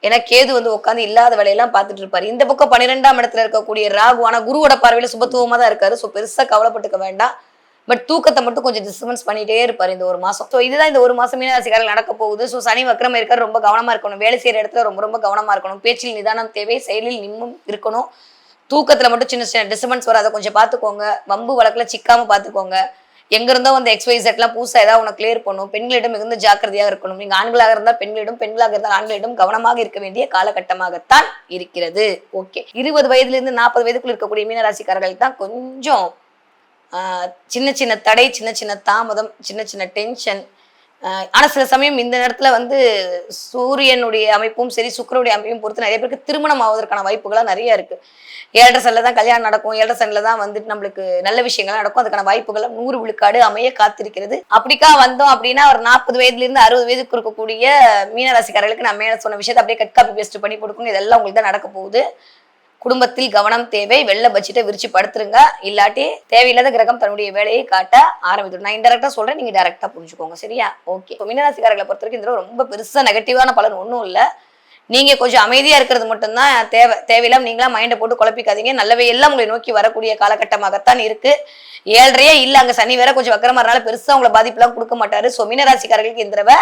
ஏன்னா கேது உட்காந்து இல்லாத வேலையெல்லாம் பார்த்துட்டு இருப்பாரு. இந்த பக்கம் 12ஆம் இடத்துல இருக்கக்கூடிய ராகு, ஆனா குருவோட பார்வையில சுபத்துவமா தான் இருக்காரு. ஸோ பெருசா கவலைப்பட்டுக்க வேண்டாம். பட் தூக்கத்தை மட்டும் கொஞ்சம் டிஸ்டர்பன்ஸ் பண்ணிட்டே இருப்பாரு இந்த ஒரு மாசம். ஸோ இதுதான் இந்த ஒரு மாசம் மீனராசிக்காரர்கள் நடக்க போகுது. ஸோ சனி வக்ரம் இருக்காரு, ரொம்ப கவனமா இருக்கணும். வேலை செய்யற இடத்துல ரொம்ப ரொம்ப கவனமா இருக்கணும். பேச்சில் நிதானம் தேவை, செயலில் நிம்மம் இருக்கணும். தூக்கத்துல மட்டும் சின்ன சின்ன டிஸ்டர்பன்ஸ் வரும், அதை கொஞ்சம் பார்த்துக்கோங்க. வம்பு வழக்குல சிக்காம பார்த்துக்கோங்க. எங்க இருந்தோ வந்து XYZ எல்லாம் புதுசா ஏதாவது உனக்கு கிளியர் பண்ணும். பெண்களிடம் மிகுந்த ஜாக்கிரதையாக இருக்கணும். நீங்க ஆண்களாக இருந்தால் பெண்களிடம், பெண்களாக இருந்தால் ஆண்களிடம் கவனமாக இருக்க வேண்டிய காலகட்டமாகத்தான் இருக்கிறது. ஓகே, 20 வயதுல இருந்து 40 வயதுக்குள்ள இருக்கக்கூடிய மீனராசிக்காரர்கள் தான் கொஞ்சம் சின்ன சின்ன தடை, சின்ன சின்ன தாமதம், சின்ன சின்ன டென்ஷன். ஆனா சில சமயம் இந்த நேரத்துல வந்து சூரியனுடைய அமைப்பும் சரி, சுக்கிரனுடைய அமைப்பும் பொறுத்து நிறைய பேருக்கு திருமணம் ஆவதற்கான வாய்ப்புகள்லாம் நிறைய இருக்கு. 7.5 சனில தான் கல்யாணம் நடக்கும், 7.5 சனில தான் வந்துட்டு நம்மளுக்கு நல்ல விஷயங்கள் நடக்கும். அதுக்கான வாய்ப்புகள் 100 விழுக்காடு அமைய காத்திருக்கிறது. அப்படிக்கா வந்தோம் அப்படின்னா ஒரு 40 வயதுல இருந்து 60 வயதுக்கு இருக்கக்கூடிய மீனராசிக்காரர்களுக்கு நான் மேல சொன்ன விஷயத்தை அப்படியே கட் காப்பி பேஸ்ட் பண்ணி கொடுக்கணும். இதெல்லாம் உங்களுக்கு தான் நடக்க போகுது. குடும்பத்தில் கவனம் தேவை. வெள்ள பட்ஜெட்டை விரிச்சு படுத்துருங்க, இல்லாட்டி தேவையில்லாத கிரகம் தன்னுடைய வேலையை காட்ட ஆரம்பித்துடும். நான் இன்டெரக்டா சொல்றேன், நீங்க டைரக்டா புரிஞ்சுக்கோங்க, சரியா? ஓகே. மீனராசிக்காரர்களை பொறுத்த வரைக்கும் இந்த ரொம்ப பெருசா நெகட்டிவான பலன் ஒன்றும் இல்லை. நீங்க கொஞ்சம் அமைதியா இருக்கிறது மட்டும்தான் தேவையில்லாம நீங்களா மைண்டை போட்டு குழப்பிக்காதீங்க. நல்லவை எல்லாம் உங்களை நோக்கி வரக்கூடிய காலகட்டமாகத்தான் இருக்கு. 7.5 இல்ல, அங்க சனி வேற கொஞ்சம் வக்கரமா இருந்தாலும் பெருசா உங்களை பாதிப்புலாம் கொடுக்க மாட்டாரு. ஸோ மீனராசிக்காரர்களுக்கு இந்த தடவை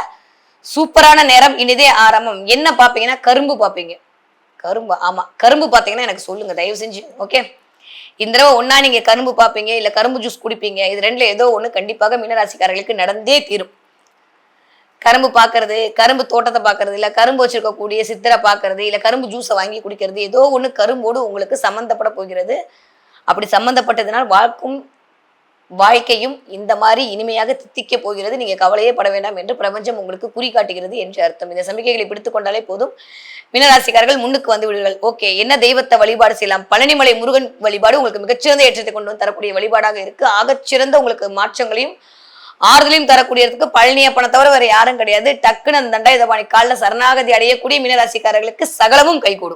சூப்பரான நேரம், இனிதே ஆரம்பம். என்ன பாப்பீங்கன்னா கரும்பு பாப்பீங்க. கரும்பு, ஆமா, கரும்பு பாத்தீங்கன்னா எனக்கு சொல்லுங்க தயவு செஞ்சு. ஓகே, இந்த தடவை ஒன்னா நீங்க கரும்பு பாப்பீங்க, இல்ல கரும்பு ஜூஸ் குடிப்பீங்க. இது ரெண்டுல ஏதோ ஒண்ணு கண்டிப்பாக மீனராசிக்காரர்களுக்கு நடந்தே தீரும். கரும்பு பாக்குறது, கரும்பு தோட்டத்தை பாக்குறது, இல்ல கரும்பு வச்சிருக்கக்கூடிய சித்தரை பாக்குறது, இல்ல கரும்பு ஜூஸை வாங்கி குடிக்கிறது, ஏதோ ஒண்ணு கரும்போடு உங்களுக்கு சம்பந்தப்பட போகிறது. அப்படி சம்பந்தப்பட்டதுனால் வாழ்க்கையும் இந்த மாதிரி இனிமையாக தித்திக்க போகிறது. நீங்க கவலையே பட வேண்டாம் என்று பிரபஞ்சம் உங்களுக்கு குறிகாட்டுகிறது என்று அர்த்தம். இந்த சமிக்கைகளை பிடித்துக் கொண்டாலே போதும், மீனராசிக்காரர்கள் முன்னுக்கு வந்து விடுங்கள். ஓகே, என்ன தெய்வத்தை வழிபாடு செய்யலாம்? பழனிமலை முருகன் வழிபாடு உங்களுக்கு மிகச்சிறந்த ஏற்றத்தை கொண்டு வந்து தரக்கூடிய வழிபாடாக இருக்கு. ஆகச்சிறந்த உங்களுக்கு மாற்றங்களையும் ஆறுதலையும் தரக்கூடியதுக்கு பழனியப்பனை தவிர வேற யாரும் கிடையாது. டக்குன்னு அந்த தண்டாயுதபாணி காலில் சரணாகதி அடையக்கூடிய மீனராசிக்காரர்களுக்கு சகலமும் கைகூடும்.